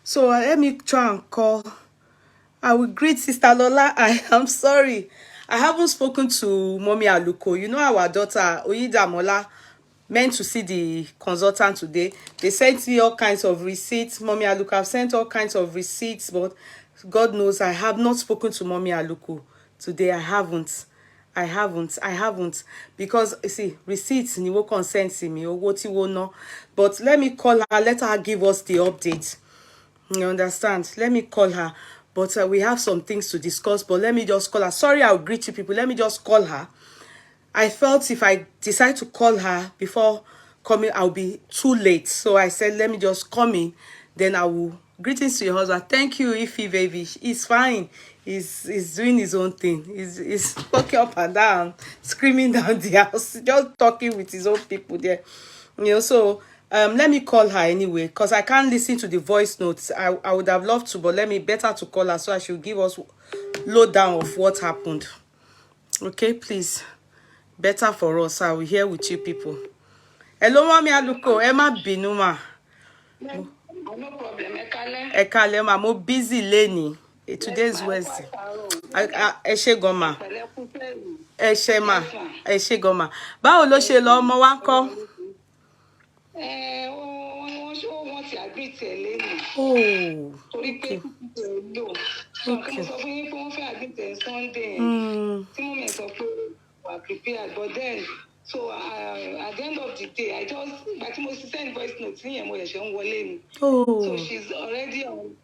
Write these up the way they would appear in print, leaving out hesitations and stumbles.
So let me try and call. I will greet Sister Lola. I am sorry. I haven't spoken to Mommy Aluko. You know our daughter, Oyidamola, meant to see the consultant today. They sent me all kinds of receipts. Mommy Aluko, I've sent all kinds of receipts, but God knows I have not spoken to Mommy Aluko today. I haven't. Because you see, receipts ni wo consent me, owó tí wo ná. But let me call her, let her give us the update. You understand? Let me call her. But we have some things to discuss. But let me just call her. Sorry, I'll greet you people. Let me just call her. I felt if I decide to call her before coming, I'll be too late. So I said, let me just come in. Then I will. Greetings to your husband. Thank you, Ify baby. He's fine. He's doing his own thing. He's walking up and down, screaming down the house, just talking with his own people there. You know, so let me call her anyway, because I can't listen to the voice notes. I would have loved to, but let me better to call her so I should give us lowdown of what happened. Okay, please. Better for us. I will hear with you people. Hello, Mommy Aluko. Emma Binuma. No problem. Ekale ma, mo busy leni. Today's Wednesday. Eshe goma. Eshe ma. Eshe goma. Báwo ló ṣe lọ ọmọ wa ńkọ́? Wọ́n ti agree tẹ̀lé ni. Oh. Torí pé lò. Okay. Sọ fún yín pé wọ́n fẹ́ agree tẹ̀ Sunday. Tí mo mẹ́ sọ pé wà prepared, but then so at the end of the day, I just but most send voice notes ní ẹ̀mọ́ ẹ̀ṣẹ̀ ń wọlé ni. So she's already on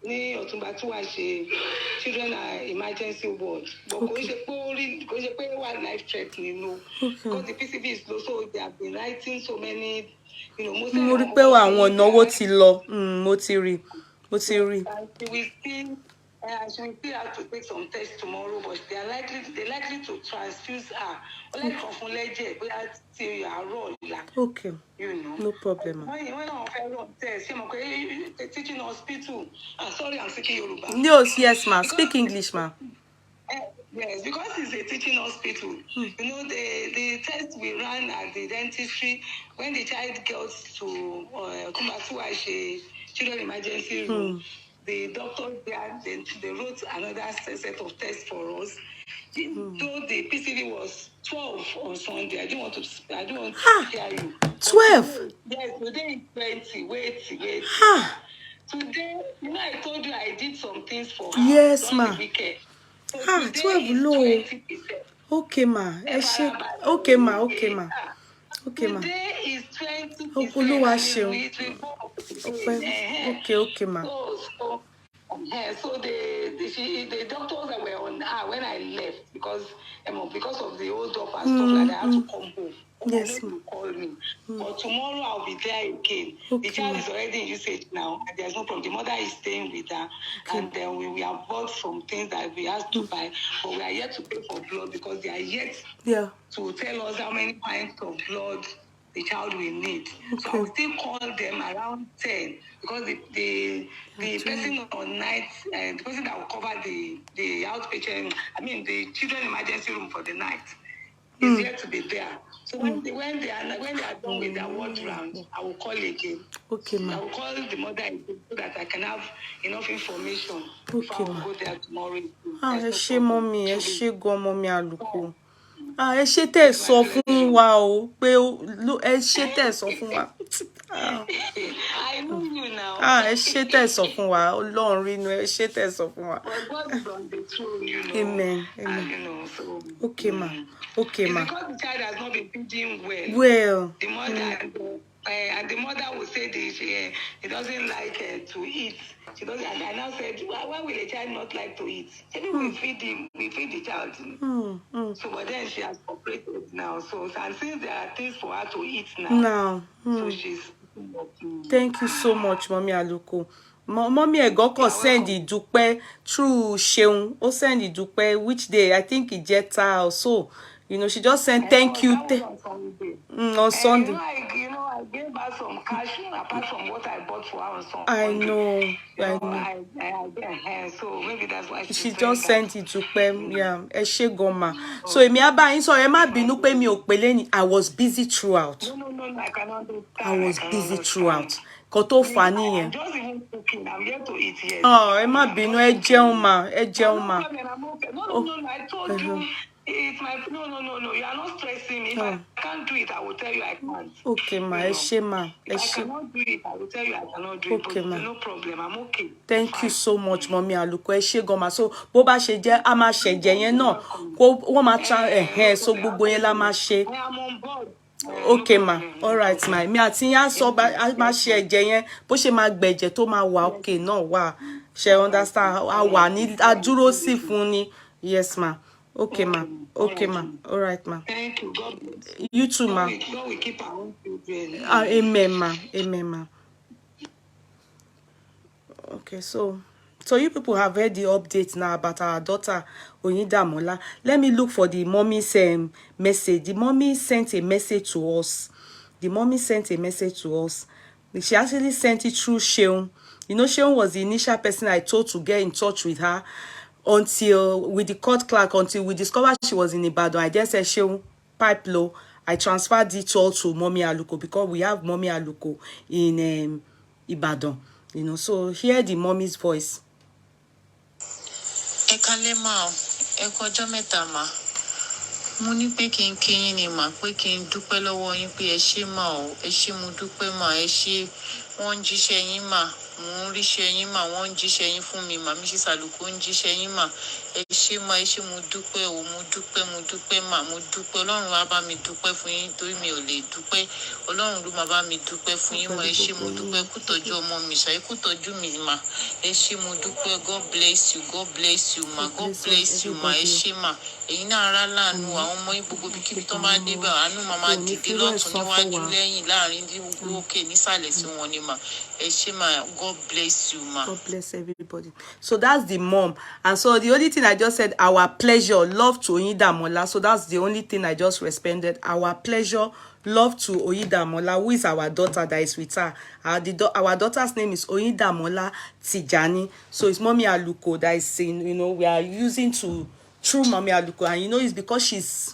ní Ọ̀túnba tí wàá ṣe children emergency ward. But kò ṣe pé wà life threatening no. Because the PCV is low, so they have been writing so many, you know, most of them. Mo rí pé àwọn ìnáwó ti lọ. Mo ti rí. She will still have to take some tests tomorrow, but they're likely to transfuse her. Okay. You know. No problem. When I test, teaching hospital. Sorry, I'm speaking Yoruba. Yes, ma. Speak English, ma. Yes, because it's a teaching hospital. You know, the test we ran at the dentistry when the child gets to Kumasuashe children emergency room. The doctor there, they wrote another set of tests for us. Though the PCV was 12 on Sunday, I don't want to hear you. 12? Yes, today is 20. Wait. Today, you know, I told you I did some things for her. Yes, ma. So 12 low. 20%. Okay, ma. Okay, ma. Today is 20%. Okay, ma. So the doctors that were on when I left because of the old up and stuff like that, I had to come home. Yes, to call me. But tomorrow I'll be there again. Okay. The child is already in usage now, and there's no problem. The mother is staying with her, and then we have bought some things that we have to buy, but we are yet to pay for blood because they are yet to tell us how many pints of blood the child will need. So I will still call them around 10 because the person on night, the person that will cover the outpatient, the children emergency room for the night is yet to be there. So when they are done with their ward round, I will call again. Okay, ma. I will call the mother so that I can have enough information. Okay, I will go there tomorrow. She mommy, she go mommy Aluko. Ẹ ṣé tẹ́ sọ fún wa o pé ẹ ṣé tẹ́ sọ fún wa. I know you now. Ẹ ṣé tẹ́ sọ fún wa. Ọlọ́run rí inú ẹ ṣé tẹ́ sọ fún wa. But God is on the throne, you know. Amen. And, you know, so. Okay, ma. Okay, ma. Because the child has not been feeding well. Well. The mother and the mother will say she doesn't like to eat. She doesn't. And I now said, why will a child not like to eat? We feed him. We feed the child. So, but then she has cooperated now. So, and since there are things for her to eat now. So she's. Thank you so much, Mommy Aluko. Mommy Egoko send ìdúpẹ́ through Seun. Ó send ìdúpẹ́ which day? I think Ijeta or so. You know, she just sent thank you. On Sunday. I gave her some cash apart from what I bought for her on Sunday. I know. So maybe that's why she just sent it to Pem. Yeah, ẹ ṣé gan ma. So èmi á bá yín sọ ẹ má bínú pé mi ò pè lẹ́ni. I was busy throughout. No, I cannot do that. I was busy throughout. Koto funny. I'm just even cooking. I'm here to eat here. Oh, Emma Bino, Ejeuma. No, I told you. It's my no. You are not stressing me. If I can't do it, I will tell you I can't. Okay, ma. If I cannot do it, I will tell you I cannot do it. Okay, ma. No problem. I'm okay. Thank you so much, Mommy Aluko. Goma. So, boba sheje, ama sheje yen no. Ko ma try so gbogbo yen la ma she. I am on board. Okay, ma. All right, ma. Mi àti yan so ba ma she ẹ̀jẹ̀ yẹn bó ṣe máa gbẹ̀jẹ̀ tó máa wà okay náà wà. She understand? A wà ní a dúró sí fún ni. Yes, ma. Okay, ma. Okay, ma. All right, ma. Thank you. God bless you. You too, ma. God will keep our own children. Amen, ma. Amen, ma. Okay, so you people have heard the update now about our daughter Oyindamola. Let me look for the mommy's message. The mommy sent a message to us. The mommy sent a message to us. She actually sent it through Sheun. You know, Sheun was the initial person I told to get in touch with her until with the court clerk, until we discovered she was in Ibadan. I just said, Sheun, pipe low. I transferred it all to Mommy Aluko because we have Mommy Aluko in Ibadan. You know, so hear the mommy's voice. Ẹ kálẹ́ mà o, ẹ kú ọjọ́ mẹ́ta mà. Mo ní pé kí n kí yín ni mà, pé kí n dúpẹ́ lọ́wọ́ yín pé ẹ ṣé mà o, ẹ ṣé mo dúpẹ́ mà, ẹ ṣé wọ́n ń jíṣẹ́ yín mà, mo ń ríṣẹ́ yín mà, wọ́n ń jíṣẹ́ yín fún mi mà, Mrs. Aluko ń jíṣẹ́ yín mà, ẹ ṣé mà, ẹ ṣé mo dúpẹ́ o, mo dúpẹ́ mà, mo dúpẹ́, Ọlọ́run wá bá mi dúpẹ́ fún yín torí mi ò lè dúpẹ́, Ọlọ́run ló máa bá mi dúpẹ́ fún yín mà, ẹ ṣé mo dúpẹ́, kú tọ́jú ọmọ mi ṣá, kú tọ́jú mi mà, ẹ ṣé mo dúpẹ́, God bless you mà, God bless you mà, ẹ ṣé mà, ẹ̀yin náà ara láàánú àwọn ọmọ yín gbogbo bí kíbi tó máa dé bá àánú màmá dìde lọ́tún níwájú lẹ́yìn láàrin òkè nísàlẹ̀ sí wọn ni mà, ẹ ṣé mà, God bless you ma. God bless everybody. So that's the mom. And so the only thing I just said, our pleasure, love to Oyindamola. So that's the only thing I just responded. Our pleasure, love to Oyindamola, who is our daughter that is with her. Our daughter's name is Oyindamola Tijani. So it's Mommy Aluko that is saying, you know, we are using to true Mommy Aluko. And you know, it's because she's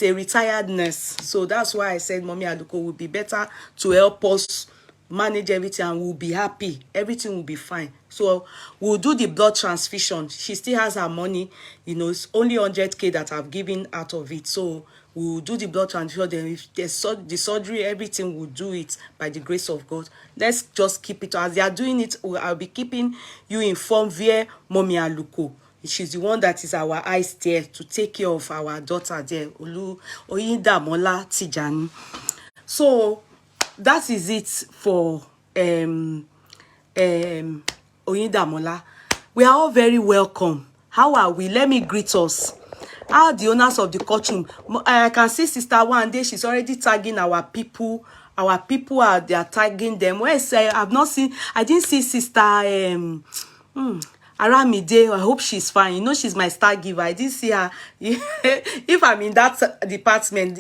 a retired nurse. So that's why I said Mommy Aluko would be better to help us manage everything and we'll be happy. Everything will be fine. So we'll do the blood transfusion. She still has her money. You know, it's only 100K that I've given out of it. So we'll do the blood transfusion. Then if there's the surgery, everything, we'll do it by the grace of God. Let's just keep it. As they are doing it, I'll be keeping you informed via Mommy Aluko. She's the one that is our eyes there to take care of our daughter there, Oyindamola Tijani. So that is it for Oyindamola. We are all very welcome. How are we? Let me greet us. How are the owners of the courtroom? I can see Sister one day, she's already tagging our people. Our people they are tagging them. Where is I've not seen, I didn't see Sister Aramide. I hope she's fine. You know, she's my star giver. I didn't see her. If I'm in that department,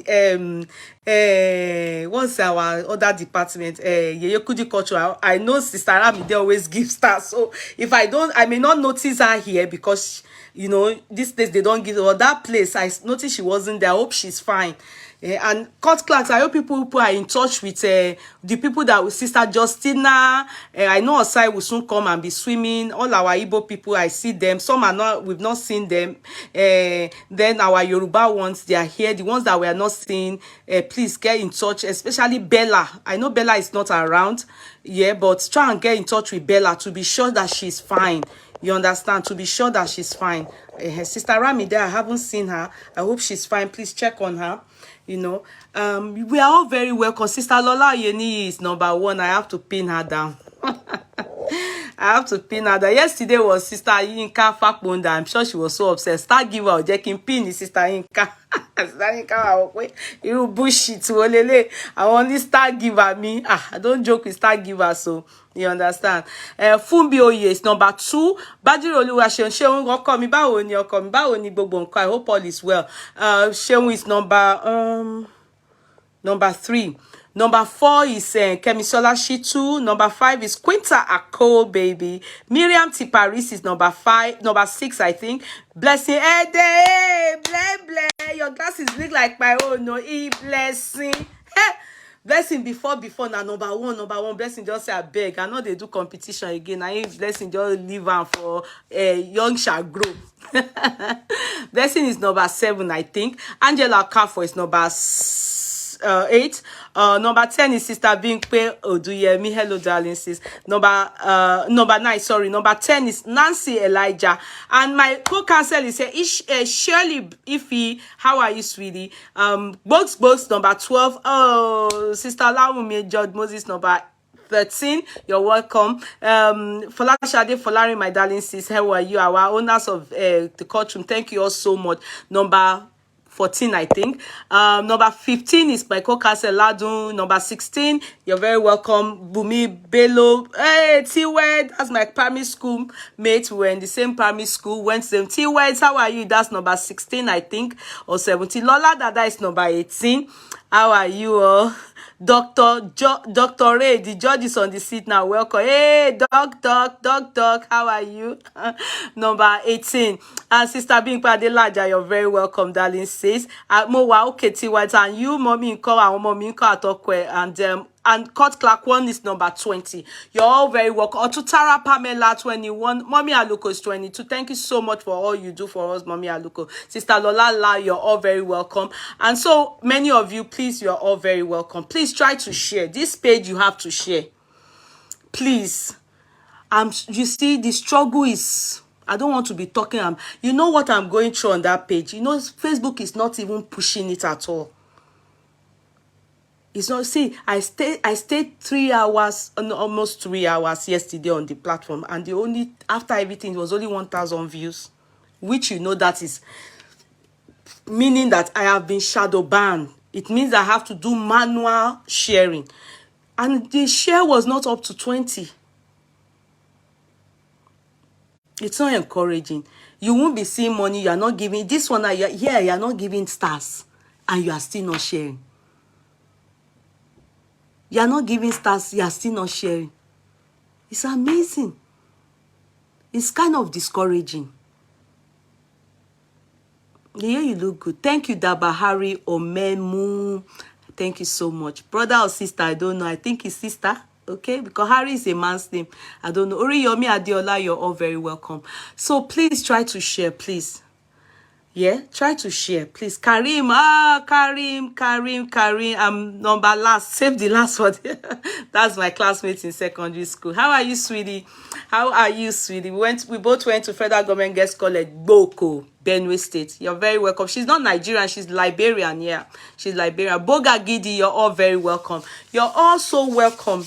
what's our other department? Yeyekudi Culture. I know Sister Aramide always gives stars. So if I don't, I may not notice her here because, you know, this place they don't give. Or that place, I noticed she wasn't there. I hope she's fine. And court clerks, I hope people who are in touch with the people that with Sister Justina. I know Osai will soon come and be swimming. All our Igbo people, I see them. Some are not, we've not seen them. Then our Yoruba ones, they are here. The ones that we are not seeing, please get in touch, especially Bella. I know Bella is not around, yeah, but try and get in touch with Bella to be sure that she's fine. You understand? To be sure that she's fine. Sister Ramide, I haven't seen her. I hope she's fine. Please check on her. You know, we are all very welcome. Sister Lola Yeni is number one. I have to pin her down. I have to pin her down. Yesterday was Sister Yinka Fakbonda. I'm sure she was so upset. Star giver or Jackie pin Sister Yinka. Sister Yinka, you bullshit. I only star giver me. I don't joke with star giver, so you understand. Fumbi Oye is number 2. Badiro Oluwa Sheun ọkọ mi báwo ni ọkọ mi báwo ni gbogbo nǹkan. I hope all is well. Sheun is number 3. Number 4 is Kemisola Shitu. Number 5 is Quinta Akko, baby. Miriam Tiparis is number 6, I think. Blessing Ede, bleh. Your glasses look like my own. No, blessing. Blessing before now number one. Blessing just say I beg. I know they do competition again. I ain't Blessing just leave am for young shall grow. Blessing is number 7, I think. Angela Kafo is number 8. Number 10 is Sister Binkwe Oduyemi. Hello, darling sis. Number 9, sorry. Number 10 is Nancy Elijah. And my co-counsel is Shirley Ifi. How are you, sweetie? Box number 12. Oh, Sister Lawumi George Moses number 13. You're welcome. Folashade Folari, my darling sis. How are you? Our owners of the courtroom. Thank you all so much. Number 14, I think. Number 15 is my co-counsel Ladun. Number 16, you're very welcome. Bumi Bello. Hey, T-Wed, that's my primary school mate. We were in the same primary school. Went to them. T-Wed, how are you? That's number 16, I think, or 17. Lola Dada is number 18. How are you all? Dr. Ray, the judge is on the seat now. Welcome. Hey, Doc, how are you? Number 18. And Sister Binkpa Adelaja, you're very welcome, darling sis. Mowa okay, T-White, and you, mommy, and mommy, and Court Clark 1 is number 20. You're all very welcome. Otutara Pamela 21. Mommy Aluko is 22. Thank you so much for all you do for us, Mommy Aluko. Sister Lola La, you're all very welcome. And so many of you, please, you're all very welcome. Please try to share. This page you have to share. Please. You see, the struggle is... I don't want to be talking. You know what I'm going through on that page. You know, Facebook is not even pushing it at all. It's not, see, I stayed 3 hours, almost 3 hours yesterday on the platform, and the only, after everything, it was only 1,000 views, which you know that is meaning that I have been shadow banned. It means I have to do manual sharing, and the share was not up to 20. It's not encouraging. You won't be seeing money. You are not giving this one. You are not giving stars, and you are still not sharing. You are not giving stars, you are still not sharing. It's amazing. It's kind of discouraging. Yeah, you look good. Thank you, Dabahari Omemu. Thank you so much. Brother or sister, I don't know. I think it's sister. Okay, because Harry is a man's name. I don't know. Oriyomi Adeola, you're all very welcome. So please try to share, please. Yeah, try to share, please. Karim, Karim. I'm number last. Save the last one. That's my classmate in secondary school. How are you, sweetie? How are you, sweetie? We both went to Federal Government Girls College, Boko, Benue State. You're very welcome. She's not Nigerian, she's Liberian. Yeah, she's Liberian. Boga Gidi, you're all very welcome. You're all so welcome.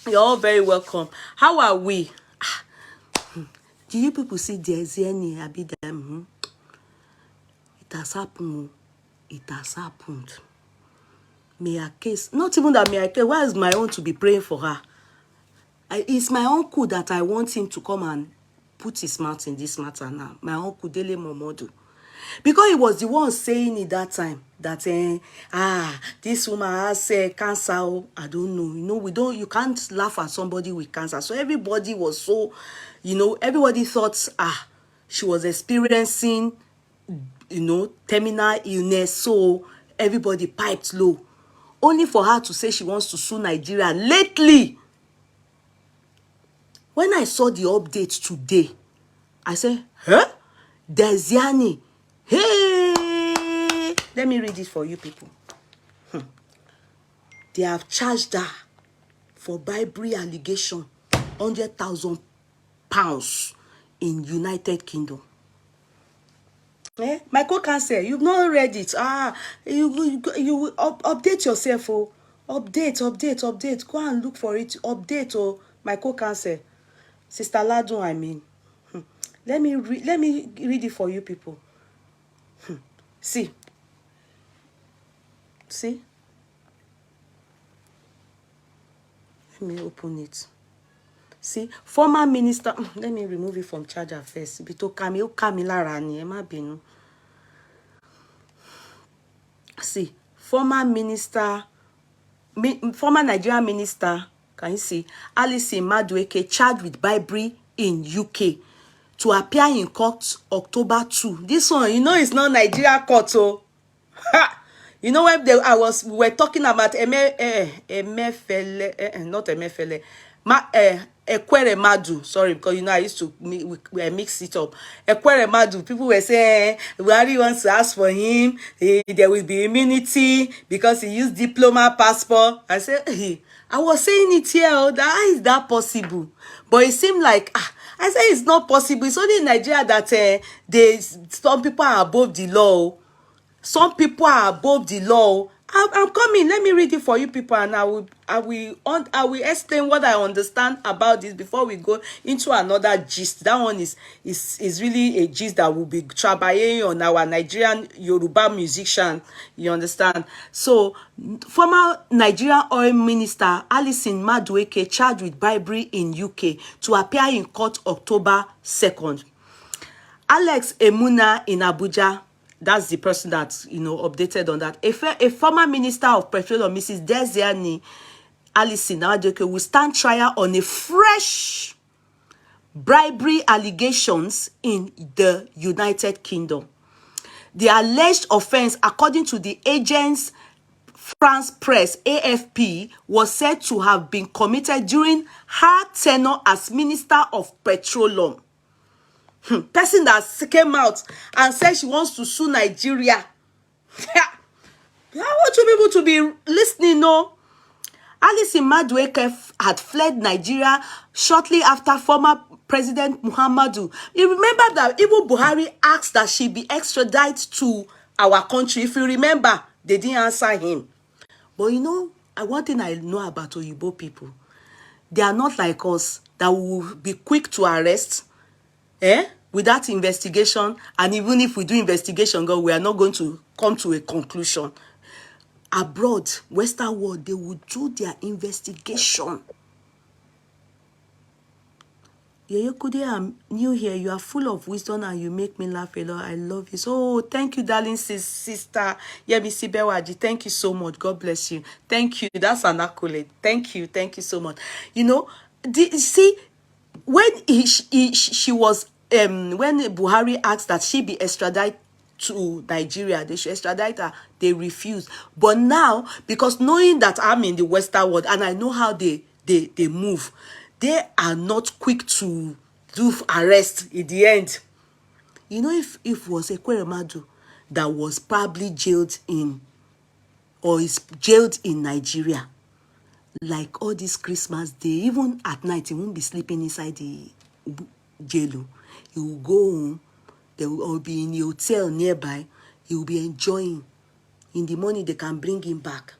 You're all very welcome. How are we? Do you people see Diezani Abidam? It has happened. It has happened. May her case, not even that may her case, why is my own to be praying for her? It's my uncle that I want him to come and put his mouth in this matter now. My uncle Dele Momodu. Because he was the one saying it that time that this woman has cancer. I don't know. You know, you can't laugh at somebody with cancer. So everybody was so, everybody thought she was experiencing, terminal illness. So everybody piped low. Only for her to say she wants to sue Nigeria lately. When I saw the update today, I said, huh? Diezani. Hey! Let me read it for you people. They have charged her for bribery allegation, £100,000 in United Kingdom. My co-counsel, you've not read it. You update yourself. Oh, update. Go and look for it. Update. Oh, my co-counsel, Sister Ladun. I mean, let me read it for you people. See. Let me open it. See, former minister. Let me remove it from charger first. See, former Nigerian minister. Can you see? Alice Madueke charged with bribery in UK to appear in court October 2. This one, it's not Nigeria court. Oh, You know when we were talking about Emefele, not Emefele, Ekwere Madu, sorry, because you know I used to mix it up. Ekwere Madu, people were saying, Buhari wants to ask for him, there will be immunity because he used diploma passport. I said, I was saying it here, how is that possible? But it seemed like, I said it's not possible. It's only in Nigeria that some people are above the law. Some people are above the law. I'm coming. Let me read it for you people, and I will explain what I understand about this before we go into another gist. That one is really a gist that will be trabaying on our Nigerian Yoruba musician. You understand? So, former Nigerian oil minister Alison Madueke charged with bribery in UK to appear in court October 2nd. Alex Emuna in Abuja, that's the person that, updated on that. A former minister of petroleum, Mrs. Diezani Faces will stand trial on a fresh bribery allegations in the United Kingdom. The alleged offense, according to the Agence France Presse (AFP), was said to have been committed during her tenure as Minister of Petroleum. Person that came out and said she wants to sue Nigeria. I want you people to be listening, no? Alison Madueke had fled Nigeria shortly after former President Muhammadu. You remember that even Buhari asked that she be extradited to our country. If you remember, they didn't answer him. But one thing I know about Oyibo people, they are not like us that will be quick to arrest, without investigation. And even if we do investigation, God, we are not going to come to a conclusion. Abroad, Western world, they will do their investigation. Yeyekude, I'm new here. You are full of wisdom and you make me laugh a lot. I love you. So, thank you, darling sister Yemisi Bewaji. Thank you so much. God bless you. Thank you. That's an accolade. Thank you. Thank you so much. See, when she was when Buhari asked that she be extradited to Nigeria, they should extradite her, they refused. But now, because knowing that I'm in the Western world and I know how they move, they are not quick to do arrest in the end. If it was Ekwere Madu that was probably jailed in, or is jailed in Nigeria, like all this Christmas day, even at night, he won't be sleeping inside the jail. He will go home. They will be in the hotel nearby. He will be enjoying. In the morning, they can bring him back.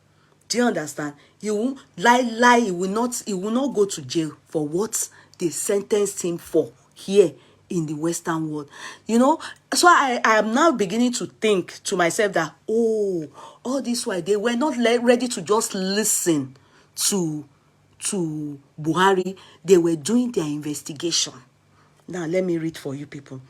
Do you understand? He won't lie. He will not go to jail for what they sentenced him for here in the Western world. So I am now beginning to think to myself that, all this while they were not ready to just listen to Buhari. They were doing their investigation. Now, let me read for you people.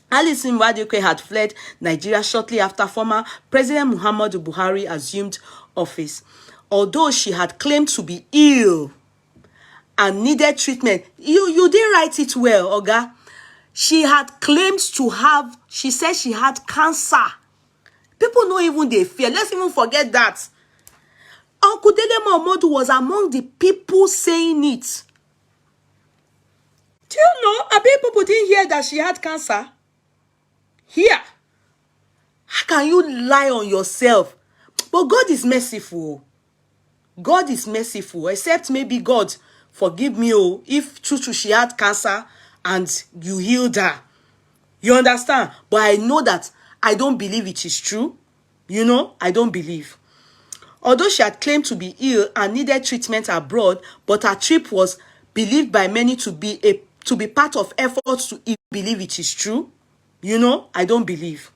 Alison Madueke had fled Nigeria shortly after former President Muhammadu Buhari assumed office. Although she had claimed to be ill and needed treatment. You didn't write it well, Oga. She had claimed to have, she said she had cancer. People know even they fear. Let's even forget that. Uncle Dele Momodu was among the people saying it. Do you know? I bet people didn't hear that she had cancer. Here. How can you lie on yourself? But God is merciful. God is merciful. Except maybe God, forgive me, if true she had cancer and you healed her. You understand? But I know that I don't believe it is true. I don't believe. Although she had claimed to be ill and needed treatment abroad, but her trip was believed by many to be part of efforts to believe it is true. I don't believe.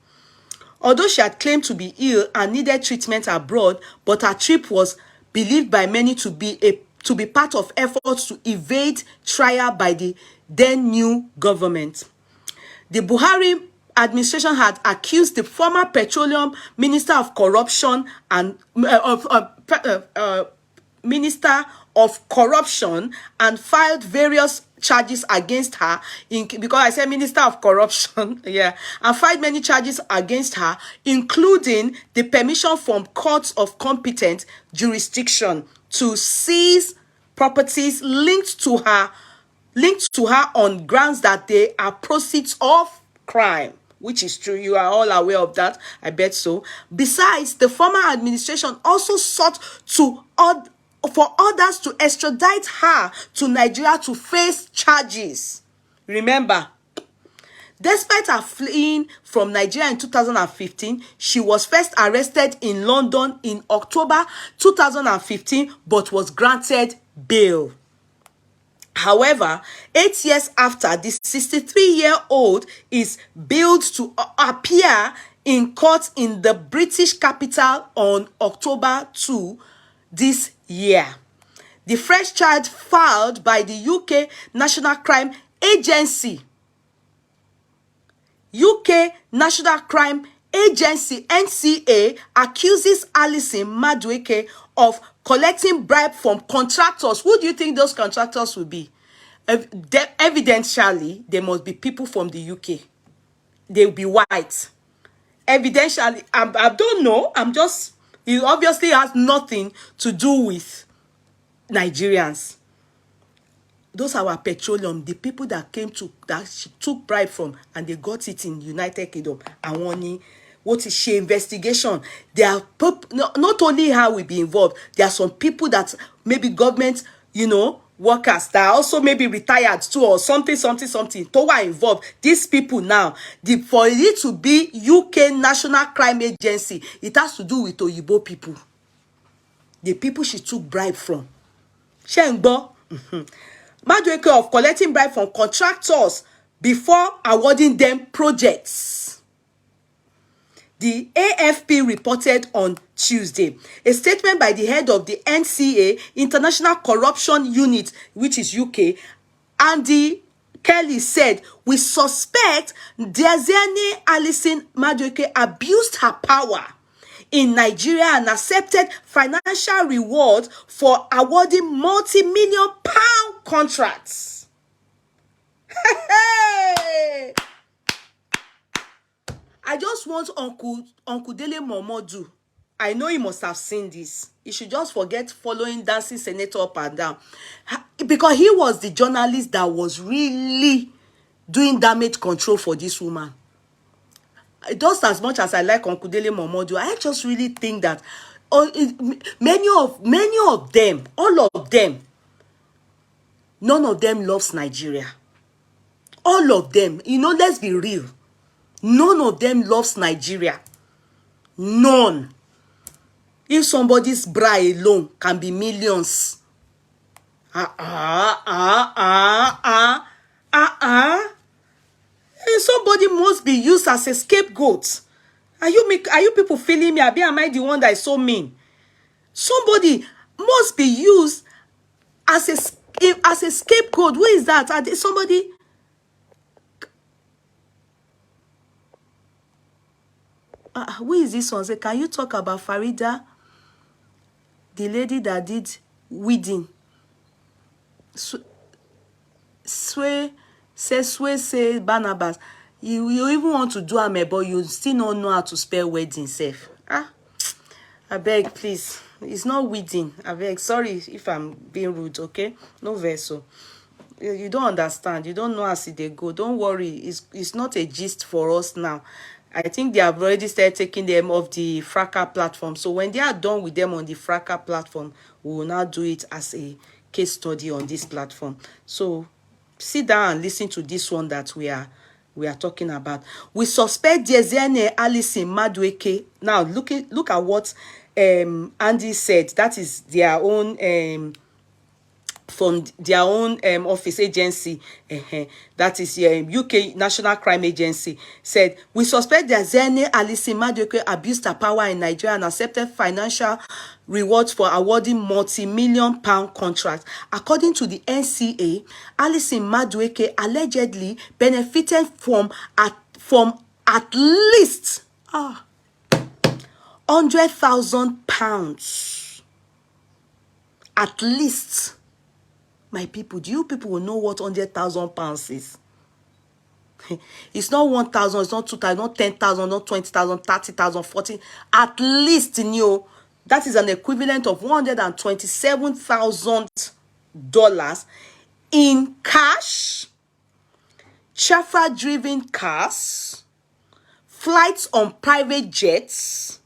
Although she had claimed to be ill and needed treatment abroad, but her trip was believed by many to be part of efforts to evade trial by the then new government. The Buhari administration had accused the former petroleum minister of corruption and minister of corruption and filed various charges against her, because I said Minister of Corruption, yeah, and filed many charges against her, including the permission from courts of competent jurisdiction to seize properties linked to her on grounds that they are proceeds of crime, which is true. You are all aware of that, I bet so. Besides, the former administration also sought for others to extradite her to Nigeria to face charges. Remember, despite her fleeing from Nigeria in 2015, she was first arrested in London in October 2015, but was granted bail. However, 8 years after, the 63-year-old is billed to appear in court in the British capital on October 2 this year. The fresh charge filed by the UK National Crime Agency, NCA, accuses Alison Madueke of collecting bribe from contractors. Who do you think those contractors will be? Evidentially, they must be people from the UK. They'll be white. Evidentially, I don't know. It obviously has nothing to do with Nigerians. Those are our petroleum, the people that she took bribe from, and they got it in United Kingdom. And one, what is she investigation? There are not only her will be involved. There are some people that maybe government, workers that are also maybe retired too, or something. To are involved. These people now, for it to be UK National Crime Agency, it has to do with Oyibo people. The people she took bribe from. Shengbo. Madueke of collecting bribe from contractors before awarding them projects. The AFP reported on Tuesday. A statement by the head of the NCA, International Corruption Unit, which is UK, Andy Kelly said, "We suspect Diezani Alison Madueke abused her power in Nigeria and accepted financial reward for awarding multi-million pound contracts." Hey! I just want Uncle Dele Momodu. I know he must have seen this. He should just forget following dancing senator up and down. Because he was the journalist that was really doing damage control for this woman. Just as much as I like Uncle Dele Momodu, I just really think that many of them, all of them, none of them loves Nigeria. All of them, let's be real. None of them loves Nigeria. None. If somebody's bra alone can be millions. Somebody must be used as a scapegoat. Are you people feeling me? Am I the one that is so mean? Somebody must be used as a scapegoat. Who is that? Somebody. Who is this one? Say, can you talk about Farida, the lady that did wedding? Say Barnabas. You even want to do a but you still don't know how to spell wedding safe. I beg, please. It's not wedding. I beg. Sorry if I'm being rude, okay? No vessel. You don't understand. You don't know as they go. Don't worry. It's not a gist for us now. I think they have already started taking them off the Fracas platform. So when they are done with them on the Fracas platform, we will now do it as a case study on this platform. So sit down and listen to this one that we are talking about. We suspect Diezani Alison Madueke. Now look at what Andy said. That is their own from their own office agency, that is UK National Crime Agency, said, "We suspect that Diezani Alison Madueke abused her power in Nigeria and accepted financial rewards for awarding multi-million pound contracts. According to the NCA, Alison Madueke allegedly benefited from at least £100,000 At least, my people, do you people will know what £100,000 is? It's not 1,000, it's not 2,000, not 10,000, not 20,000, 30,000, 40. At least, that is an equivalent of $127,000 in cash, chauffeur-driven cars, flights on private jets,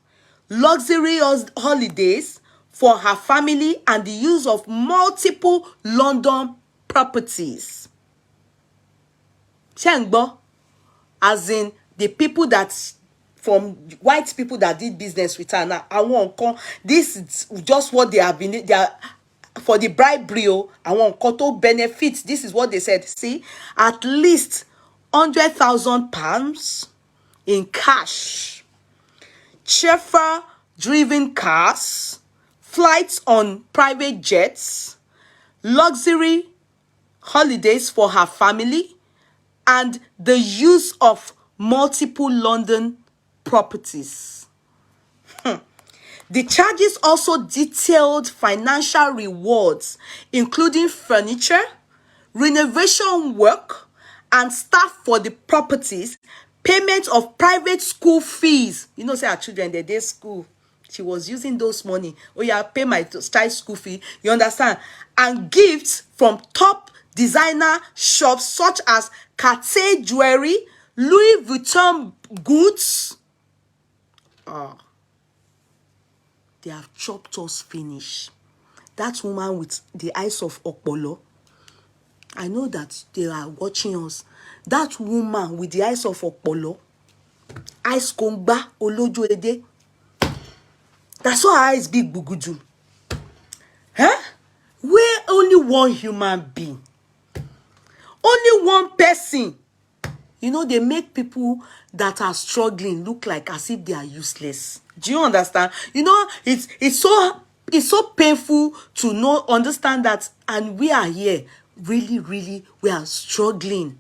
luxurious holidays for her family, and the use of multiple London properties. Shengbo, as in the people that, from white people that did business with her now, I won't come. This is just what they have been, they are, for the bribery, I want to benefit. This is what they said. See, at least £100,000 in cash, chauffeur-driven cars, flights on private jets, luxury holidays for her family, and the use of multiple London properties. The charges also detailed financial rewards, including furniture, renovation work, and staff for the properties, payment of private school fees. Say our children, they did school. She was using those money. Oh yeah, pay my child school fee. You understand? And gifts from top designer shops such as Cartier jewelry, Louis Vuitton goods. They have chopped us finish. That woman with the eyes of Okpolo, I know that they are watching us. That woman with the eyes of Okpolo, eyes Kongba Olojo Ede. That's why her eyes big bugudu. Huh? Where only one human being, only one person. They make people that are struggling look like as if they are useless. Do you understand? It's so painful to understand that, and we are here. Really, we are struggling.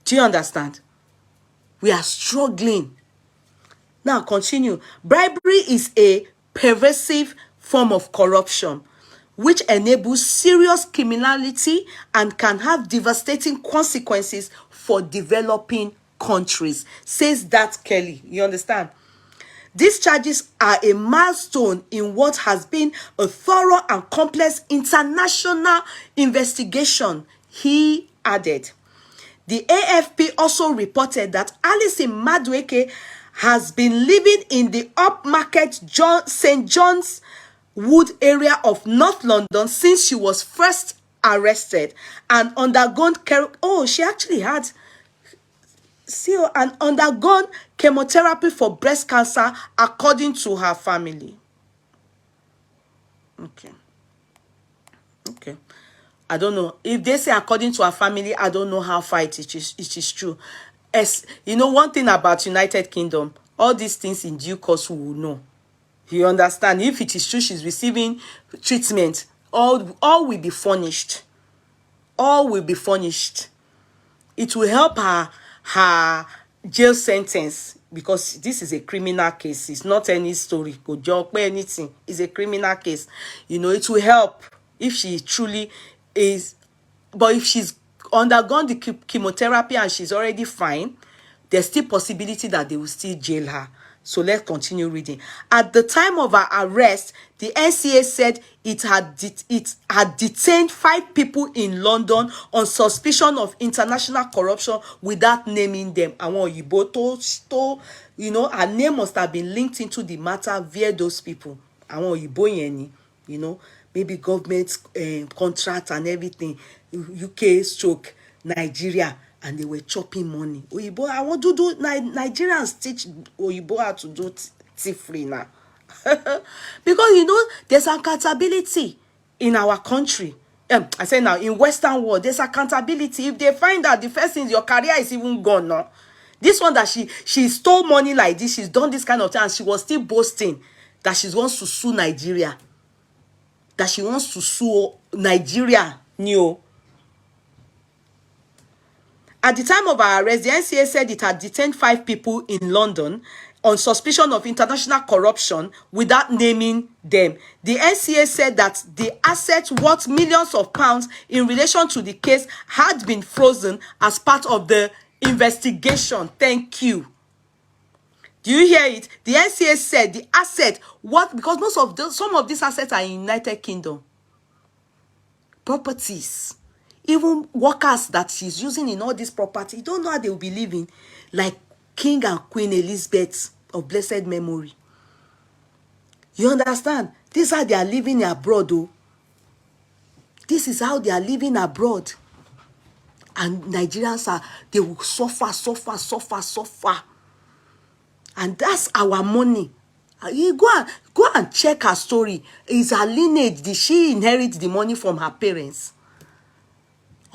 Do you understand? We are struggling. Now, continue. Bribery is a pervasive form of corruption which enables serious criminality and can have devastating consequences for developing countries, says that Kelly. You understand? These charges are a milestone in what has been a thorough and complex international investigation, he added. The AFP also reported that Alison Madueke has been living in the upmarket St. John's Wood area of North London since she was first arrested and undergone undergone chemotherapy for breast cancer, according to her family. Okay. I don't know. If they say according to her family, I don't know how far it is true. One thing about United Kingdom, all these things in due course we will know. You understand? If it is true she's receiving treatment, all will be furnished. All will be furnished. It will help her jail sentence, because this is a criminal case. It's not any story. Go job or anything. It's a criminal case. It will help if she truly is. But if she's undergone the chemotherapy and she's already fine, there's still possibility that they will still jail her. So let's continue reading. At the time of her arrest, the NCA said it had detained 5 people in London on suspicion of international corruption without naming them. Àwọn òyìnbó tó, her name must have been linked into the matter via those people. Àwọn òyìnbó yẹn ni, maybe government contract and everything, UK stroke Nigeria. And they were chopping money. Oyibo, I want to do Nigerians teach Oyibo how to do free now. Because there's accountability in our country. I say now in Western world, there's accountability. If they find out the first thing, your career is even gone now. This one that she stole money like this, she's done this kind of thing, and she was still boasting that she wants to sue Nigeria. That she wants to sue Nigeria. At the time of her arrest, the NCA said it had detained 5 people in London on suspicion of international corruption without naming them. The NCA said that the assets worth millions of pounds in relation to the case had been frozen as part of the investigation. Thank you. Do you hear it? The NCA said the asset, what, because some of these assets are in United Kingdom. Properties. Even workers that she's using in all this property, you don't know how they will be living, like King and Queen Elizabeth of blessed memory. You understand? This is how they are living abroad, though. This is how they are living abroad. And Nigerians they will suffer. And that's our money. You go and check her story. Is her lineage, did she inherit the money from her parents?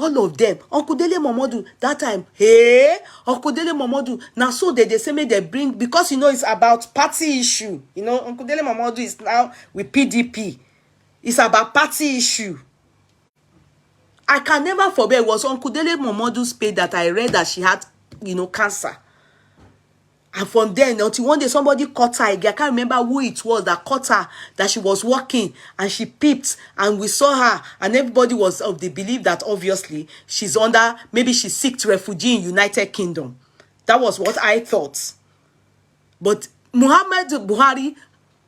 All of them. Uncle Dele Momodu, that time, hey, Uncle Dele Momodu, now so they say me they bring, because it's about party issue. Uncle Dele Momodu is now with PDP. It's about party issue. I can never forget, it was Uncle Dele Momodu's page that I read that she had, cancer. And from then, until one day somebody caught her again. I can't remember who it was that caught her, that she was walking and she peeped and we saw her, and everybody was of the belief that obviously maybe she seeked refugee in United Kingdom. That was what I thought. But Muhammad Buhari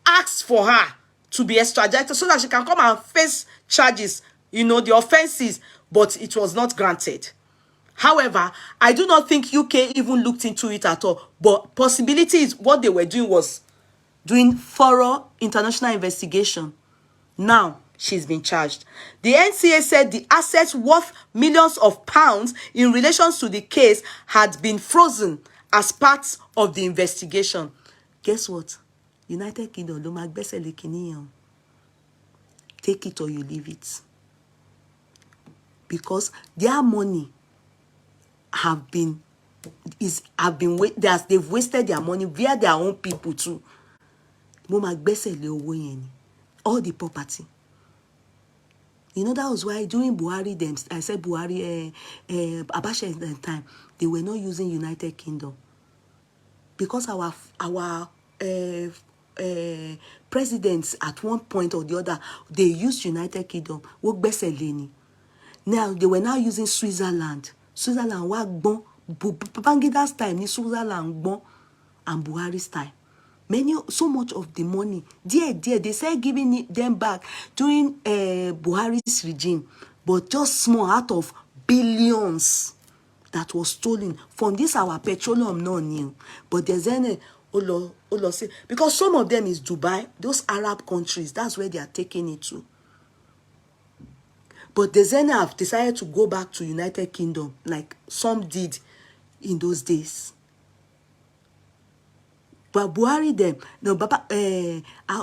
asked for her to be extradited so that she can come and face charges, the offenses, but it was not granted. However, I do not think UK even looked into it at all. But possibility is what they were doing was doing thorough international investigation. Now, she's been charged. The NCA said the assets worth millions of pounds in relation to the case had been frozen as part of the investigation. Guess what? United Kingdom, take it or you leave it. Because their money they've wasted their money via their own people too. All the property. That was why during Buhari, I said Buhari, Abacha at the time, they were not using United Kingdom. Because our presidents at one point or the other, they used United Kingdom. Now, they were now using Switzerland. Switzerland was bon. Bangida's time ni Switzerland bon and Buhari's time. So much of the money, they said giving them back during Buhari's regime, but just small out of billions that was stolen from this our petroleum not new. But there's any because some of them is Dubai, those Arab countries, that's where they are taking it to. But the Zena have decided to go back to United Kingdom, like some did in those days. But Buhari them, no,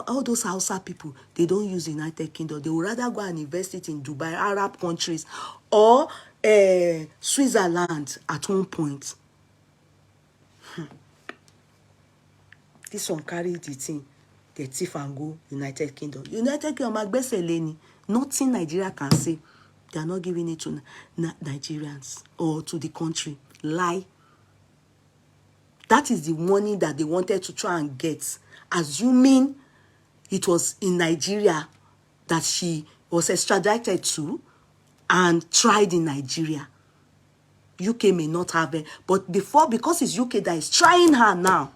all those Hausa people, they don't use United Kingdom. They would rather go and invest it in Dubai, Arab countries, or Switzerland at one point. This one carried the thing, the thief and go United Kingdom. United Kingdom, nothing Nigeria can say. They are not giving it to Nigerians or to the country. Lie. That is the money that they wanted to try and get, assuming it was in Nigeria that she was extradited to and tried in Nigeria. UK may not have it, but because it's UK that is trying her now,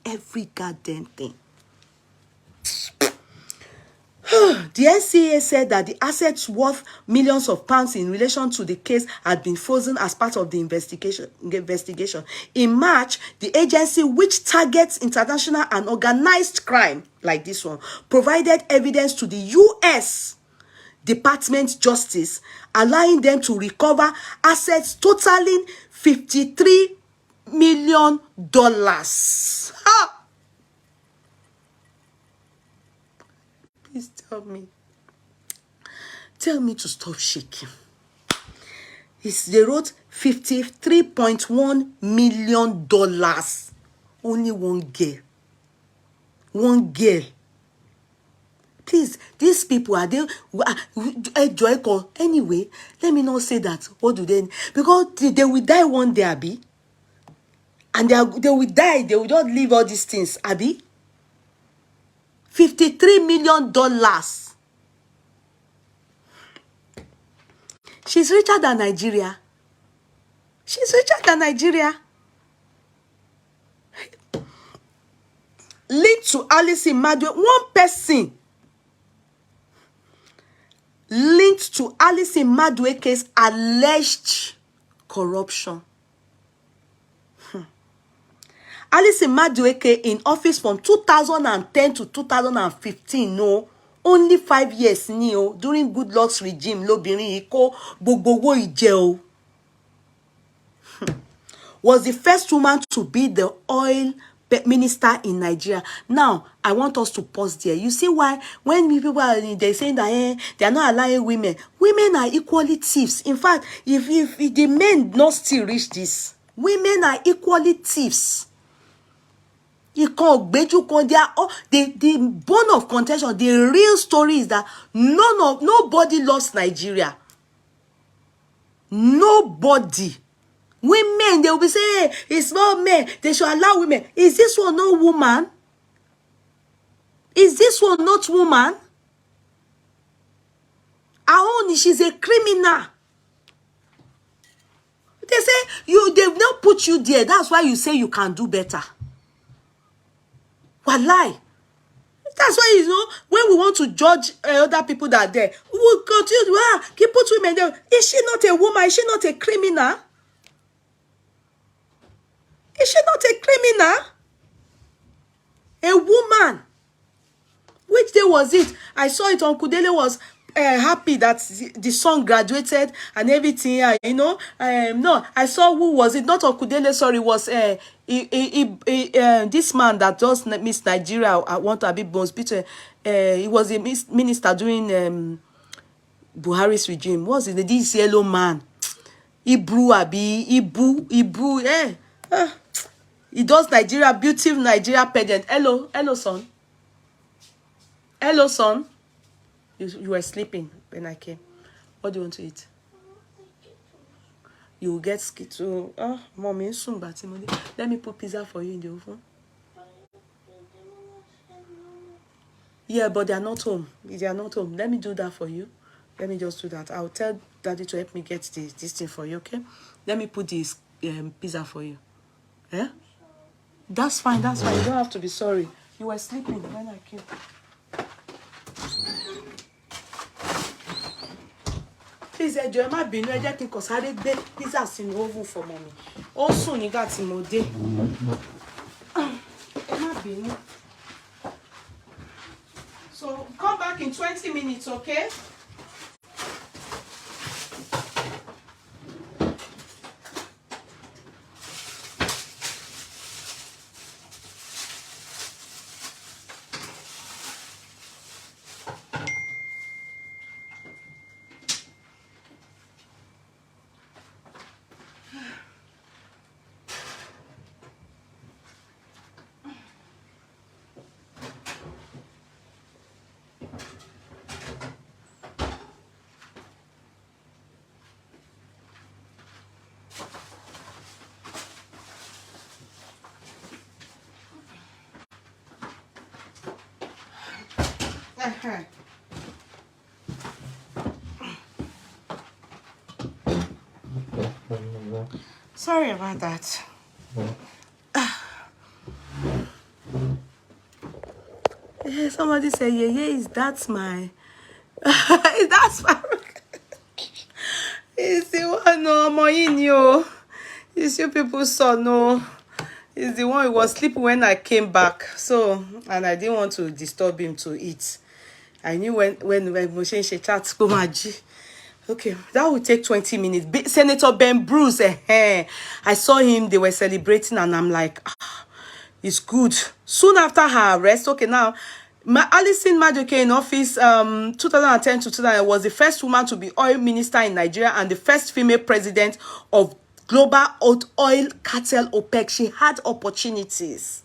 every goddamn thing. The NCA said that the assets worth millions of pounds in relation to the case had been frozen as part of the investigation. In March, the agency, which targets international and organized crime like this one, provided evidence to the US Department of Justice, allowing them to recover assets totaling $53 million. Ha! Please tell me to stop shaking. They wrote $53.1 million. Only one girl. Please, these people are they anyway, let me not say that. What do they? Because they will die one day, Abi. And they will die. They will not leave all these things. Abi? $53 million. She's richer than Nigeria. She's richer than Nigeria. Linked to Alison Madueke. One person linked to Alison Madueke's alleged corruption. Alison Madueke in office from 2010 to 2015, no, only 5 years ni o, during Goodluck's regime, lóbìnrin iko gbogbo owó ìjẹ o. Was the first woman to be the oil minister in Nigeria. Now, I want us to pause there. You see why when people are they saying that they are not allowing women. Women are equally thieves. In fact, if the men not still reach this, women are equally thieves. The bone of contention, the real story is that nobody lost Nigeria. Nobody. Women, they will be saying, hey, it's not men. They should allow women. Is this one no woman? Is this one not woman? Aoni, she's a criminal. They say, they've not put you there. That's why you say you can do better. Walai. That's why, when we want to judge other people that are there, we will continue to put women there. Is she not a woman? Is she not a criminal? Is she not a criminal? A woman. Which day was it? I saw it on Kudele was happy that the son graduated and everything. No, I saw who was it? Not on Kudele, sorry, was this man that just Miss Nigeria. I want to be bones between. He was a minister during Buhari's regime. What was it? This yellow man. Ibu. He does Nigeria, beautiful Nigeria pageant. Hello, son. Hello, son. You were sleeping when I came. What do you want to eat? You will get skittle. Oh, mommy, soon, but let me put pizza for you in the oven. Yeah, but they are not home. They are not home. Let me do that for you. Let me just do that. I'll tell Daddy to help me get this thing for you, okay? Let me put this pizza for you. Yeah? That's fine, that's fine. You don't have to be sorry. You were sleeping when I came. Please, ẹ má bínú, ẹ jẹ́ kí n kàn sáré gbé pizza sínú oven for mommy. Ó sùn nígbà tí mo dé. Ẹ má bínú. So, come back in 20 minutes, okay? Sorry about that. Yeah, somebody said, yeah, is that my... That's my... It's the one, no, Moinho. It's you people saw, no. It's the one who was sleeping when I came back. So, and I didn't want to disturb him to eat. I knew when Moshe chat, okay, that will take 20 minutes. Senator Ben Bruce, I saw him, they were celebrating, and I'm like, it's good. Soon after her arrest, okay, now, Alison Madueke in office 2010 to 2000 was the first woman to be oil minister in Nigeria and the first female president of global oil cartel OPEC. She had opportunities.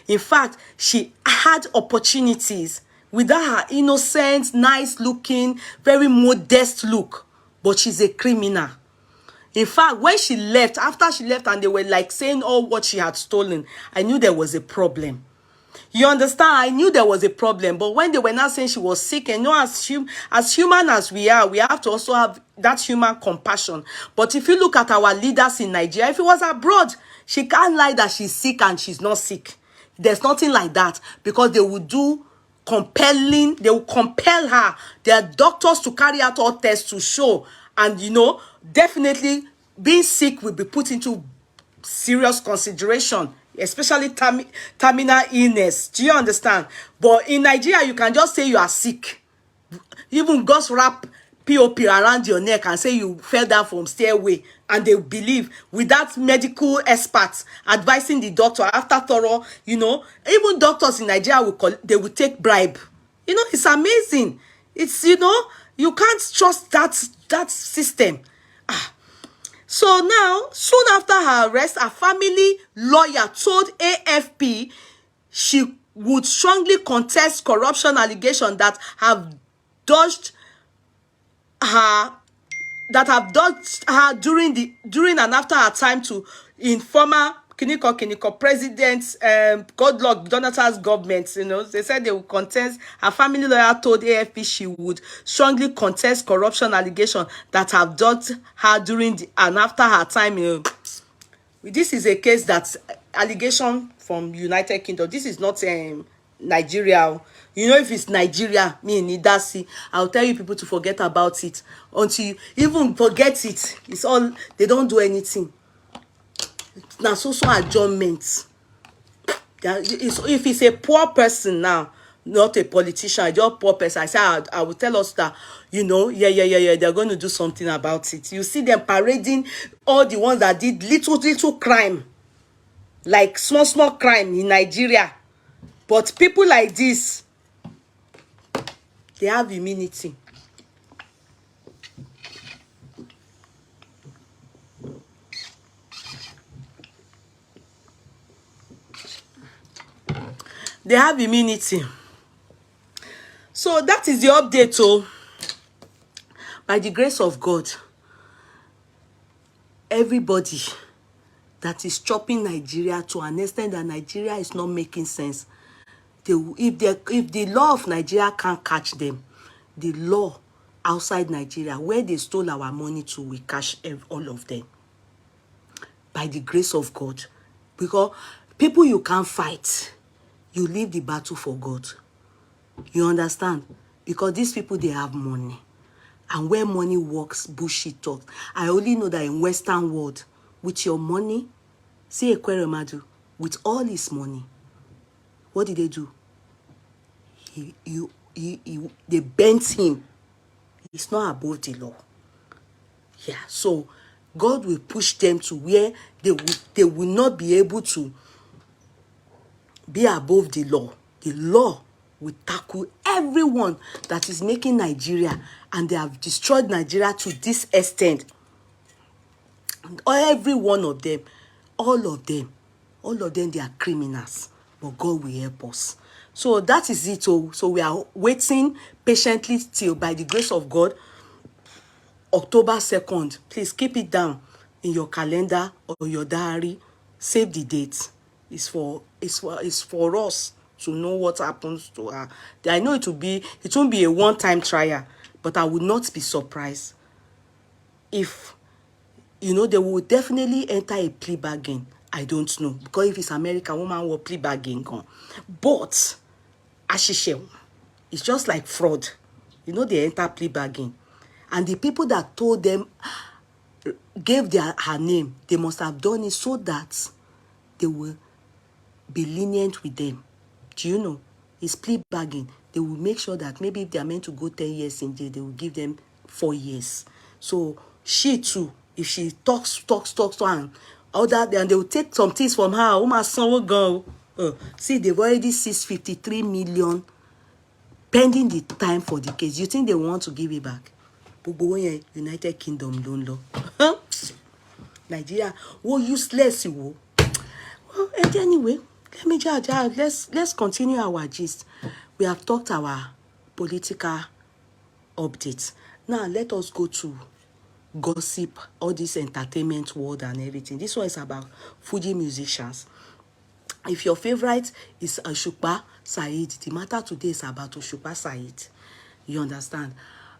In fact, she had opportunities without her innocent, nice looking, very modest look. But she's a criminal. In fact, when she left, after she left and they were like saying all what she had stolen, I knew there was a problem. You understand? I knew there was a problem. But when they were not saying she was sick, and as human as we are, we have to also have that human compassion. But if you look at our leaders in Nigeria, if it was abroad, she can't lie that she's sick and she's not sick. There's nothing like that, because they will do compelling, they will compel her, their doctors, to carry out all tests to show. And definitely being sick will be put into serious consideration, especially terminal illness. Do you understand? But in Nigeria, you can just say you are sick. Even just wrap POP around your neck and say you fell down from stairway, and they believe, without medical experts advising the doctor after thorough, even doctors in Nigeria they will take bribe. It's amazing. It's you can't trust that system. So now, soon after her arrest, her family lawyer told AFP she would strongly contest corruption allegations that have dodged her during and after her time in former Kiniko President Goodluck Jonathan's government. They said they would contest. Her family lawyer told AFP she would strongly contest corruption allegations that have dodged her during and after her time. This is a case that allegation from United Kingdom. This is not Nigeria. If it's Nigeria, me and Idasi, I'll tell you people to forget about it. Until you even forget it, it's all, they don't do anything. Now, so adjournment. If it's a poor person now, not a politician, just poor person, I will tell us that, they're going to do something about it. You see them parading all the ones that did little crime, like small crime in Nigeria. But people like this, they have immunity. They have immunity. So that is the update. By the grace of God, everybody that is chopping Nigeria to an extent that Nigeria is not making sense, if the law of Nigeria can't catch them, the law outside Nigeria, where they stole our money to, we catch all of them. By the grace of God. Because people you can't fight, you leave the battle for God. You understand? Because these people, they have money. And where money works, bullshit talks. I only know that in Western world, with your money, see Ekweremadu, with all his money, what did they do? They bent him. It's not above the law. Yeah, so God will push them to where they will not be able to be above the law. The law will tackle everyone that is making Nigeria, and they have destroyed Nigeria to this extent. And every one of them, all of them, they are criminals. But God will help us. So that is it. So we are waiting patiently till, by the grace of God, October 2nd. Please keep it down in your calendar or your diary. Save the date. It's for us to know what happens to her. I know it won't be a one-time trial, but I would not be surprised if they will definitely enter a plea bargain. I don't know, because if it's America, woman will plea bargain gone. But Ashishe, it's just like fraud. They enter plea bargain, and the people that told them, gave her name, they must have done it so that they will be lenient with them. Do you know? It's plea bargain. They will make sure that maybe if they are meant to go 10 years in jail, they will give them 4 years. So she too, if she talks, and all that, then they will take some things from her. Oh my son will go. See, they've already seized 53 million pending the time for the case. You think they want to give it back? United Kingdom don't know. Nigeria, useless you. Well, anyway, let me judge. Let's continue our gist. We have talked our political updates. Now let us go to gossip, all this entertainment world and everything. This one is about Fuji musicians. If your favorite is Osupa Saheed, the matter today is about Osupa Saheed. You understand?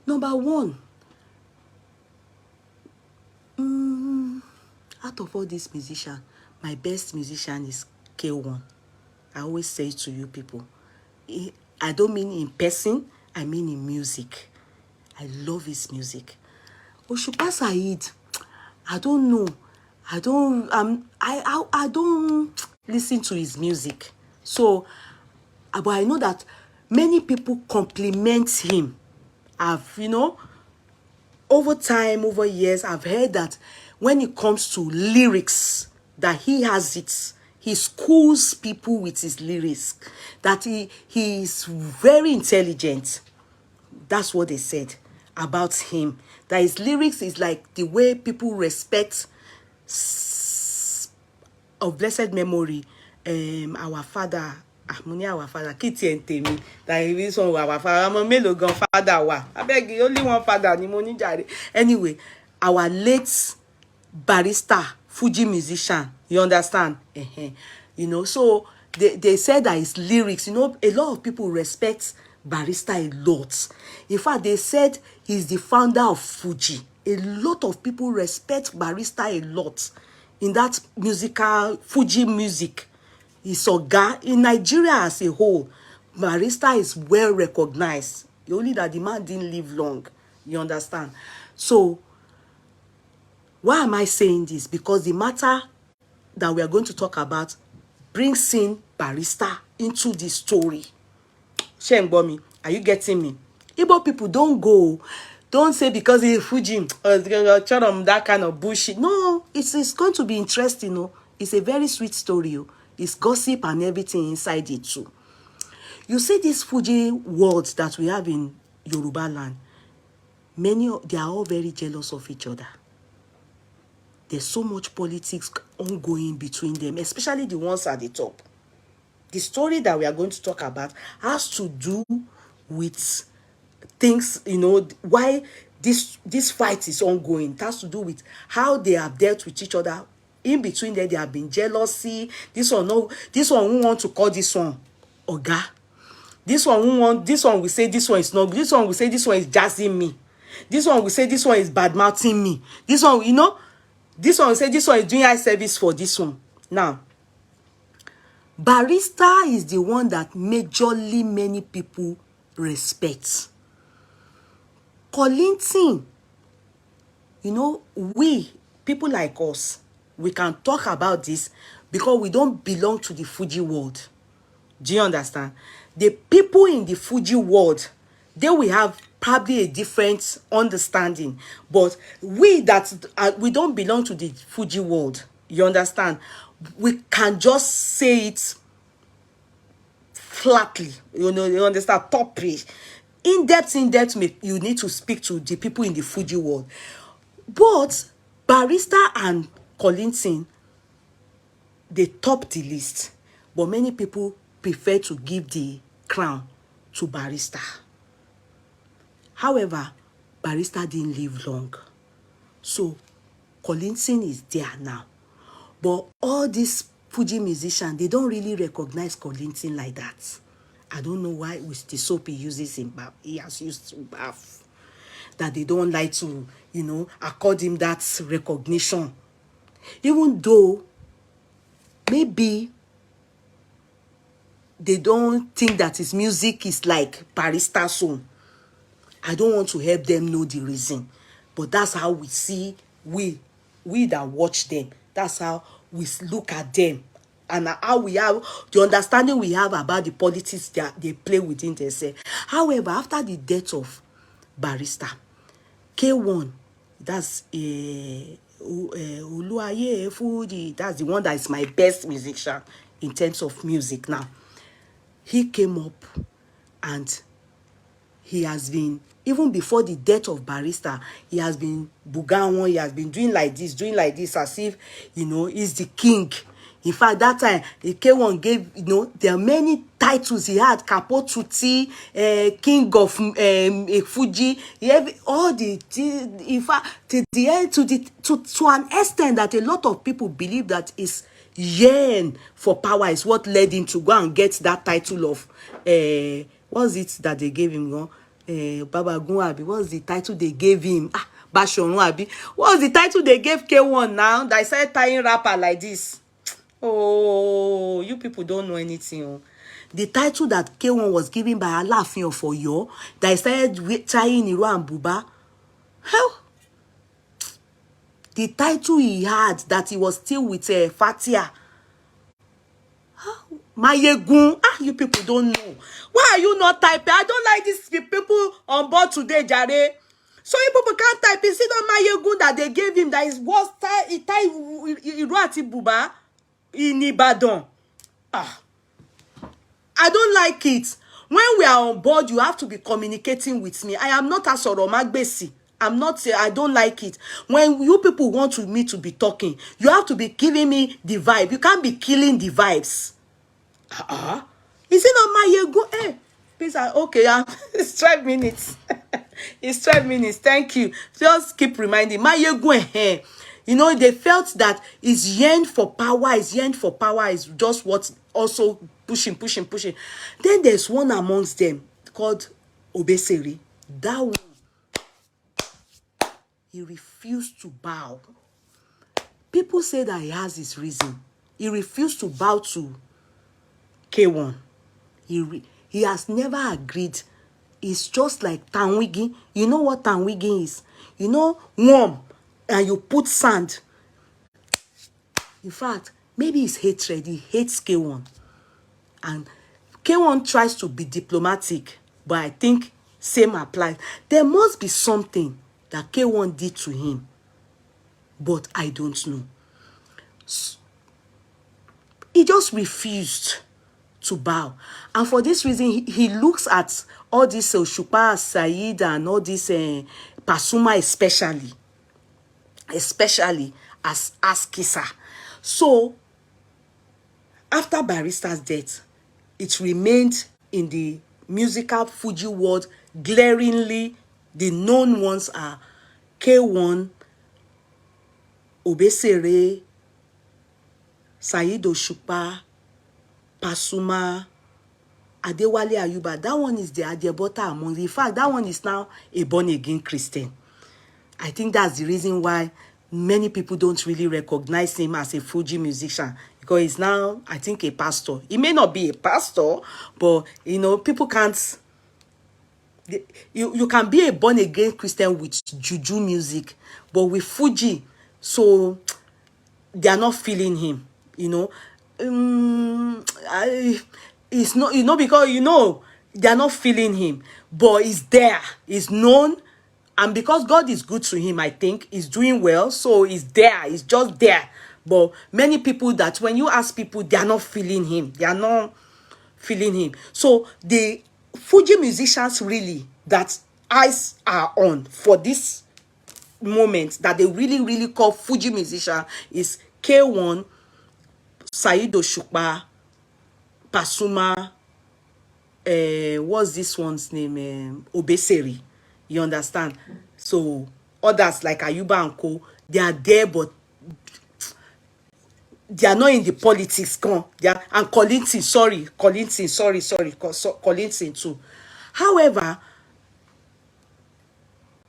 Number one, out of all these musicians, my best musician is K1. I always say it to you people. I don't mean in person, I mean in music. I love his music. Osupa Saheed, I don't know. I don't listen to his music. So, but I know that many people compliment him. I've, over time, over years, I've heard that when it comes to lyrics, that he has it. He schools people with his lyrics. That he is very intelligent. That's what they said about him. That his lyrics is like the way people respect of blessed memory, our father, our father, Kitty and Temi, that is one our father, I'm a melogan father, I beg you, only one father, ni money jare. Anyway, our late barrister, Fuji musician, you understand? So they said that his lyrics, a lot of people respect barrister a lot. In fact, they said he's the founder of Fuji. A lot of people respect barrister a lot in that musical Fuji music. He's Oga in Nigeria as a whole. Barrister is well recognized. Only that the man didn't live long. You understand? So why am I saying this? Because the matter that we are going to talk about brings in barrister into the story. Shengbomi, are you getting me? Igbo people don't say because it's Fuji or that kind of bullshit. No, it's going to be interesting. It's a very sweet story. It's gossip and everything inside it too. You see this Fuji world that we have in Yoruba land, they are all very jealous of each other. There's so much politics ongoing between them, especially the ones at the top. The story that we are going to talk about has to do with things, why this fight is ongoing. It has to do with how they have dealt with each other. In between them, there have been jealousy. This one who want to call this one Oga. This one will say this one is not good. This one will say this one is jazzing me. This one will say this one is bad mouthing me. This one, this one will say this one is doing eye service for this one. Now, barrister is the one that majorly many people respect. Kollington, we, people like us, we can talk about this because we don't belong to the Fuji world. Do you understand? The people in the Fuji world, they will have probably a different understanding. But we we don't belong to the Fuji world. You understand? We can just say it flatly. You understand? Toply. In depth, you need to speak to the people in the Fuji world. But barrister and Kollington, they top the list. But many people prefer to give the crown to barrister. However, barrister didn't live long. So Kollington is there now. But all these Fuji musicians, they don't really recognize Kollington like that. I don't know why with the soap he uses in bath. He has used to bath. That they don't like to, accord him that recognition. Even though maybe they don't think that his music is like barrister song. I don't want to help them know the reason. But that's how we see, we that watch them. That's how we look at them. And how we have, the understanding we have about the politics that they play within themselves. However, after the death of barrister, K1, that's Uluaye Fuji, that's the one that is my best musician in terms of music now. He came up and he has been, even before the death of barrister, he has been Bugawan, he has been doing like this, as if, he's the king. In fact, that time, the K1 gave, there are many titles he had. Capo Tutti, King of Fuji. He have all in fact, to an extent that a lot of people believe that his yearn for power is what led him to go and get that title of, what's it that they gave him? Baba Gunwabi, what's the title they gave him? Bashorun Abi. What's the title they gave K1 now? That I started tying rapper like this. Oh, you people don't know anything. Oh. The title that K1 was given by Alaafin of Oyo, that I started tying Iro and Buba. Hell, the title he had that he was still with Fatia. Mayegun. You people don't know. Why are you not typing? I don't like these people on board today, Jare. So you people can't type. Is it not Mayegun that they gave him that is was Iro ati Buba in Ibadan? I don't like it. When we are on board, you have to be communicating with me. I am not a Soromagbesi. I'm not, I don't like it. When you people want me to be talking, you have to be giving me the vibe. You can't be killing the vibes. Is it not my ego? Hey, please, okay, it's 12 minutes. It's 12 minutes. Thank you. Just keep reminding. My ego, they felt that his yearn for power, is just what also pushing. Then there's one amongst them called Obesere. That one, he refused to bow. People say that he has his reason. He refused to bow to K1. He has never agreed. It's just like tanwigi. You know what tanwigi is? Warm, and you put sand. In fact, maybe it's hatred. He hates K1. And K1 tries to be diplomatic, but I think same applies. There must be something that K1 did to him, but I don't know. He just refused to bow. And for this reason, he looks at all this Osupa Saheed and all this Pasuma especially as Kisa. So, after Barista's death, it remained in the musical Fuji world glaringly. The known ones are K1, Obesere, Saheed Osupa, Pasuma, Adewale Ayuba. That one is the Adebota among. In fact, that one is now a born-again Christian. I think that's the reason why many people don't really recognize him as a Fuji musician, because he's now, I think, a pastor. He may not be a pastor, but, people can't... You can be a born-again Christian with juju music, but with Fuji, so they are not feeling him, it's not, because, they are not feeling him, but he's there, he's known, and because God is good to him, I think, he's doing well, so he's there, he's just there. But many people that, when you ask people, they are not feeling him, So the Fuji musicians really that eyes are on for this moment that they really call Fuji musician is K1, Saheed Osupa, Pasuma, what's this one's name? Obesere. You understand? So others like Ayuba and Co, they are there, but they are not in the politics. They are, and Kollington too. However,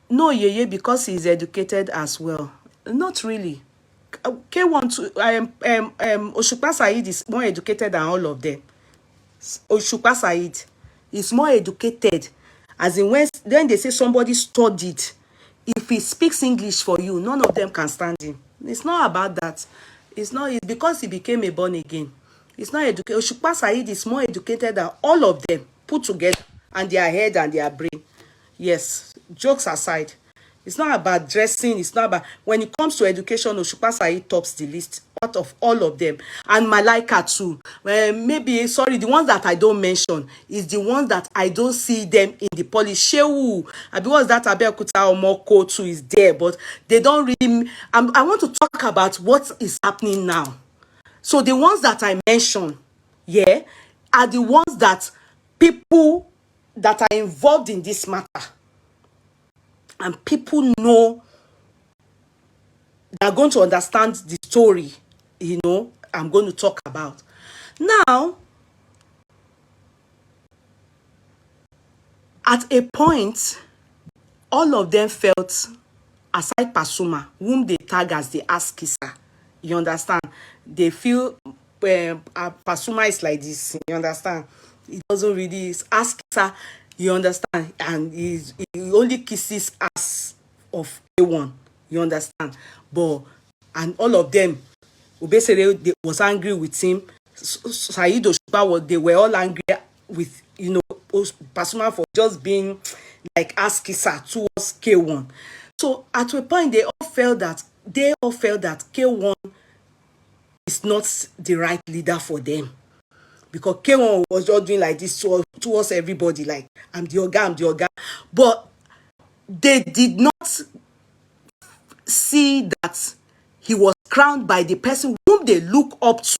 no Yeye, because he's educated as well. Not really. K1 to Osupa Saheed is more educated than all of them. Osupa Saheed is more educated, as in when they say somebody studied, if he speaks English for you, none of them can stand him. It's not about that. It's because he became a born again. It's not educated. Osupa Saheed is more educated than all of them put together, and their head and their brain. Yes, jokes aside, it's not about dressing. It's not about, when it comes to education, Osupa Saheed tops the list out of all of them. And Malaika too. Maybe, sorry, the ones that I don't mention is the ones that I don't see them in the polish. Shehu, because that Abeokuta Omoko too is there, but they don't really. I want to talk about what is happening now. So the ones that I mentioned, yeah, are the ones that people that are involved in this matter and people know, they're going to understand the story, I'm going to talk about. Now, at a point, all of them felt, aside Pasuma, whom they tag as the ass kisser, you understand? They feel Pasuma is like this, you understand? He doesn't really ass kisser, you understand? And he only kisses ass of A1, you understand? But, and all of them, basically, they was angry with him. Saheed Osupa, they were all angry with, Pasuma for just being like ass kisser towards K1. So at a point, they all felt that K1 is not the right leader for them, because K1 was just doing like this towards everybody, like I'm the oga. But they did not see that he was crowned by the person whom they look up to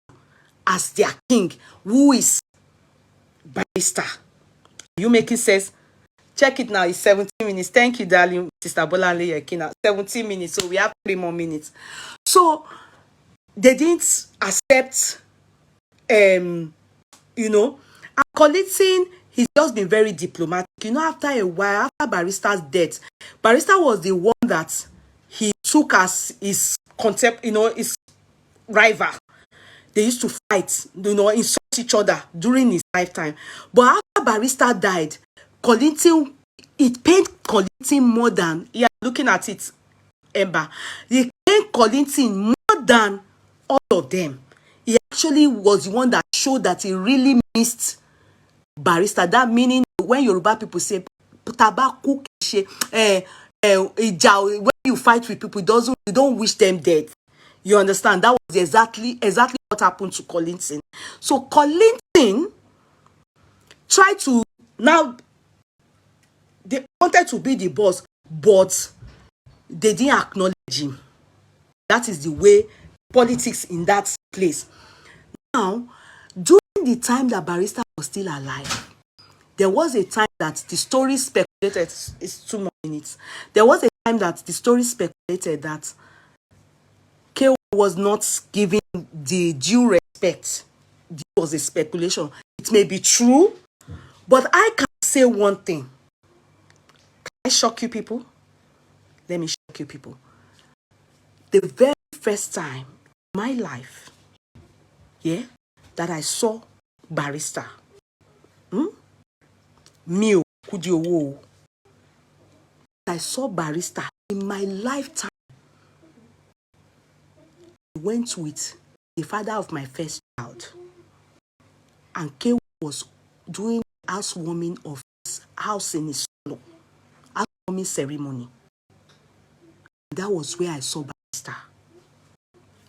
as their king, who is Barrister. You making sense? Check it now. It's 17 minutes. Thank you, darling Sister Bolanle Yekina. 17 minutes. So we have 3 more minutes. So they didn't accept, and Kollington, he's just been very diplomatic. After a while, after Barrister's death, Barrister was the one that he took as his concept, his rival. They used to fight, insult each other during his lifetime. But after Barrister died, Kollington, it pained Kollington more than, looking at it, Ember, it pained Kollington more than all of them. He actually was the one that showed that he really missed Barrister. That meaning, when Yoruba people say, tabaku when you fight with people, you don't wish them dead. You understand? That was exactly what happened to Kollington. So Kollington tried to, now they wanted to be the boss, but they didn't acknowledge him. That is the way politics in that place. Now, during the time that Barrister was still alive, there was a time that the story speculated, it's 2 more minutes. There was a time that the story speculated that K was not giving the due respect. This was a speculation. It may be true, but I can say one thing. Can I shock you people? Let me shock you people. The very first time in my life, that I saw Barrister, Mio Kudiowo, I saw Barrister in my lifetime. I went with the father of my first child, and K was doing housewarming of his house in his solo, housewarming ceremony. That was where I saw Barrister.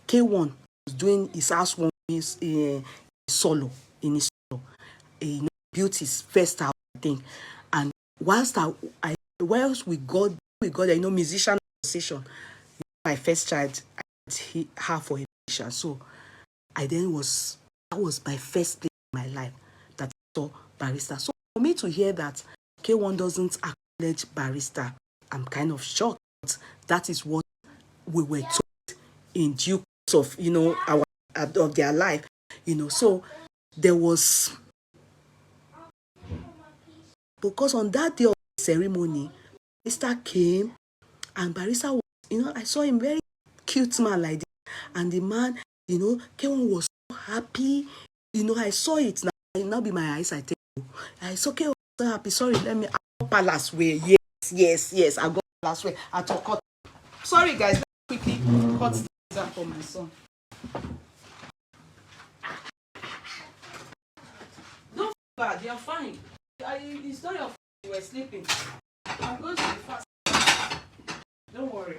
K1 was doing his housewarming solo in his solo. He built his first house, I think. And whilst we got musician association, my first child, I had her for a musician. So that was my first place in my life that I saw Barrister. So for me to hear that K1 doesn't acknowledge Barrister, I'm kind of shocked. But that is what we were told in due course of of their life. So there was, because on that day of the ceremony, Barrister came, and Barrister was, I saw him, very cute man like this. And the man, K1 was so happy. I saw it now. It now be my eyes, I tell you. I saw K1 so happy. Sorry, I got Palace way. Yes. I got Palace way. I talk. Sorry, guys. Let me quickly cut this up for my son. Don't feel bad. You're fine. It's not your fault. You were sleeping. I'm going to be fast. Don't worry.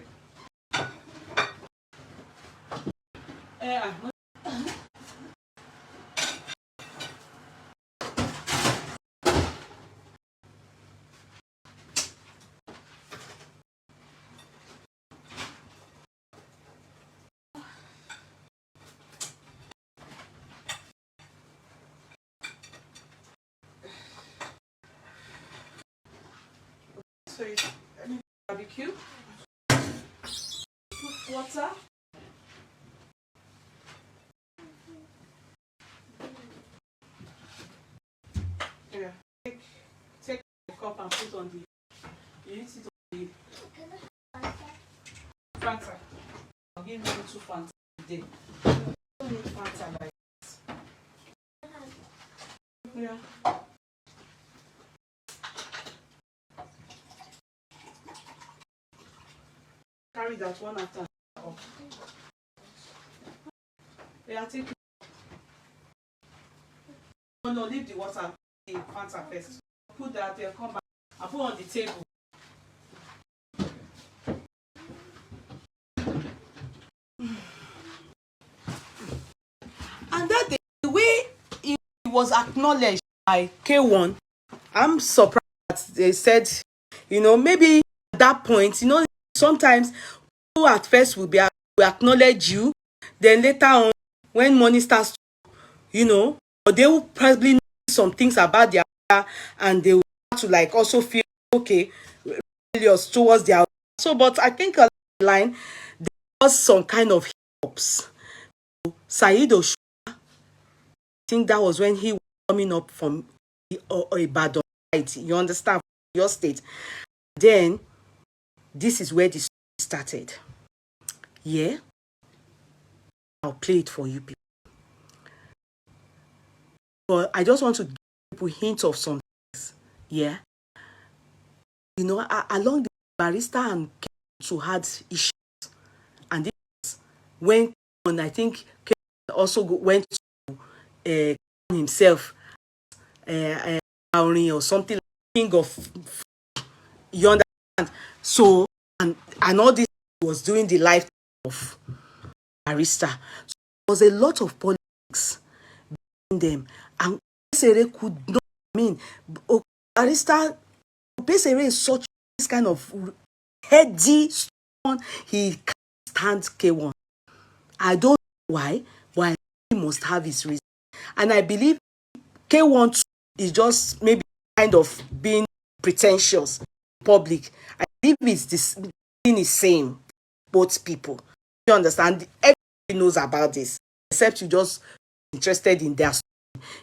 So let me barbecue. Put water. Yeah. Take the cup and put on the. You need it on the Fanta. I'll give you 2 Fanta today. Don't need Fanta like this. Yeah. Carry that one after. Up. Yeah, take it. No, leave the water, the Fanta first. Put that there, come back. I put on the table. And that day, the way it was acknowledged by K1, I'm surprised that they said, maybe at that point, sometimes people at first will acknowledge you, then later on, when money starts, or they will probably know some things about their father, and they will have to like also feel okay, rebellious towards their. So, but I think along the line, there was some kind of hiccups. Saheed Osupa, I think that was when he was coming up from Ibadan, right? You understand? Your state. Then, this is where the story started. Yeah? I'll play it for you people. But I just want to give people hints of some things. Yeah? Along the barista and to had issues. And this when I think also went to himself or something like king of, you understand? So and all this was doing the life of barista. So there was a lot of politics between them, and Obesere could not. Barista Obesere is such this kind of heady stone. He can't stand K1. I don't know why he must have his reason. And I believe K1 is just maybe kind of being pretentious in public. I believe it's this thing is same both people. You understand? Everybody knows about this, except you just interested in their story.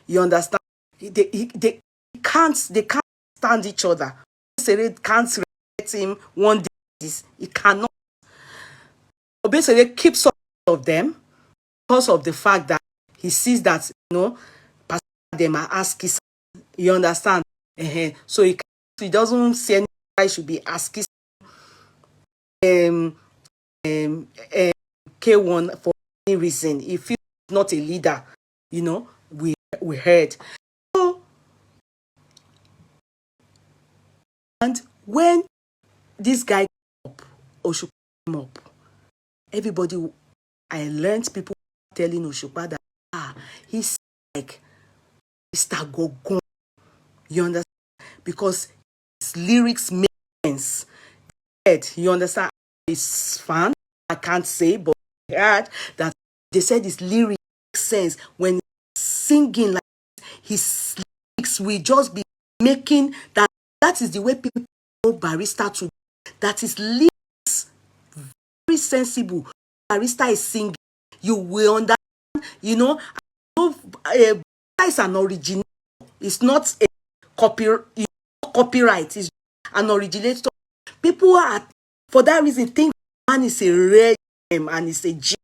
You understand? They can't stand each other. Obesere can't respect him one day. He cannot. Obesere keeps up of them because of the fact that he sees that them are asking. You understand? So he doesn't see anybody should be asking K1 for any reason. If he's not a leader, we heard. So, and when this guy came up, Osupa came up, everybody, I learned people telling Osupa that he's like Mr. Gogon. You understand? Because his lyrics make sense. You understand? His fan, I can't say, but I heard that they said his lyrics make sense when he's singing like his lyrics will just be making that. That is the way people know barista to. That his lyrics very sensible. Barista is singing, you will understand. Barista is an original. It's not a copyright. It's an originator. People are, for that reason, think man is a rare gem and is a genius.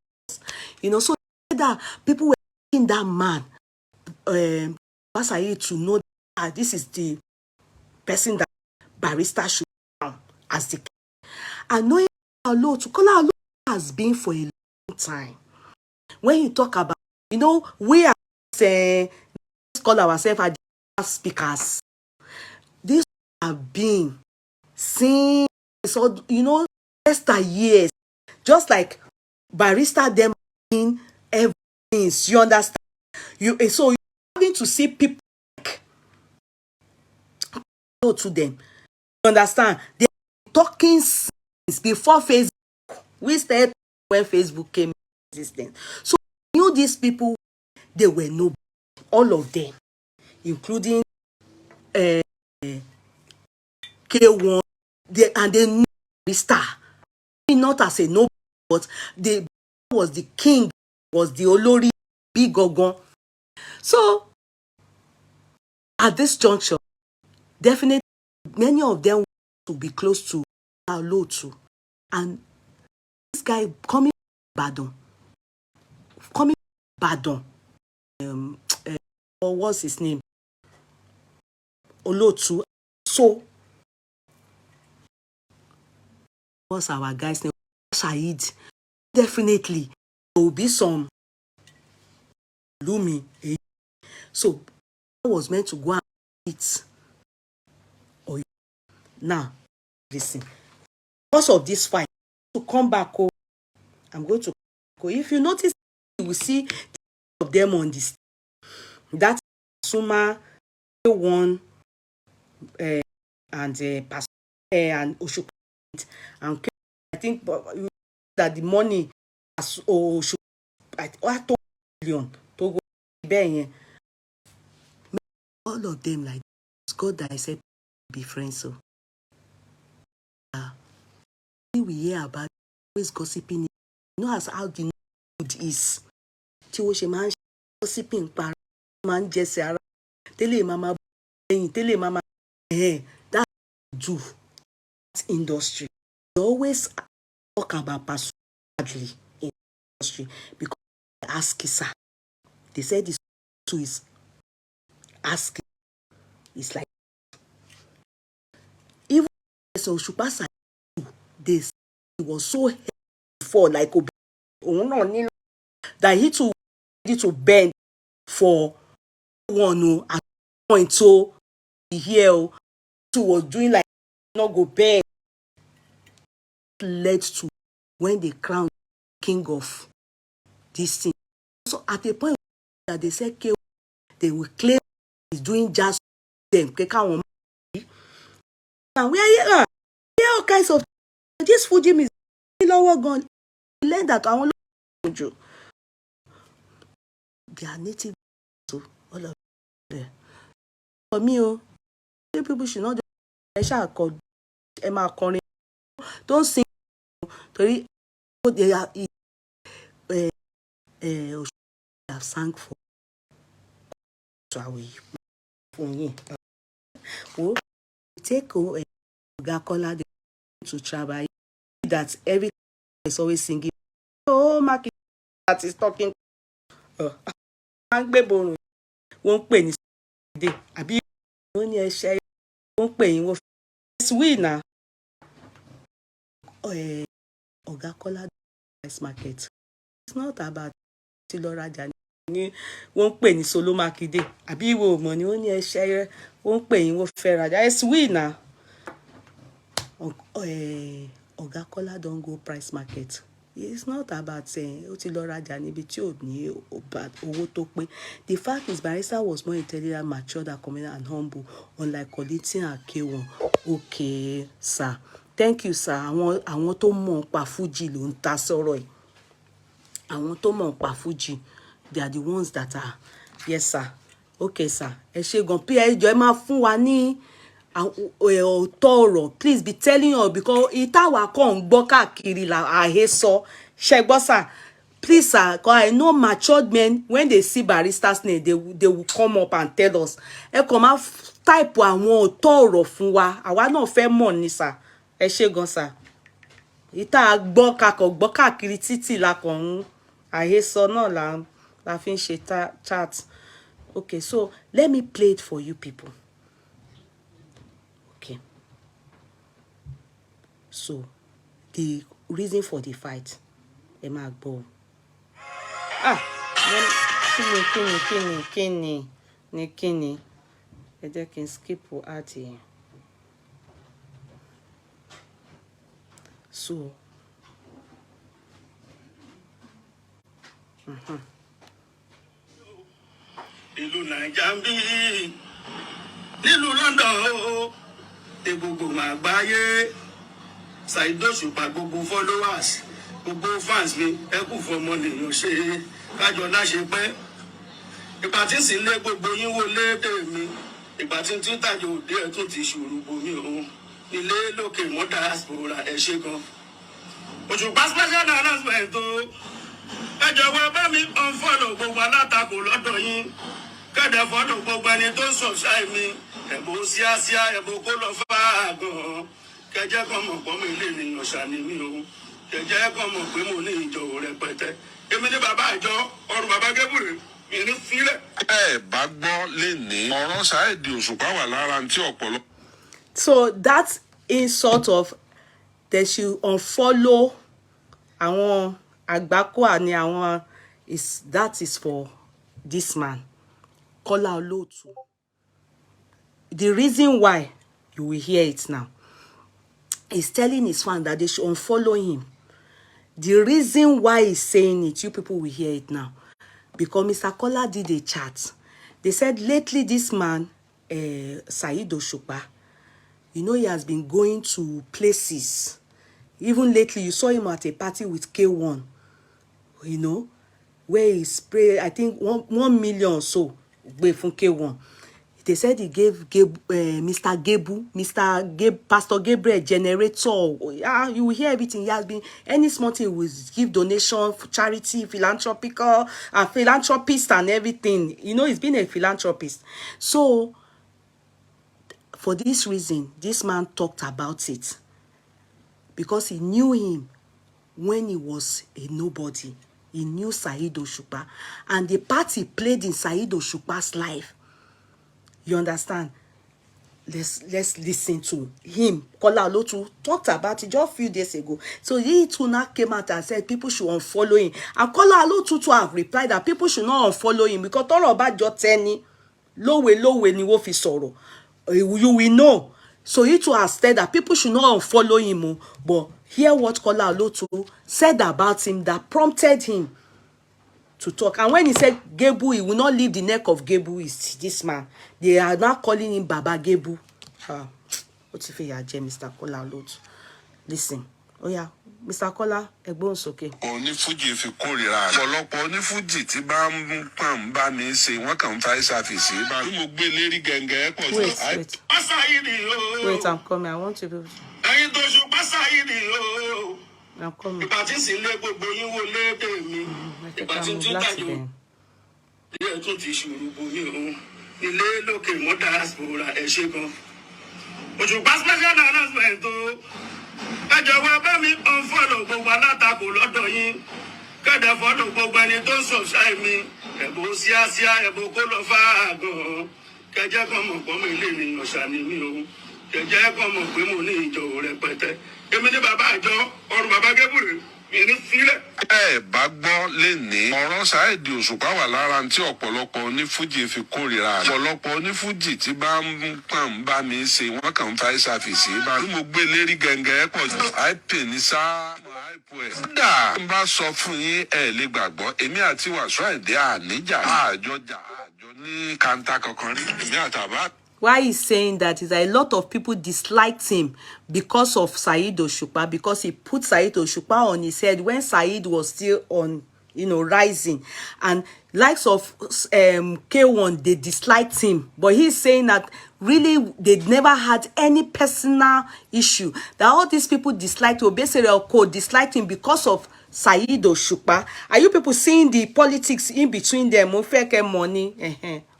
So that people were thinking that man, Saheed, to know that this is the person that barista should down as the king. And knowing Kola-Olotu has been for a long time. When you talk about, we are saying, let's call ourselves as speakers. These have been since, years. Just like barista them in everything. You understand? So you're having to see people like to them. You understand? They're talking since before Facebook. We started when Facebook came into existence. So you knew these people, they were nobody. All of them, including K1, they knew the star, not as a noble, but the was the king, was the Olori Big Gogon. So at this juncture, definitely many of them want to be close to Kola-Olotu. And this guy coming Badon, or what's his name? Olotu. So what's our guy's name? Saheed. Definitely there will be some Lumi. So I was meant to go and eat. Or now listen. Because of this fight, to come back home, I'm going to go. If you notice, you will see of them on this. That Suma one and Pastor and Osupa and I think that the money as Osupa I told million to go there. All of them like God that I said be friends. So we hear about always gossiping. You know as how the mood is. Tí ó ṣe máa ń gossiping para máa ń jẹsẹ̀ ara tẹ́lẹ̀ mama ẹ̀yìn tẹ́lẹ̀ mama that do that industry. They always talk about person badly in the industry because they ask Kisa. They said this too is asking. It's like even Osupa Saheed, they say he was so heavy before like that he too ready to bend for one at point so here too was doing like not go bend led to when they crowned king of this thing. So at a point that they said they will claim he's doing just them. And we are here all kinds of this Fuji Musician lower gun. Learn that I want to they are native so all of them. For me, people should not don't sing they are have sang for take Kola to travel that everything is always singing. Oh, Mark that is talking. Won't pay day. Abi only a share won't pay in we now. Oga Kola price market. It's not about Tilora Jani. Won't pay in solo market. Abi wo money only a share won't pay in fair. It's we now. Oga Kola don't go price market. It's not about saying Tilora Jani the fact is Barrister was more intelligent, matured, accommodating, and humble, unlike Kollington and K1. Okay, sir. Thank you, sir. Àwọn tó mọ̀ pa Fuji ló ń ta sọ̀rọ̀ yìí. Àwọn tó mọ̀ pa Fuji, they are the ones that are. Yes, sir. Okay, sir. Ẹ ṣé gan. Pé ẹ jọ̀ọ́ ẹ máa fún wa ní ọ̀rọ̀. Please be telling us because ìtawà kan ń gbọ́ káàkiri la àhesọ. Ṣé gbọ́ sir. Please, sir, because I know matured men, when they see Barrister's name, they will come up and tell us. Ẹ kàn máa type àwọn ọ̀rọ̀ fún wa. Àwa náà fẹ́ mọ̀ ni, sir. Ẹ ṣé gan, sir. Ìta gbọ́ káàkiri títì la kàn ń àhesọ náà la fi ń ṣe chat. Okay, so let me play it for you people. Okay. So, the reason for the fight. Ẹ máa gbọ́. Kíni. Ẹ jẹ́ kí n skip out here. So, ìlú Naija ń bí nílùú London gbogbo àgbáyé Saheed Osupa gbogbo followers gbogbo fans mi ẹ kú fọmọ nìyàn ṣe kájọ láṣẹ pẹ́ ìgbà tí sì lé gbogbo yín wò lédè mi ìgbà tí tàjọ òde ẹ̀ tún ti ṣòro bomi òun ilé lókè mọ́ diaspora ẹ ṣe gan. Òṣùpá special announcement tó ẹ jọ̀wọ́ bá mi unfollow gbogbo alátakò lọ́dọ̀ yín kẹ́dẹ̀ fọ́lọ̀ gbogbo ẹni tó ń subscribe mi ẹ̀bùn síásíá ẹ̀bùn kó lọ fà á gan-an kẹjẹ́ kan mọ̀ pọ́ mi lè nìyàn ṣàní mi o kẹjẹ́ kan mọ̀ pé mo ní ìjọ rẹpẹtẹ èmi ní bàbá àjọ ọrùn bàbá gébùrè mi ní fílẹ̀. ẹ bá gbọ́ lè ní ọ̀rọ̀ Saheed Òṣùpá wà lára tí ọ̀pọ̀lọpọ̀. So that insult of they should unfollow àwọn àgbákò àní àwọn that is for this man Kola-Olotu. The reason why you will hear it now is telling his fan that they should unfollow him. The reason why he's saying it, you people will hear it now. Because Mr. Kola did a chat. They said lately this man, Saheed Òṣùpá, you know, he has been going to places. Even lately, you saw him at a party with K1, you know, where he sprayed, I think, 1 million or so from K1. They said he gave Pastor Gabriel generator. Yeah, you will hear everything. He has been, any small thing will give donation, for charity, philanthropist and everything. You know, he's been a philanthropist. So, for this reason, this man talked about it. Because he knew him when he was a nobody. He knew Saheed Òṣùpá. And the part he played in Saheed Òṣùpá's life. You understand? Let's listen to him. Kola-Olotu talked about it just a few days ago. So he too now came out and said people should unfollow him. And Kola-Olotu too have replied that people should not unfollow him because all about your tenny, low way ni wo fi sọ̀rọ̀. You will know. So he too has said that people should not unfollow him. But hear what Kola-Olotu said about him that prompted him to talk. And when he said Gebu, he will not leave the neck of Gebu, is this man. They are now calling him Baba Gebu. What if you are Mr. Kola-Olotu? Listen. Oh yeah, Mr. Kola, ẹ̀gbọ́n sókè. Oní Fuji fi kórìíra rẹ̀. Ọ̀pọ̀lọpọ̀ oní Fuji tí bá ń pàm bá mi ṣe wọ́n kàn ń fa ìṣàfìsí. Bá mo gbé lérí gẹ̀ǹgẹ̀ pọ̀ sí. Wait, I'm coming. I want to be. Ẹyin tó ṣùgbọ́n Saheed o. I'm coming. Ìgbà tí sì lé gbogbo yín wo léde mi. Ìgbà tí tí tàjò. Ilé tó ti ṣòro bo mi o. Ilé lókè mọ́ diaspora ẹ ṣe gan. Òṣùpá special announcement tó. Ẹ jọ̀wọ́ bá mi unfollow gbogbo alátakò lọ́dọ̀ yín. Kẹ́dẹ̀ fọ́lọ̀ gbogbo ẹni tó ń subscribe mi. Ẹ̀bùn síásíá ẹ̀bùn kó lọ fà á gan-an. Kẹjẹ́ kan mọ̀ pọ́ mi lè nìyàn ṣàní mi o. Kẹjẹ́ kan mọ̀ pé mo ní ìjọ rẹpẹtẹ. Èmi ní bàbá àjọ ọrùn bàbá gébùrè mi ní fílẹ̀. Ẹ bá gbọ́ lè ní ọ̀rọ̀ Saheed Òṣùpá wà lára tí ọ̀pọ̀lọpọ̀ onífújì fi kórìíra rẹ̀. Ọ̀pọ̀lọpọ̀ onífújì tí bá ń pàm bá mi ṣe wọ́n kàn ń fa ìṣàfìsí. Bá mo gbé lérí gẹ̀ǹgẹ̀ pọ̀ jù. Àìpè ní sáà àìpò ẹ̀. Kódà n bá sọ fún yín ẹ lè gbàgbọ́ èmi àti Wasiu Ayinde àníjà àjọ ní kàńtà kankan rí. Èmi àtàbá. Why he's saying that is that a lot of people disliked him because of Saheed Òṣùpá, because he put Saheed Òṣùpá on his head when Saheed was still on, you know, rising. And likes of K1, they disliked him. But he's saying that really they never had any personal issue. That all these people disliked Obesere Code, disliked him because of Saheed Òṣùpá. Are you people seeing the politics in between them? Money.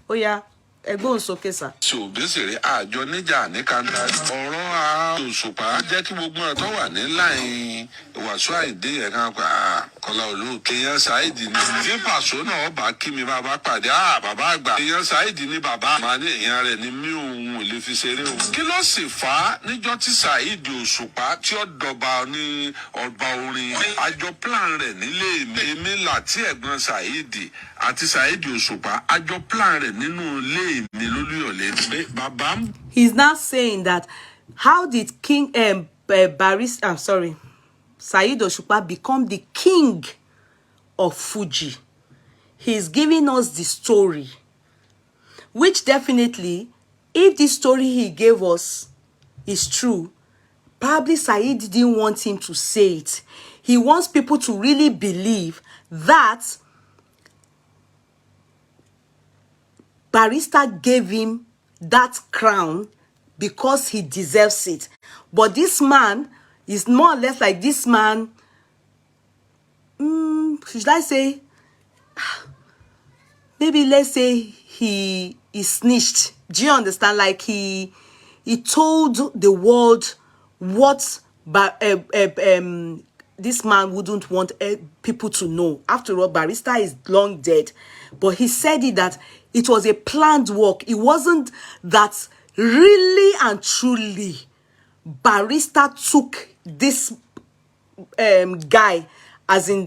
Oh yeah. Ẹ̀gbọ́n sókè sà. Ṣòbésèré àjọ níjà ní kanda ọ̀rọ̀ Òṣùpá jẹ́ kí gbogbo ẹ̀ tó wà ní láì Wasiu Ayinde yẹn kan pa Kola-Olotu. Èèyàn Saheed ni. Tí Pàṣọ náà bá kí mi bàbá pàdé bàbá àgbà. Èèyàn Saheed ni bàbá. Màá ní èèyàn rẹ̀ ni mí òun ò lè fi ṣeré o. Kí ló sì fà á níjọ́ tí Saheed Òṣùpá tí ó dọ̀ba ní ọba orin? Àjọ plan rẹ̀ nílé mi. Èmi láti ẹ̀gbọ́n Saheed àti Saheed Òṣùpá àjọ plan rẹ̀ nínú ilé. He's now saying that how did Saheed Òṣùpá become the king of Fuji? He's giving us the story, which definitely, if the story he gave us is true, probably Saheed didn't want him to say it. He wants people to really believe that Barrister gave him that crown because he deserves it. But this man is more or less like this man, should I say, maybe let's say he snitched. Do you understand? Like he told the world what this man wouldn't want people to know. After all, Barrister is long dead, but he said that it was a planned work. It wasn't that really and truly Barrister took this guy, as in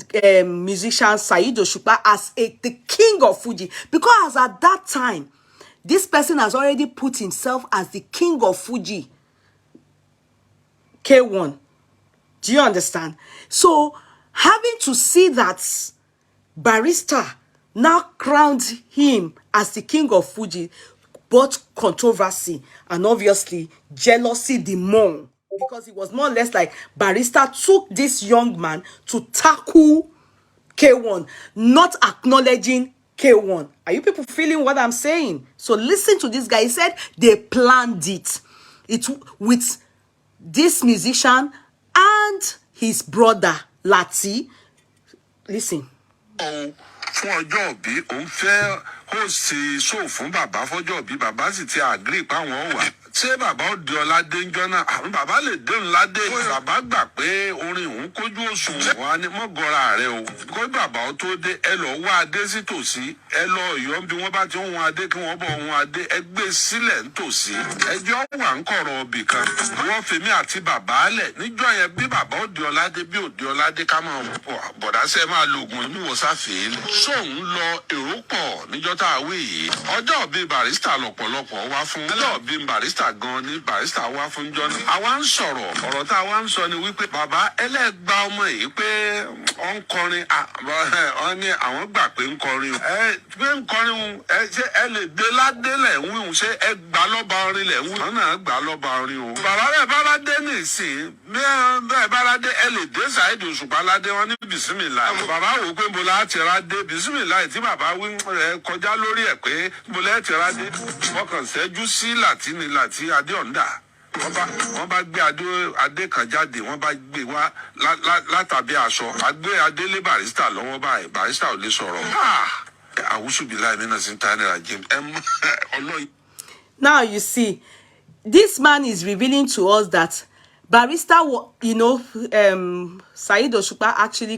musician Saheed Osupa, as the king of Fuji, because at that time this person has already put himself as the king of Fuji. K1, do you understand? So having to see that Barrister now crowned him as the king of Fuji brought controversy and obviously jealousy the more, because it was more or less like Barrister took this young man to tackle K1, not acknowledging K1. Are you people feeling what I'm saying? So listen to this guy. He said they planned it with this musician and his brother Lati. Listen. Fún ọjọ́ bí òun fẹ́ host show fún bàbá fọ́jọ́ bí bàbá sì ti agree pa wọ́n wà. Ṣé bàbá ó di ọládé ńjọ́ náà? Àwọn bàbá lè dé ńládé. Bàbá gbà pé orin òun kójú òṣùwọ̀n. Wọ́n á ní mọ́gọ́ra rẹ̀ o. Kó bàbá ó tó dé, ẹ lọ wá adé sí tòsí. Ẹ lọ Ọ̀yọ́ bí wọ́n bá ti ń hun adé kí wọ́n bọ̀ hun adé. Ẹ gbé sílẹ̀ nítòsí. Ẹjọ́ wà ń kọ̀rọ̀ ọbì kan. Wọ́n fèmí àti bàbá lẹ̀. Níjọ́ yẹn bí bàbá ó di ọládé bí ò di ọládé ká máa bọ̀dá sẹ́ máa lo oògùn níwọ̀sáfèé. Sóun lọ èrò pọ̀ níjọ́ tá a wí yìí. Ọjọ́ bíi Barrister lọ̀pọ̀lọpọ̀ wá fún. Ọjọ́ bíi Barrister gan ni Barrister wá fún jọ́nà. Àwa ń sọ̀rọ̀ ọ̀rọ̀ tá a wá ń sọ ni wípé bàbá ẹlẹ́gbà ọmọ yìí pé ó ń kọrin ọ ní àwọn gbà pé ń kọrin pé ń kọrin ṣé ẹ lè dé ládé lẹ̀ ń wíhun ṣé ẹ gbà lọ́ba orin lẹ̀ ń wíhun. Wọ́n náà gbà lọ́ba orin o. Bàbá rẹ̀ bá ládé nìsín bẹ́ẹ̀ bá ládé ẹ lè dé Saheed Òṣùpá ládé wọn ní bìsímìlà. Bàbá wò pé mo lá ti ra dé bìsímìlà tí bàbá wí rẹ̀ kọjá lórí ẹ̀ pé mo lẹ́ ti ra dé. Wọ́n kàn ṣẹ́jú sí Làtí adé ọ̀ndà. Wọ́n bá gbé adé kan jáde, wọ́n bá gbé wá látàbí aṣọ. Adé lé Barrister lọ́wọ́ báyìí, Barrister ò lè sọ̀rọ̀. Àwùsù bí láì mìíràn sí Tánira James. Now you see, this man is revealing to us that Barrister, Saheed Osupa actually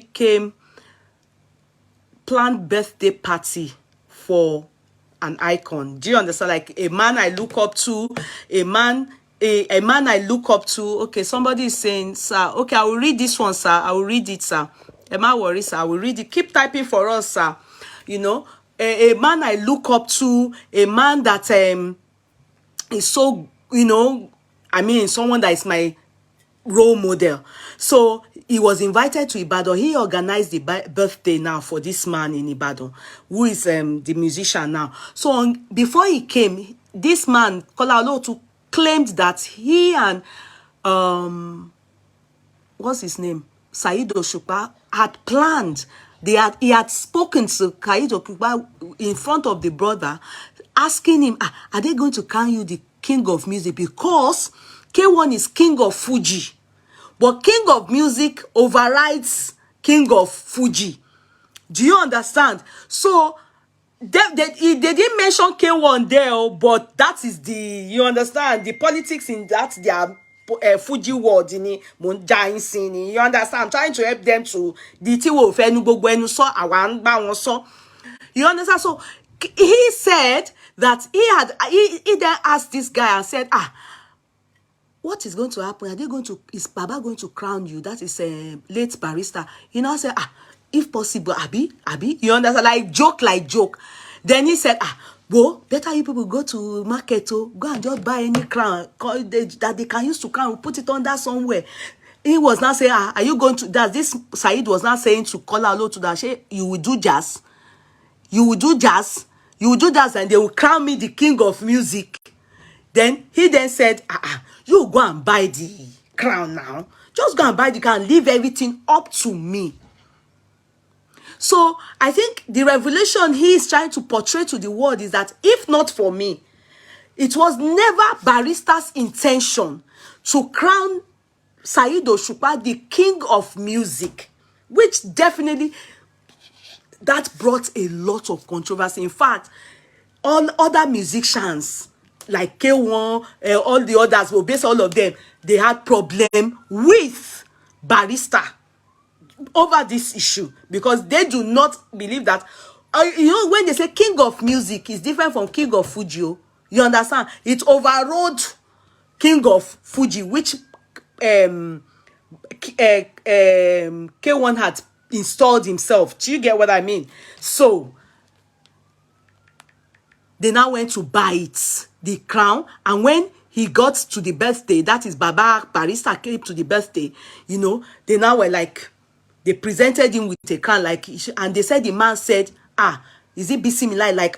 planned birthday party for an icon. Do you understand? Like a man I look up to, a man I look up to. Okay, somebody is saying, sir, okay, I will read this one, sir. I will read it, sir. Am I worried, sir? I will read it. Keep typing for us, sir. You know, a man I look up to, a man that is so, I mean, someone that is my role model. So he was invited to Ibadan. He organized the birthday now for this man in Ibadan, who is the musician now. So before he came, this man, Kola-Olotu, claimed that he and what's his name, Saheed Osupa, had planned. He had spoken to Saheed Osupa in front of the brother, asking him, are they going to crown you the king of music? Because K1 is king of Fuji, but king of music overrides king of Fuji. Do you understand? So they didn't mention K1 there, but that is you understand, the politics in that their Fuji world in you understand? I'm trying to help them to you understand? So he said that he then asked this guy and said, what is going to happen? Is Baba going to crown you? That is late Barrister. You know, said, if possible, Abi, you understand? Like joke. Then he said, well, better you people go to market, go and just buy any crown that they can use to crown, put it on that somewhere. He was not saying, are you going to, that this Saheed was not saying to Kola-Olotu that you will do jazz. You will do jazz, and they will crown me the king of music. Then he then said, you go and buy the crown now. Just go and buy the crown, leave everything up to me. So I think the revelation he is trying to portray to the world is that if not for me, it was never Barrister's intention to crown Saheed Osupa the king of music, which definitely that brought a lot of controversy. In fact, all other musicians like K1, all the others, well, basically all of them, they had problem with Barrister over this issue because they do not believe that, you know, when they say king of music is different from king of Fuji. You understand? It overrode king of Fuji, which K1 had installed himself. Do you get what I mean? So they now went to buy it, the crown, and when he got to the birthday, that is Baba Barrister came to the birthday, you know, they now were like, they presented him with a crown, like, and they said the man said, is it bismillah? Like,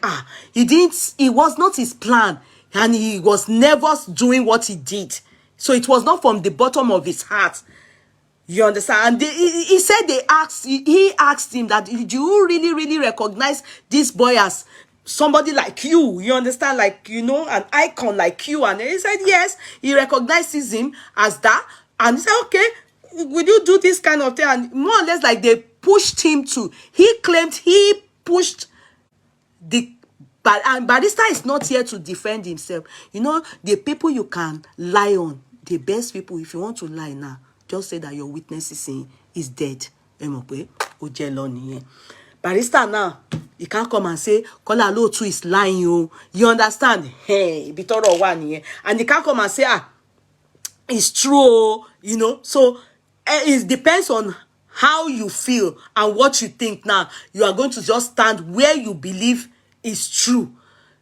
it was not his plan, and he was nervous doing what he did. So it was not from the bottom of his heart. You understand? And he said he asked him that, do you really recognize this boy as somebody like you? You understand? Like, you know, an icon like you. And he said, yes, he recognizes him as that. And he said, okay, would you do this kind of thing? And more or less like they pushed him to, he claimed he pushed and Barrister is not here to defend himself. You know, the people you can lie on, the best people, if you want to lie now, just say that your witness is dead. Barrister now, he can't come and say Kola-Olotu is lying. You understand? Hey, bitoro one. And he can't come and say, it's true, you know. So it depends on how you feel and what you think. Now you are going to just stand where you believe is true.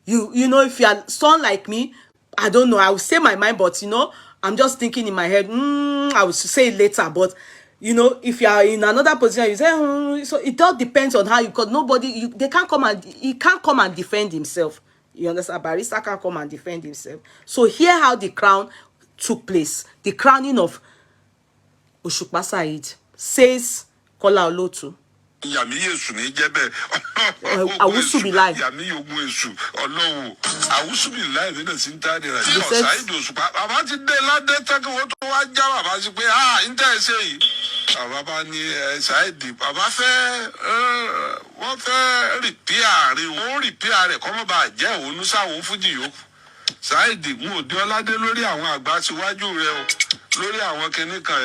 You know, if you are someone like me, I don't know, I will say my mind, but you know, I'm just thinking in my head, I will say it later. But you know, if you are in another position, you say, so it all depends on how you, because nobody, they can't come and, he can't come and defend himself. You understand? Barrister can't come and defend himself. So here how the crown took place. The crowning of Osupa Saheed, says Kola-Olotu. Yàmí Yéṣu ní jẹ́ bẹ́ẹ̀. Awusu be lie. Yàmí Yogun Èṣù Ọlọ́run. Awusu be lie nínú sí ń tá ní rẹ̀. Ṣé Saheed Osupa? Bàbá ti dé ládé tẹ́kí wọ́n tó wá já bàbá sí pé ń tẹ́ ẹ ṣe yìí. Bàbá bá ní Saheed. Bàbá wọ́n fẹ́ rìpíà rẹ̀. Wọ́n rìpíà rẹ̀ kọ́ mọ́ bá jẹ́ òun sáwọn Fújì yòókù. Saheed mú òde ọládé lórí àwọn àgbà síwájú rẹ̀ o. Lórí àwọn kinní kan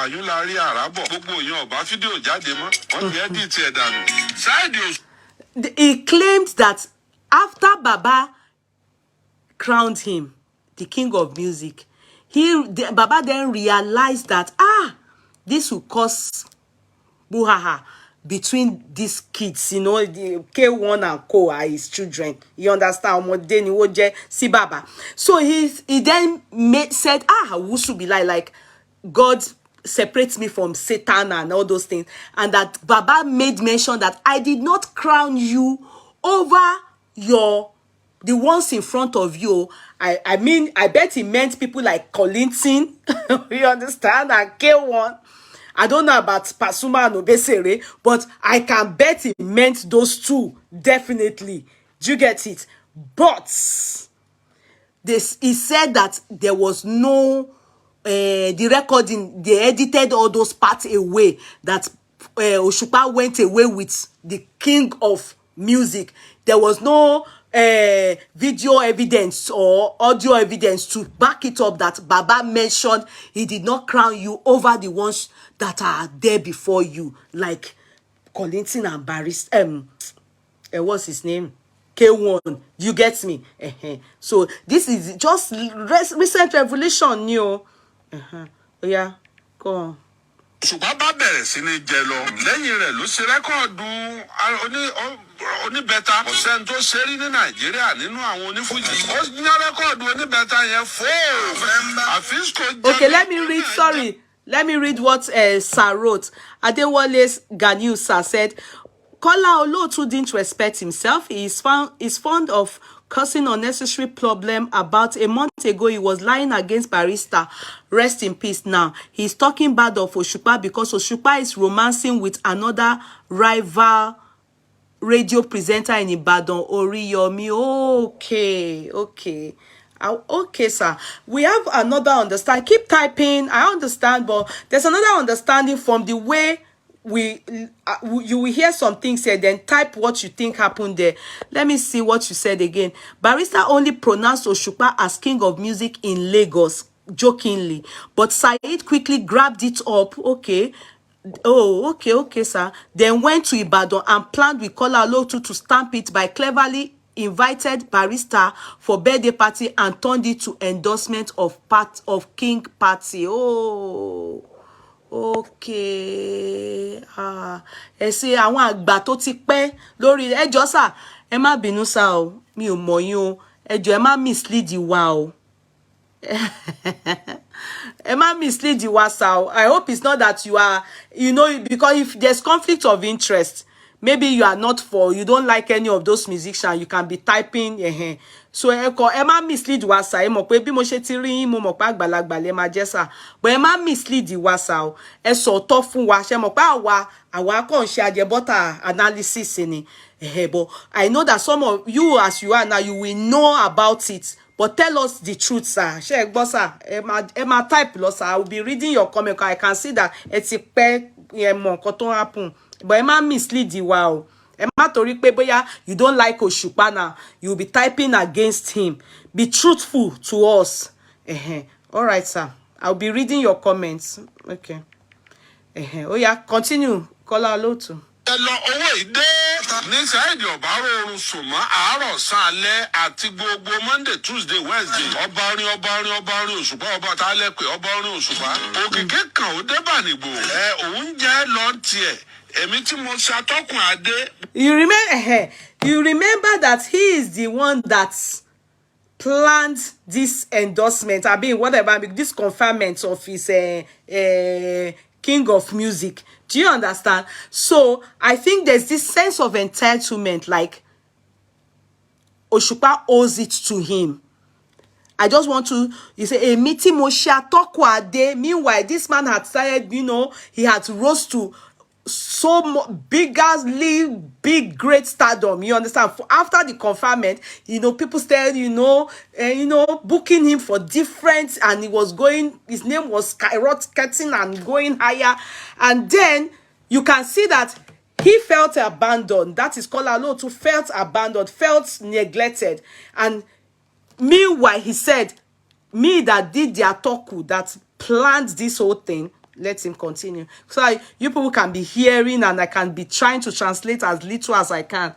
àyúnlárí àràbọ̀ gbogbo èèyàn ọba fídíò jáde mọ́ wọ́n ti edit ẹ̀ dànù. Saheed. He claimed that after Baba crowned him the king of music, Baba then realized that this will cause brouhaha between these kids, you know, the K1 and Co are his children. You understand? Si Baba. So he then said, Wusu be like God separates me from Satan and all those things. And that Baba made mention that I did not crown you over the ones in front of you. I mean, I bet he meant people like Kolinton, you understand, and K1. I don't know about Pasuma and Obesere, but I can bet he meant those two, definitely. Do you get it? But he said that there was no, the recording, they edited all those parts away, that Osupa went away with the king of music. There was no video evidence or audio evidence to back it up that Baba mentioned he did not crown you over the ones that are there before you, like Kolinton and Barrister, what's his name? K1. You get me? So this is just recent revelation, you. Oh yeah, go on. Ṣùgbọ́n bá bẹ̀rẹ̀ sí ní jẹ lọ lẹ́yìn rẹ̀ ló ṣe rẹ́kọ̀dù oníbẹ̀ta ọ̀sẹ̀ tó ṣe rí ní Nàìjíríà nínú àwọn onífújì ó yán rẹ́kọ̀dù oníbẹ̀ta yẹn fóò. Okay, let me read what Sir wrote. Adewale's Ganusa said, Kola-Olotu didn't respect himself. He is fond of causing unnecessary problem. About a month ago, he was lying against Barrister. Rest in peace now. He's talking bad of Osupa because Osupa is romancing with another rival radio presenter in Ibadan, Oriyomi. Okay, okay. Okay, sir. We have another understanding. Keep typing. I understand, but there's another understanding from the way you will hear some things said, then type what you think happened there. Let me see what you said again. Barrister only pronounced Osupa as king of music in Lagos, jokingly, but Saheed quickly grabbed it up. Okay. Oh, okay, okay, sir. Then went to Ibadan and planned with Kola-Olotu to stamp it by cleverly invited Barrister for birthday party and turned it to endorsement of King Party. Oh, okay. Ẹ ṣe àwọn àgbà tó ti pẹ́ lórí ẹjọ́ sà, ẹ má bínú sà o, mi ò mọ̀ yín o, ẹjọ́ ẹ má mislead wa o. Emma mislead the WhatsApp. I hope it's not that you are, because if there's conflict of interest, maybe you are not you don't like any of those musicians, you can be typing. So Emma mislead the WhatsApp. Ẹ mọ̀ pé bí mo ṣe ti rí yín, mo mọ̀ pé àgbàlagbà lẹ máa jẹ́ sà. But Emma mislead the WhatsApp. Ẹ sọ tó fún wa, ṣé mọ̀ pé àwa kàn ṣe àjẹbọ́tà analysis ni. But I know that some of you, as you are now, you will know about it. But tell us the truth, sir. Shey gbọ́ sir. Ẹ type lọ, sir. I will be reading your comment. I can see that ẹ ti pẹ́ mọ̀ nǹkan tó happen. But ẹ má mislead wa o. Ẹ má torí pé bóyá you don't like Osupa now, you will be typing against him. Be truthful to us. All right, sir. I will be reading your comments. Okay. Oh yeah, continue. Kola-Olotu. ẹ lọ owó ìdé ní Saheed ọba rọrùn sùnmọ́ àárọ̀ sálẹ̀ àti gbogbo Monday Tuesday Wednesday ọba orin Òṣùpá ọba tálẹ̀ pé ọba orin Òṣùpá òkìkí kan ó dé bànìgbò òun jẹ́ lọ tiẹ̀ èmi tí mo ṣàtọ́kùn adé. You remember that he is the one that planned this endorsement, I mean whatever, this conferment of his king of music. Do you understand? So I think there's this sense of entitlement, like Osupa owes it to him. I just want to, you say, a meeting Mosha Tokwade. Meanwhile, this man had started, he had rose to so big, great stardom. You understand? After the confinement, people started, booking him for different, and his name was skyrocketing and going higher. And then you can see that he felt abandoned. That is Kola-Olotu, felt abandoned, felt neglected. And meanwhile, he said, me that did the atoku, that planned this whole thing, let him continue. So you people can be hearing, and I can be trying to translate as little as I can.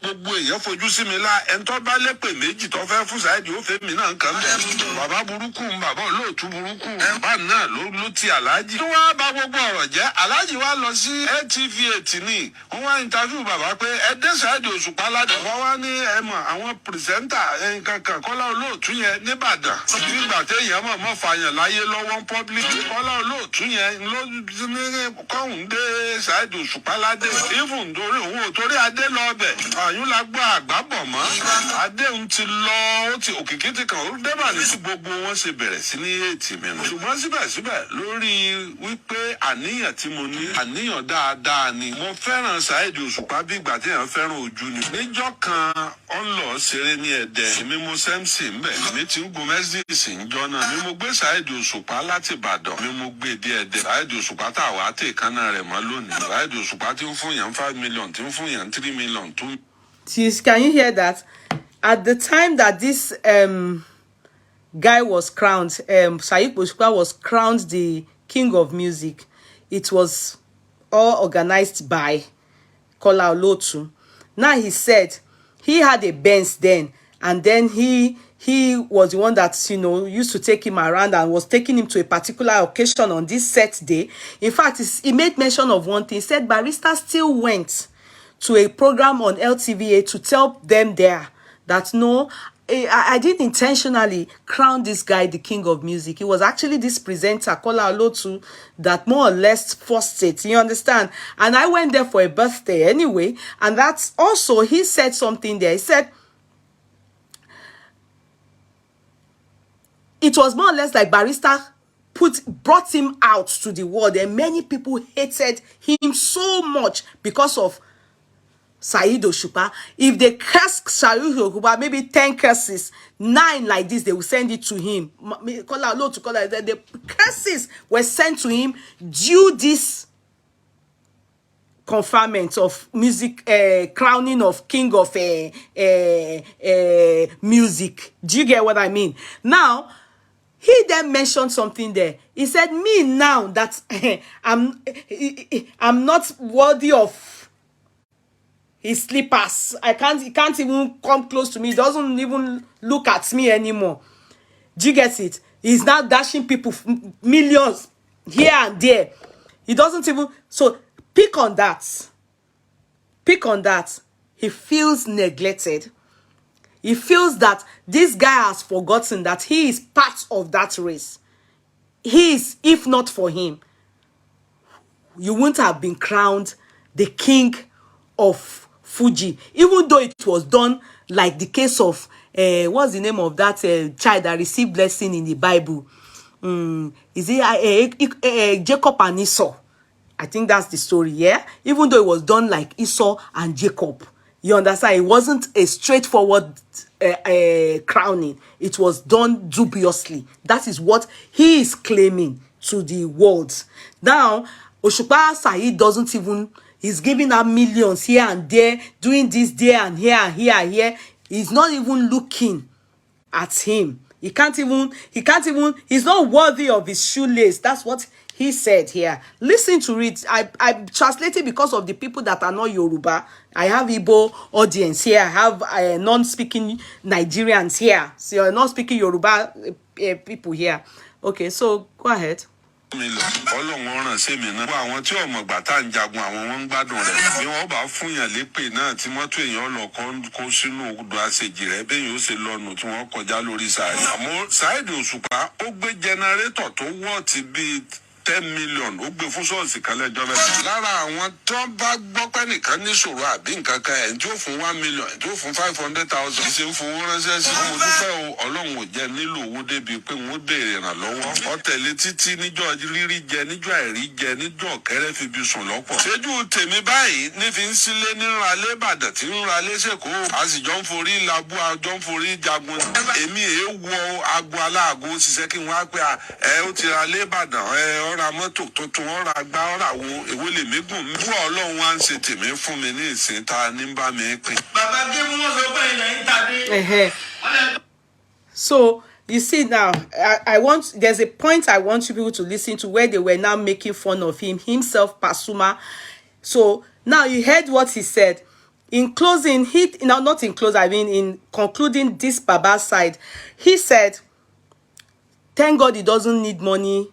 gbogbo èèyàn fojú sí mi lá ẹni tó bá lépè méjì tó fẹ́ fún Saheed ó fẹ́ mi náà nǹkan bẹ́ẹ̀. bàbá burúkú bàbá olóòtú burúkú bá náà ló ti aláàjì. tí wọ́n bá gbogbo ọ̀rọ̀ jẹ́ aláàjì wa lọ sí ATV8 ni wọ́n wá interview bàbá pé ẹ dé Saheed Òṣùpá ládùn. wọ́n wá ní àwọn pìrìsẹ́ńtà kankan Kola-Olotu yẹn nìbàdàn. nígbà téèyàn mọ̀ fàyàn láyé lọ́wọ́ public. Kola-Olotu yẹn ló ní kọ́hún dé Saheed Òṣùpá ládé. even torí òun ò torí adé lọ bẹ̀. àyùn la gbọ́ àgbábọ̀ mọ́ adéhùn ti lọ ó ti òkìkí ti kàn ó débà ní sí gbogbo wọn ṣe bẹ̀rẹ̀ sí ní ètì mi nù. ṣùgbọ́n síbẹ̀síbẹ̀ lórí wípé àníyàn tí mo ní àníyàn dáadáa ni mo fẹ́ràn Saheed Òṣùpá bí ìgbà tí èèyàn fẹ́ràn ojú ni. níjọ́ kan ó ń lọ ṣeré ní Ẹdẹ èmi mo sẹ́msì ń bẹ̀ èmi ti ń gun Mercedes ń jọ náà mi mo gbé Saheed Òṣùpá láti Ìbàdàn mi mo gbé dé Ẹdẹ. Saheed Òṣùpá tá àwa tè kánná rẹ̀ mọ́ lónìí. Saheed Òṣùpá ti ń fún yàn 5 million ti ń fún yàn 3 million 2. Can you hear that? At the time that this guy was crowned, Saheed Òṣùpá was crowned the king of music, it was all organized by Kola-Olotu. Now he said he had a Benz then, and then he was the one that used to take him around and was taking him to a particular occasion on this set day. In fact, he made mention of one thing. He said Barrister still went to a program on LTVA to tell them there that no, I didn't intentionally crown this guy the king of music. It was actually this presenter, Kola-Olotu, that more or less forced it. You understand? And I went there for a birthday anyway. And that's also, he said something there. He said, it was more or less like Barrister brought him out to the world, and many people hated him so much because of Saheed Osupa. If they curse Saheed Osupa, maybe 10 curses, 9 like this, they will send it to him. Kola-Olotu, the curses were sent to him due this conferment of music, crowning of king of music. Do you get what I mean? Now, he then mentioned something there. He said, me now that I'm not worthy of his slippers. He can't even come close to me. He doesn't even look at me anymore. Do you get it? He's now dashing people millions here and there. He doesn't even, so pick on that. Pick on that. He feels neglected. He feels that this guy has forgotten that he is part of that race. He is, if not for him, you wouldn't have been crowned the king of Fuji, even though it was done like the case of what's the name of that child that received blessing in the Bible? Is it Jacob and Esau? I think that's the story. Yeah, even though it was done like Esau and Jacob, you understand? It wasn't a straightforward crowning. It was done dubiously. That is what he is claiming to the world. Now, Osupa Saheed doesn't even. He's giving out millions here and there, doing this there and here and here and here. He's not even looking at him. He can't even, he's not worthy of his shoelace. That's what he said here. Listen to it. I translated because of the people that are not Yoruba. I have Igbo audience here. I have non-speaking Nigerians here. So you're not speaking Yoruba people here. Okay, so go ahead. Ọlọ́run ràn sí mi náà. Àwọn tí ọmọ ìgbà tá ń jagun àwọn wọn ń gbádùn rẹ̀. Bí wọ́n bá fún yàn lépè náà tí mọ́tò èèyàn lọ kó sínú odò àṣejì rẹ̀ bẹ́ẹ̀ yóò ṣe lọ́nu tí wọ́n kọjá lórí sàárè. Àmọ́ Saheed Osupa ó gbé jẹnẹrétọ̀ tó wọ́ọ̀tì bíi 10 million ó gbé fún ṣọ́ọ̀ṣì kan lẹ́jọ́ mẹ́ta. Lára àwọn tó bá gbọ́ pé nìkan níṣòro àbí nǹkan kan ẹ̀ tí ó fún 1 million ẹ̀ tí ó fún 500,000 ṣe ń fowó ránṣẹ́ sí ọmọ dúpẹ́ o Ọlọ́run ò jẹ́ nílò owó débi pé wọ́n béèrè ìrànlọ́wọ́. Ọ̀tẹ̀lẹ̀ títí níjọ́ rírí jẹ níjọ́ àìrí jẹ níjọ́ kẹrẹ́ fi bí sùn lọ́pọ̀. Ṣéjú tèmi báyìí ní fi ń sílé nínú alẹ́ Ìbàdàn tí ń ra léṣèkó. A sì jọ ń forí labú àjọ ń forí jagun. Èmi wọ agbo aláàgó ṣiṣẹ́ kí wọ́n á pé ó ti ra lé Ìbàdàn ra mọ́tò tuntun ọ̀rọ̀ àgbà ọ̀rọ̀ àwo èwo lè mí gùn mí. Bú Ọlọ́run wá ń ṣe tèmi fún mi ní ìsìn ta ní bá mi pín. Bàbá gé mú wọn sọ pé ilẹ̀ ń tàbí. So you see now, there's a point I want you people to listen to where they were now making fun of himself, Pasuma. So now you heard what he said. In closing, not in close, I mean in concluding this Baba side, he said, thank God he doesn't need money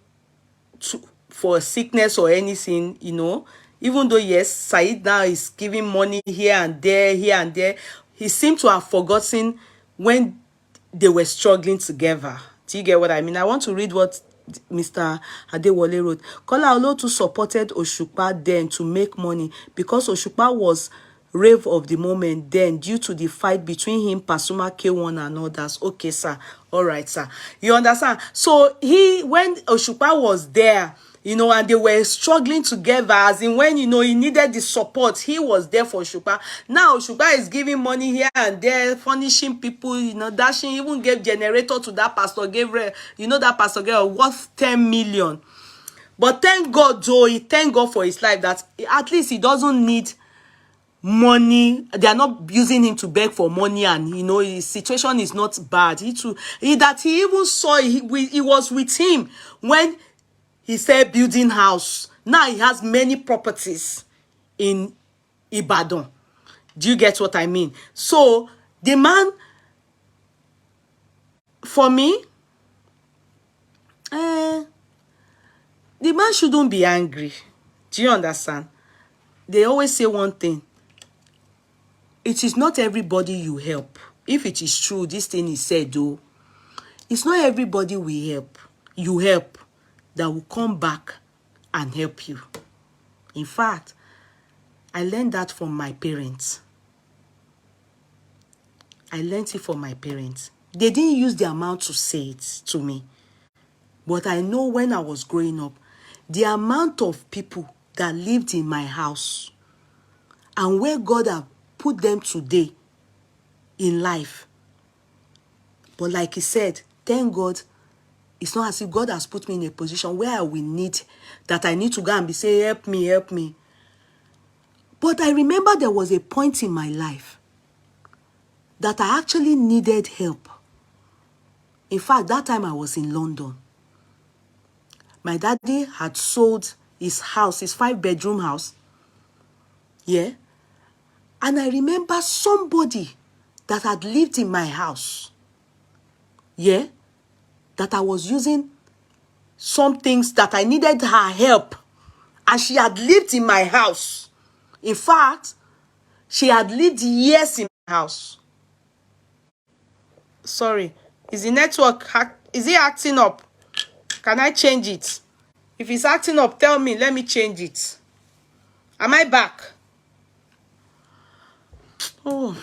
for sickness or anything, you know. Even though, yes, Saheed now is giving money here and there, he seemed to have forgotten when they were struggling together. Do you get what I mean? I want to read what Mr. Adewale wrote. Kola-Olotu supported Osupa then to make money because Osupa was rave of the moment then due to the fight between him, Pasuma, K1 and others. Okay, sir. All right, sir. You understand? So when Osupa was there, you know, and they were struggling together, as in when, you know, he needed the support, he was there for Osupa. Now Osupa is giving money here and there, furnishing people, you know, dashing, even gave generator to that pastor, you know, that pastor gave worth 10 million. But thank God, Joey, thank God for his life that at least he doesn't need money. They are not using him to beg for money, and you know his situation is not bad. He even saw he was with him when he said building house. Now he has many properties in Ibadan. Do you get what I mean? So the man, for me, the man shouldn't be angry. Do you understand? They always say one thing. It is not everybody you help. If it is true, this thing is said, though, it's not everybody we help. You help that will come back and help you. In fact, I learned that from my parents. I learned it from my parents. They didn't use the amount to say it to me. But I know when I was growing up, the amount of people that lived in my house and where God have put them today in life. But like he said, thank God, it's not as if God has put me in a position where I will need, that I need to go and be saying, help me, help me. But I remember there was a point in my life that I actually needed help. In fact, that time I was in London. My daddy had sold his house, his 5-bedroom house. Yeah. And I remember somebody that had lived in my house. Yeah. That I was using some things that I needed her help. And she had lived in my house. In fact, she had lived years in my house. Sorry. Is the network, is it acting up? Can I change it? If it's acting up, tell me. Let me change it. Am I back? Oh.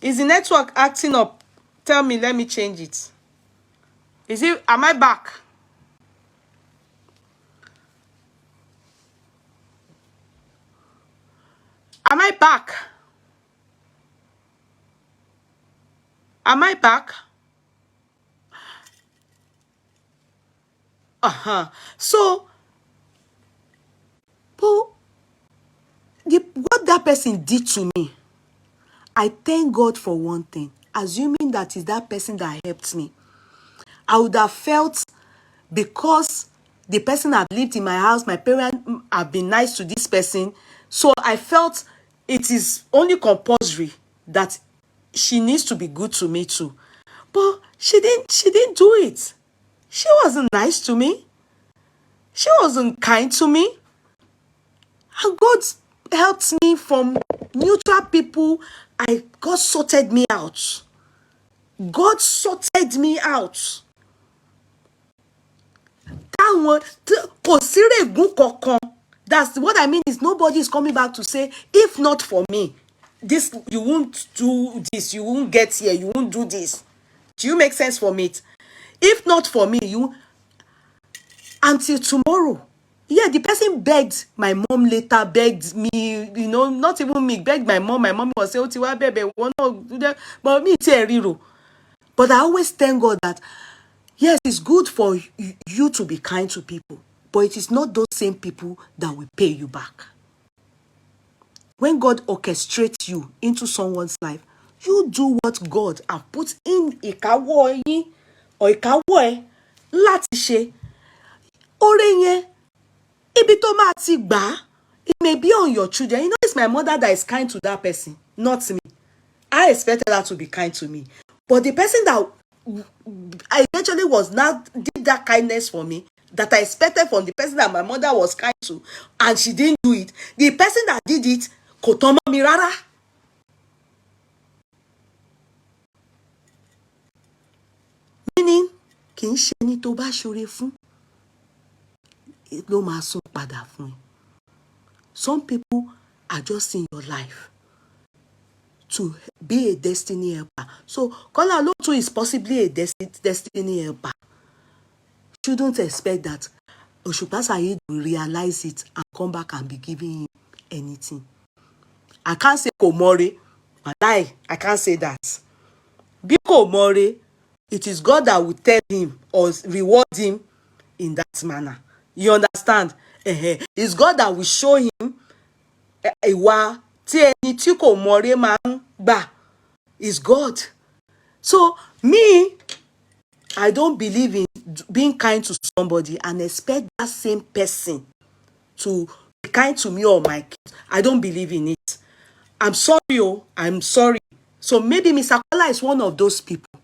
Is the network acting up? Tell me. Let me change it. Am I back? Am I back? Am I back? So, what that person did to me, I thank God for one thing. Assuming that is that person that helped me, I would have felt, because the person had lived in my house, my parents have been nice to this person, so I felt it is only compulsory that she needs to be good to me too. But she didn't do it. She wasn't nice to me. She wasn't kind to me. And God helped me from neutral people. God sorted me out. God sorted me out. That one, that's what I mean, is nobody is coming back to say, if not for me, this, you won't do this, you won't get here, you won't do this. Do you make sense for me? If not for me, until tomorrow. Yeah, the person begged my mom later, begged me, not even me, begged my mom. My mom was saying, "Otiwa baby, but me too." But I always thank God that, yes, it's good for you to be kind to people, but it is not those same people that will pay you back. When God orchestrates you into someone's life, you do what God has put in ìkáwọ́ yín or ìkáwọ́ ẹ láti ṣe. Oore yẹn, ibi tó máa ti gbà, it may be on your children. It's my mother that is kind to that person, not me. I expected her to be kind to me. But the person that I eventually was not did that kindness for me, that I expected from the person that my mother was kind to, and she didn't do it. The person that did it, kò tán mọ́ mi rárá. Meaning, kì í ṣe ẹni tó bá ṣoore fún ló máa sún padà fún ẹ. Some people are just in your life to be a destiny helper. So, Kola-Olotu is possibly a destiny helper. Shouldn't expect that Osupa Saheed will realize it and come back and be giving him anything. I can't say Komore, but I can't say that. Bí Komore, it is God that will tell him or reward him in that manner. You understand? It's God that will show him ìwà tí ẹni tí kò mọ̀re máa ń gbà. Is God. So me, I don't believe in being kind to somebody and expect that same person to be kind to me or my kids. I don't believe in it. I'm sorry, I'm sorry. So maybe Mr. Kola is one of those people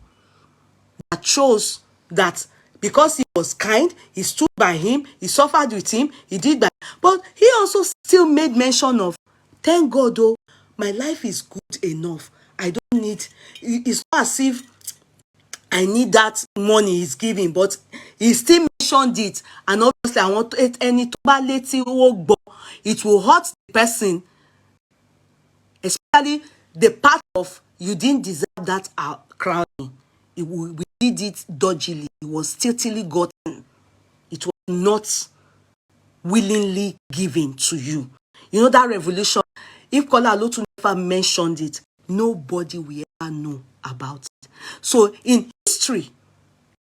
that chose that because he was kind, he stood by him, he suffered with him, he did that. But he also still made mention of, thank God, my life is good enough. I don't need, it's not as if I need that money he's giving, but he still mentioned it. And obviously, I want to any it will hurt the person, especially the part of you didn't deserve that crowning. We did it dodgily. It was stiltily gotten. not willingly given to you. You know that revolution, if Kola-Olotu never mentioned it, nobody will ever know about it. So in history,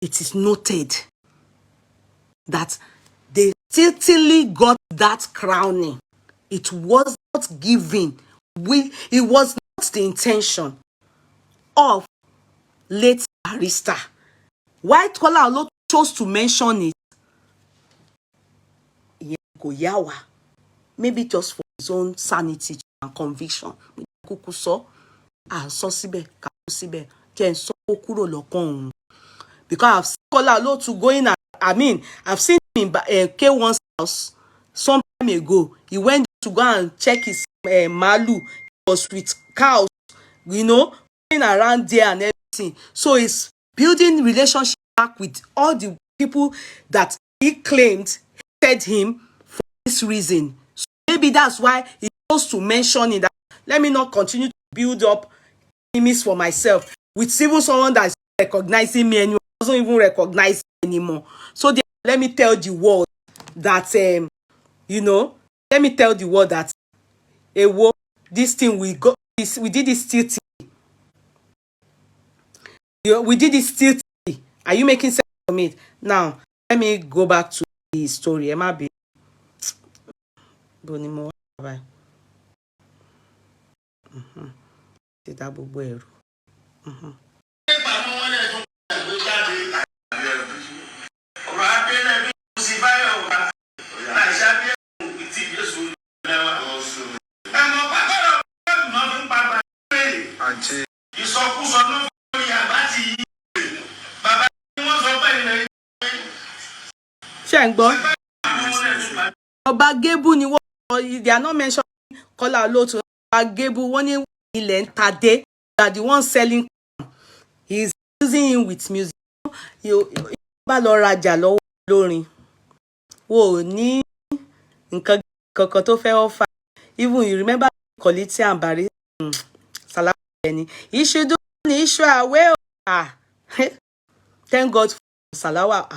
it is noted that they certainly got that crowning. It was not given. It was not the intention of late barrister. Why Kola-Olotu chose to mention it? Goyawa. Maybe just for his own sanity and conviction. Because I've seen Kola-Olotu going, I've seen him in K1's house some time ago. He went to go and check his malu. He was with cows, going around there and everything. So he's building relationship back with all the people that he claimed hated him for this reason. So maybe that's why he chose to mention it, that let me not continue to build up enemies for myself with even someone that's recognizing me anymore, doesn't even recognize me anymore. So let me tell the world that let me tell the world that this thing we did this still thing. We did this still thing. Are you making sense for me? Now let me go back to the story. Emma be bonimo bye. Ọba Gebu ni wọ́n, they are not mentioning Kola-Olotu. Ọba Gebu, wọ́n ní ilẹ̀ ń tadé, that the one selling, he is using him with music. Bá lọ rajà lọ́wọ́ olórin, wo ní nǹkan kankan tó fẹ́ offer. Even you remember Kollity and Barry Salawa ni issue do ni issue away. Thank God for Salawa.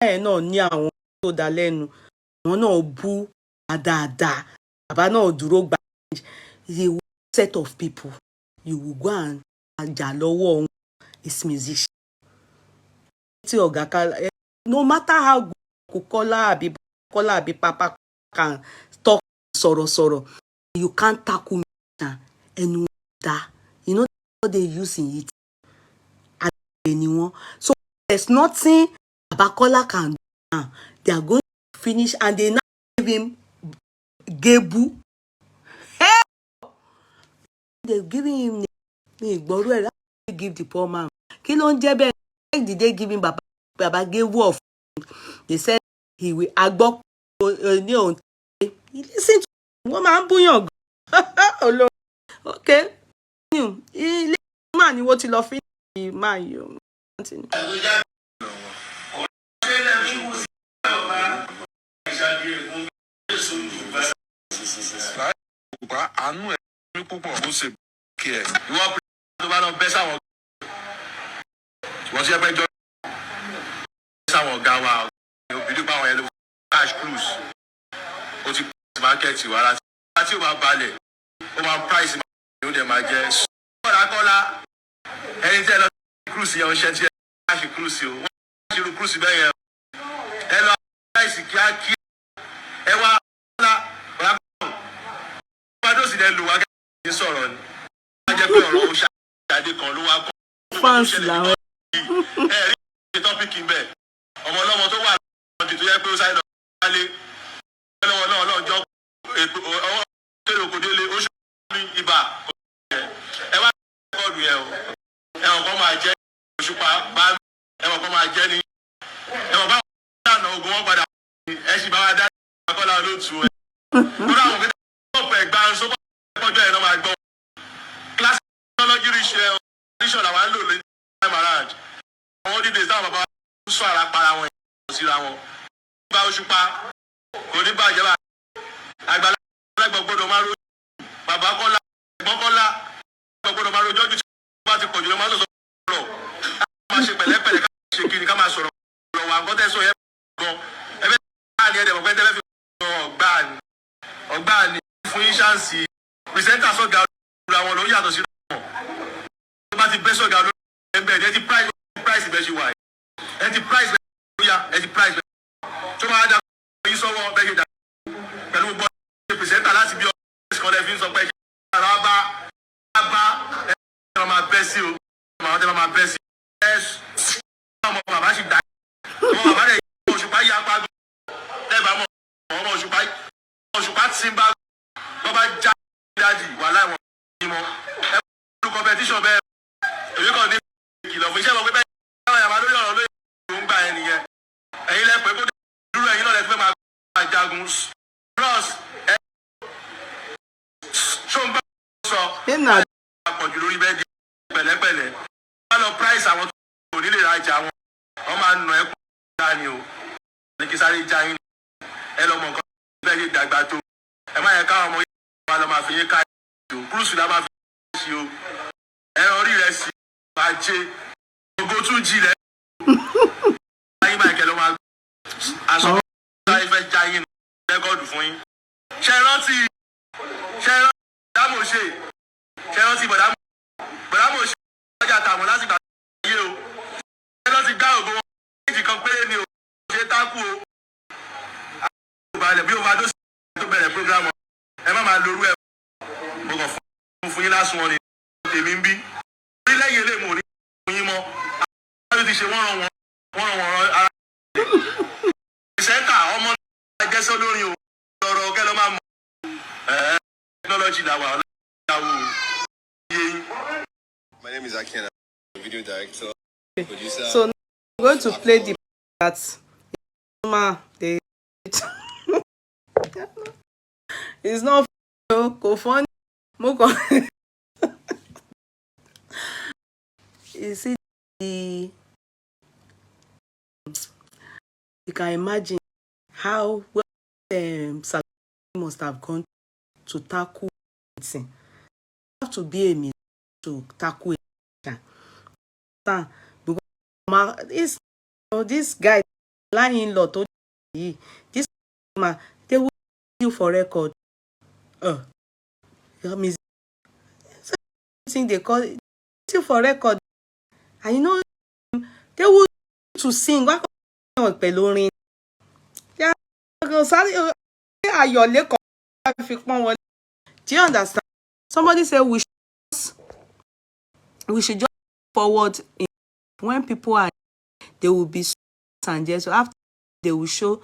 Náà ní àwọn tó dá lẹ́nu, àwọn náà bú dáadáa, bàbá náà dúró gba. The set of people you will go and rajà lọ́wọ́ is musician. No matter how good Kola àbí Papa can talk sọ̀rọ̀, you can't tackle musician ẹnu dá. You know what they use in it. Anyone. So there's nothing Kola can do now. They are going to finish and they now give him Gebu. Hey! They're giving him they give the poor man. Kí ló ń jẹ́ bẹ́ẹ̀? Why did they give him Baba Gebu of? They said he will agbọ́ ní òun. Listen to wọ́n máa ń búyàn gan. Okay. Ilé máa ni wọ́n ti lọ fi máa yọ. Àánú ẹ̀ ní púpọ̀ ó ṣe kí ẹ̀. Ìwọ́n tó bá lọ bẹ́ sáwọn wọ́n ti ẹgbẹ́ jọ sáwọn ọ̀gá wa obìnrin báwọn ẹlẹ́wọ̀n cash cruise ó ti pèsè mákẹ́ẹ̀tì wa láti ó máa balẹ̀ ó máa price máa ó dẹ̀ máa jẹ́ Kola ẹni tí ẹ lọ sí cruise yẹn ó ṣe tí ẹ cash cruise o wọ́n ti ru cruise bẹ́ẹ̀ yẹn ẹ lọ price kíákíá ẹ wá sì lè lò wá gẹ́gẹ́ bí sọ̀rọ̀ ni. Wọ́n jẹ́ pé ọ̀rọ̀ Ṣadé kan ló wá kọ́. Fans làwọn. Rí ṣe tọ́pìkì ń bẹ̀. Ọmọ ọlọ́mọ tó wà lọ́dún tó yẹ pé ó sáré lọ wálé. Ọlọ́wọ́ náà lọ́jọ́ ọwọ́ kéré òkòdélé ó ṣe ní ibà. Ẹ wá rẹ́kọ̀dù yẹn o. Ẹ̀wọ̀n kan máa jẹ́ Òṣùpá bá ẹ̀wọ̀n kan máa jẹ́ ní. Ẹ̀wọ̀n bá wọn dáná ogun wọn padà ẹ̀ sì bá wa dá Kola-Olotu ẹ̀. Ọjọ́ ẹ̀ náà máa gbọ́. Class technology research làwọn ń lò lé time around. Àwọn dídè táwọn bàbá ń sọ ara para wọn ìyàwó síra wọn. Bá Òṣùpá kò ní bàjẹ́ bá àgbàlagbà gbọ́dọ̀ máa rojú. Bàbá Kọ́lá ẹ̀gbọ́n Kọ́lá gbọ́dọ̀ máa rojú ọdún tí wọ́n bá ti pọ̀jù lọ máa sọ̀rọ̀ ọ̀rọ̀. Ká máa ṣe pẹ̀lẹ́pẹ̀lẹ́ ká ṣe kiri ká máa sọ̀rọ̀ ọ̀rọ̀ wà nǹkan tẹ́ sọ yẹn gan. Ẹ̀fẹ́ fáǹsì pìrìsẹ́ńtà sọ̀gá àwọn ló yàtọ̀ sí wọn. Tó bá ti bẹ́ sọ̀gá lórí ẹgbẹ́ ẹ̀ ti price bẹ́ẹ̀ ṣe wà yìí. Ẹ ti price bẹ́ẹ̀ lóyà ẹ ti price bẹ́ẹ̀. Tó máa dá yín sọ́wọ́ bẹ́ẹ̀ ṣe dà pẹ̀lú gbọ́ pìrìsẹ́ńtà láti bí ọ̀rẹ́ kan lẹ́ẹ̀fi ń sọ pé ara bá ẹ máa bẹ́ sí o. Àwọn tẹ́ máa bẹ́ sí. Ẹ ọmọ bàbá sì dá. Ọmọ bàbá rẹ̀ Òṣùpá yá pàgọ́. Ẹ bá mọ̀ ọmọ Òṣùpá ti ń bá bá já dájì wà láìwọ̀n ní mọ́. Ẹ kọ́ competition bẹ́ẹ̀ èmi kàn ní ìkìlọ̀ fún iṣẹ́ mọ̀ pé bẹ́ẹ̀ àwọn yàrá lórí ọ̀rọ̀ lórí ìlú ń gbà ẹ nìyẹn. Ẹ̀yin lẹ pé kó dúró ẹ̀yin náà lẹ fẹ́ máa jagun. Plus ẹ ṣó ń bá sọ àpọ̀jù lórí bẹ́ẹ̀ di pẹ̀lẹ́pẹ̀lẹ́. Wọ́n lọ price àwọn tó kò nílè rajà wọn. Wọ́n máa nà ẹ́ kó dání o. Ní kí sáré já yín ẹ lọ mọ̀ nǹkan bẹ́ẹ̀ yé dàgbà tó. Ẹ má yẹ káwọn ọmọ yìí wà lọ máa fi yín ká ìjò kúrúsù lá máa fi yín sí o. Ẹran orí rẹ̀ sí máa jẹ gbogbo tún jí rẹ̀. Ayé máa kẹ́ ló máa aṣọ láyé fẹ́ já yín rẹ́kọ̀dù fún yín. Ṣé ẹ rántí bọ̀dámọ̀ ṣe bọ̀dámọ̀ ṣe ọjà tàwọn láti gbà yé o. Ṣé lọ́ ti gbá ògo wọn méjì kan péré ni o ṣe tákù o. Àwọn ìbàlẹ̀ bí o máa dó sí tó bẹ̀rẹ̀ prógrámù ẹ má máa lorú ẹ mo kàn fún yín lásùn wọn ni tèmi ń bí orílẹ̀-èdè lè mọ̀ ní fún yín mọ́ àwọn ti ṣe wọ́n ràn wọ́n ara ìṣẹ́ńtà ọmọ náà jẹ́sọ́ lórí o lọ́rọ̀ kẹ́ ló máa mọ̀ technology làwà ọ̀làwọ̀ yẹn. My name is Akin. I'm a video director, producer. So now I'm going to play the that they it's not go funny. You see you can imagine how well Saheed must have gone to tackle it. You have to be a musician to tackle it. Because this guy lying lot this man they will you for record. Music. Thing they call it you for record. And you know they will to sing. What pelorin? Yeah, your leg. Do you understand? Somebody said we should just forward in when people are they will be and just so after they will show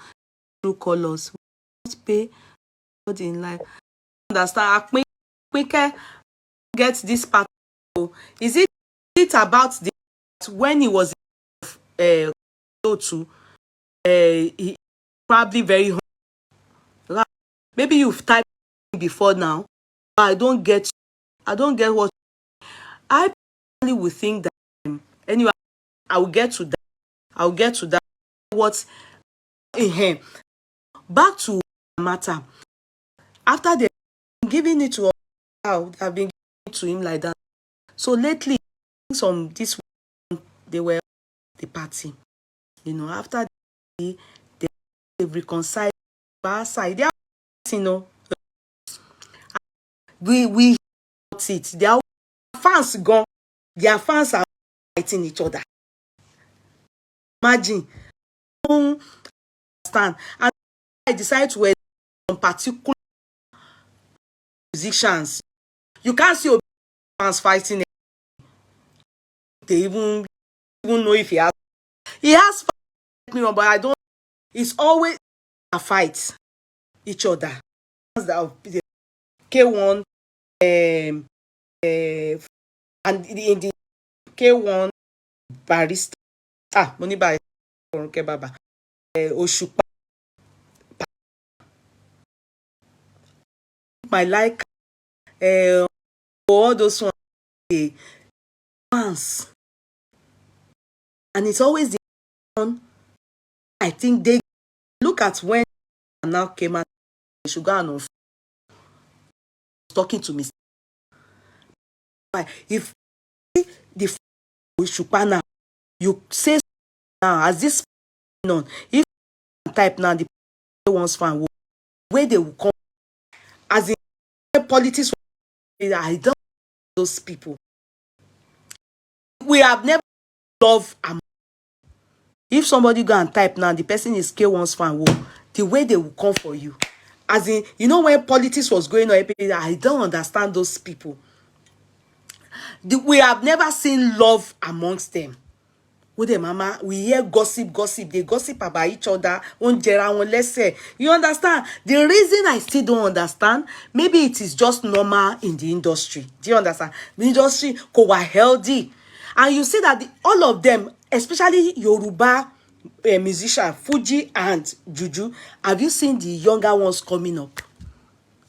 true colors. We must pay in life. Understand? Quicker get this part. Is it about the when he was Kola-Olotu, he probably very hungry. Maybe you've typed before now, but I don't get what I personally would think that anyway. I will get to that. What in him? Back to matter. After they've been giving it to how I've been giving it to him like that. So lately, some this they were the party. You know, after they've reconciled our side. They are, you know, we it. Their fans gone. Their fans are fighting each other. Imagine. Understand. And I decide to wear some particular musicians. You can't see fans fighting. They even know if he has me, but I don't. It's always a fight each other. The K1 and in the K1 barista money by Baba Osupa my like all those ones fans, and it's always the one I think they look at when now came out sugar and off talking to me. If the Osupa now you say now as this on if type now the one's fan where they will come as in politics, I don't those people. We have never loved. If somebody go and type now, the person is K1's fan. Whoa, the way they will come for you, as in, you know, when politics was going on, I don't understand those people. We have never seen love amongst them. With them, mama, we hear gossip. They gossip about each other. Let's say, you understand? The reason I still don't understand, maybe it is just normal in the industry. Do you understand? The industry were healthy, and you see that all of them, especially Yoruba musician, Fuji and Juju, have you seen the younger ones coming up?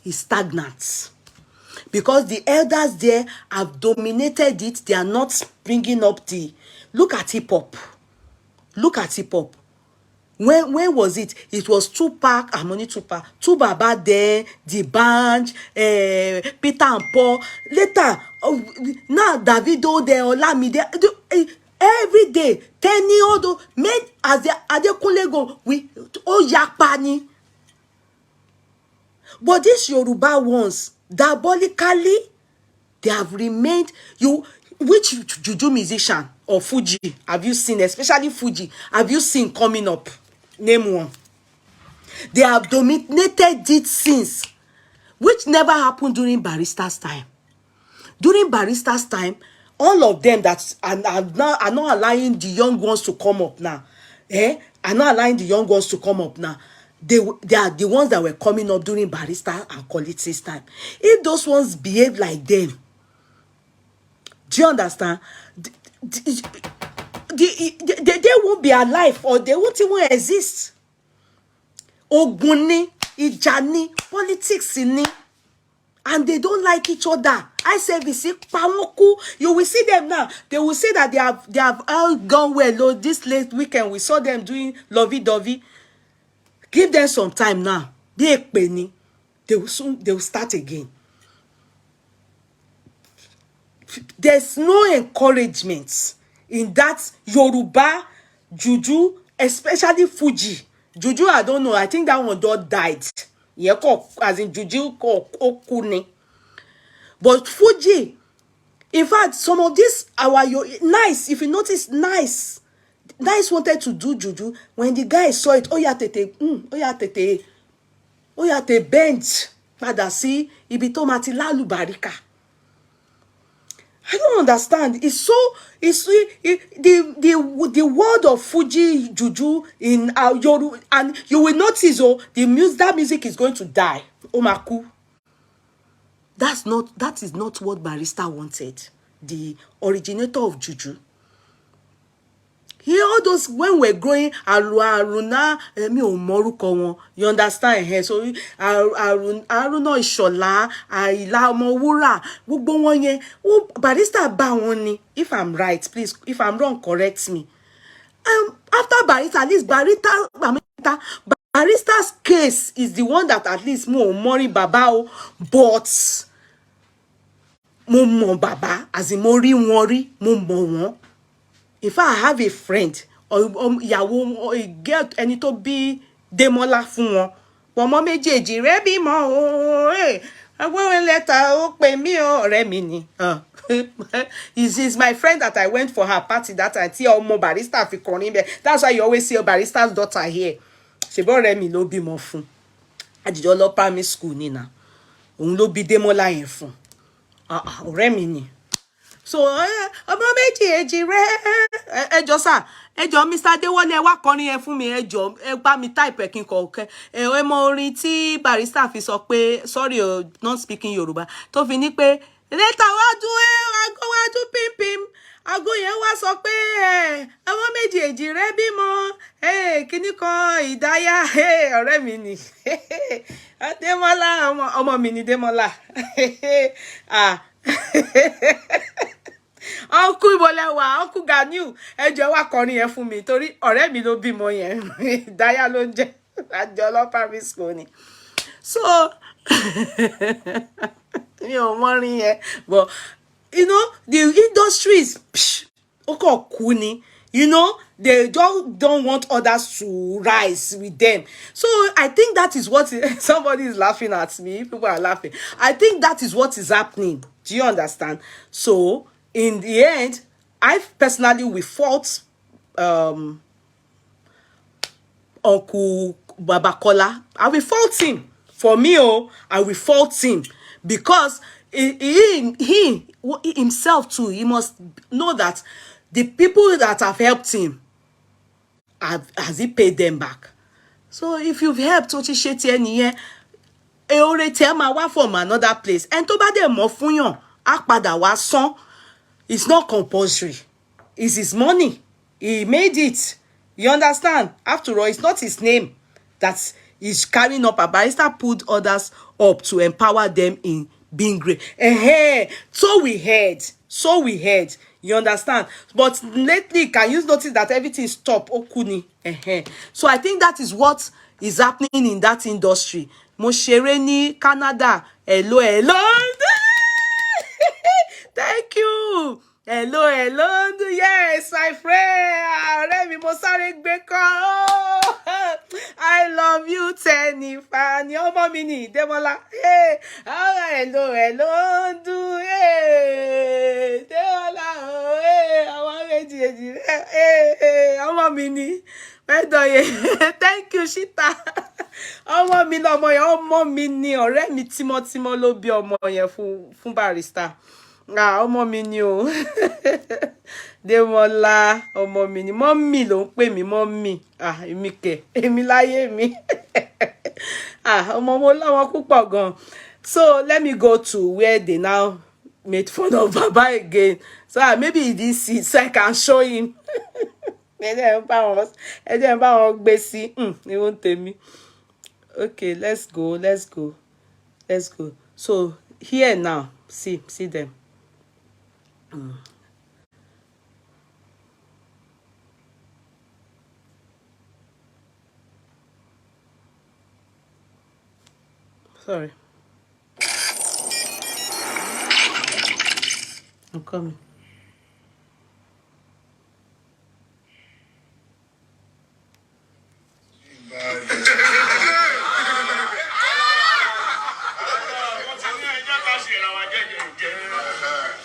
It's stagnant. Because the elders there have dominated it. They are not bringing up the... Look at hip-hop. Look at hip-hop. When was it? It was Tupac, Harmony Tupac, Baba there, The Band, Peter and Paul. Later, now Davido there, Olamide. Every day, Tenny, Odo, made as the Adekunle go, we, oh, Yapani. But these Yoruba ones, diabolically, they have remained. Which Juju musician or Fuji have you seen, especially Fuji, have you seen coming up? Name one. They have dominated it since, which never happened during Barista's time. During Barista's time, all of them that are not allowing the young ones to come up now, are not allowing the young ones to come up now. They are the ones that were coming up during Barista and Kola-Olotu's time. If those ones behave like them, do you understand? They won't be alive, or they won't even exist. Oguni, Ijani, politics ni, and they don't like each other. I say you will see them now. They will say that they have all gone well. Oh, this late weekend we saw them doing lovey-dovey. Give them some time now. Be a penny. They will start again. There's no encouragement in that Yoruba, Juju, especially Fuji. Juju, I don't know. I think that one dog died. Yeah, as in Juju Okune. But Fuji, in fact, some of this nice. If you notice, nice wanted to do Juju. When the guy saw it, bent. Father, see, ibito mati lalu barika. I don't understand. The word of Fuji Juju in Yoru, and you will notice that music is going to die. Omaku. That is not what Barrister wanted. The originator of Juju. Here, all those, when we're growing, Aruna, you understand? So, Aruna Ishola, Aila Omowura, gbogbo wọn yẹn, Barrister bá wọn ni. If I'm right, please, if I'm wrong, correct me. After Barrister, at least Barrister's case is the one that at least mo mori baba, but mo baba, as in mori worry, mo wọn. If I have a friend or a girl, ẹni tó bí Demola fún wọn, ọmọ méjèèjì rẹ̀ bímọ agbóhùn lẹ́tà ó pè mí ọ̀rẹ́ mi ni. Is my friend that I went for her party that I tí ọmọ Barrister fi kọrin bẹ́ẹ̀. That's why you always see a Barrister's daughter here. Ṣèbọ̀ ọ̀rẹ́ mi ló bímọ fún. Àjìjọ lọ primary school ni na. Òun ló bí Demola yẹn fún. Ọ̀rẹ́ mi ni. So, ọmọ méjèèjì rẹ̀ ẹjọ́ sà, ẹjọ́ Mr. Adéwọlé wá kọrin ẹ fún mi, ẹjọ́ ẹ bá mi type kin ko ke. Ẹ mọ orin tí Barrister fi sọ pé sorry, not speaking Yoruba. Tó fi ní pé later wájú pimpim. Ago yẹn wá sọ pé ọmọ méjèèjì rẹ̀ bímọ. Kíní kan Ìdáyà, ọ̀rẹ́ mi ni. Demola ọmọ mi ni Demola. Uncle Ibolewa, Uncle Ganiu, ẹjọ́ wá kọrin yẹn fún mi torí ọ̀rẹ́ mi ló bímọ yẹn. Daya ló ń jẹ́ àjọlọ primary school ni. So mi ò mọrin yẹn, but you know the industry is ó kàn kú ni. You know, they don't want others to rise with them. So I think that is what somebody is laughing at me. People are laughing. I think that is what is happening. Do you understand? So in the end, I personally will fault Uncle Babakola. I will fault him. For me, I will fault him because he himself too, he must know that the people that have helped him, has he paid them back? So if you've helped Ochisheti ẹnìyẹn, oore tí ẹ máa wá from another place, and tó bá dẹ̀ mọ̀ fún yàn, á padà wá san. It's not compulsory. It's his money. He made it. You understand? After all, it's not his name that is carrying up. A barrister put others up to empower them in being great. So we heard. So we heard. You understand? But lately, can you notice that everything stop? Okuni. So I think that is what is happening in that industry. Mo ṣeré ní Canada. Hello, hello. Thank you. Hello, hello. Yes, my friend. Ọ̀rẹ́ mi, mo sáré gbé kọ́. I love you, Tenny Fanny. Ọmọ mi ni Demola. Hey. Hello, hello. Hey. Demola. Hey. Àwọn méjì. Hey. Ọmọ mi ni. Thank you, Shita. Ọmọ mi lọmọ yẹn, ọmọ mi ni, ọ̀rẹ́ mi tímọ́tímọ́ ló bí ọmọ yẹn fún barrister. Ọmọ mi ni o. Demola, ọmọ mi ni. Mọ́mì ló ń pè mí, mọ́mì. Èmi kẹ̀, èmi láyé mi. Ọmọ mo láwọn púpọ̀ gan. So let me go to where they now made fun of Baba again. So maybe he didn't see it, so I can show him. Ẹ jẹ́ n bá wọn gbé sí. It won't tell me. Okay, let's go. So here now, see them. Sorry. I'm coming.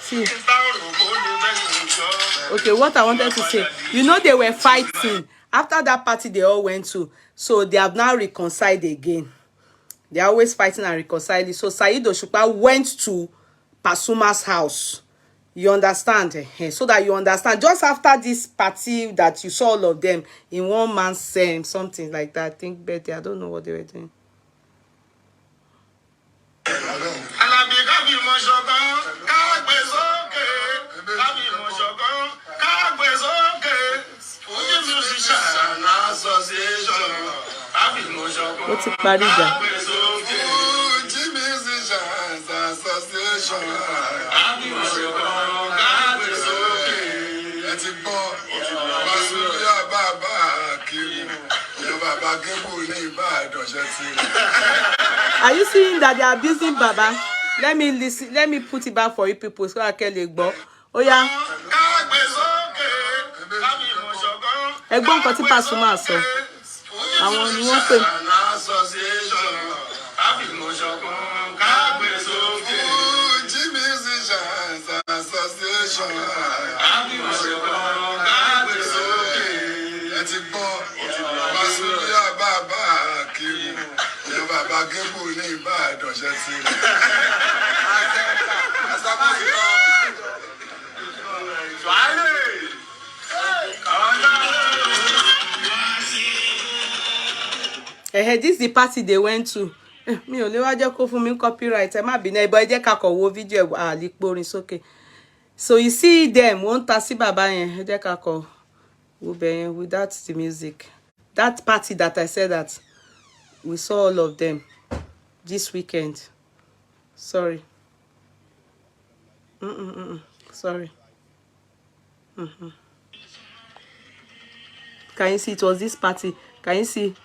See. Okay, what I wanted to say, you know, they were fighting after that party they all went to, so they have now reconciled again. They are always fighting and reconciling. So Saheed Osupa went to Pasuma's house. You understand? So that you understand, just after this party that you saw all of them in one man's something like that, I think birthday, I don't know what they were doing. What's it, Parija? Fuji Musician Association. Are you seeing that they are abusing Baba? Let me listen. Let me put it back for you people so I can go. Oh yeah. Ẹ̀gbọ́n nǹkan tí Pasuma sọ. Àwọn ni wọ́n pè. Fuji Musician Association. This is the party they went to. Mi ò lè wá jẹ́ kó fún mi copyright. Ẹ má bínú, but ẹ jẹ́ ká kọ wo video lè porin sókè. So you see them, wọ́n ta sí bàbá yẹn. Ẹ jẹ́ ká kọ wo bẹ̀ yẹn without the music. That party that I said that we saw all of them this weekend. Sorry. Sorry. Can you see it was this party? Can you see?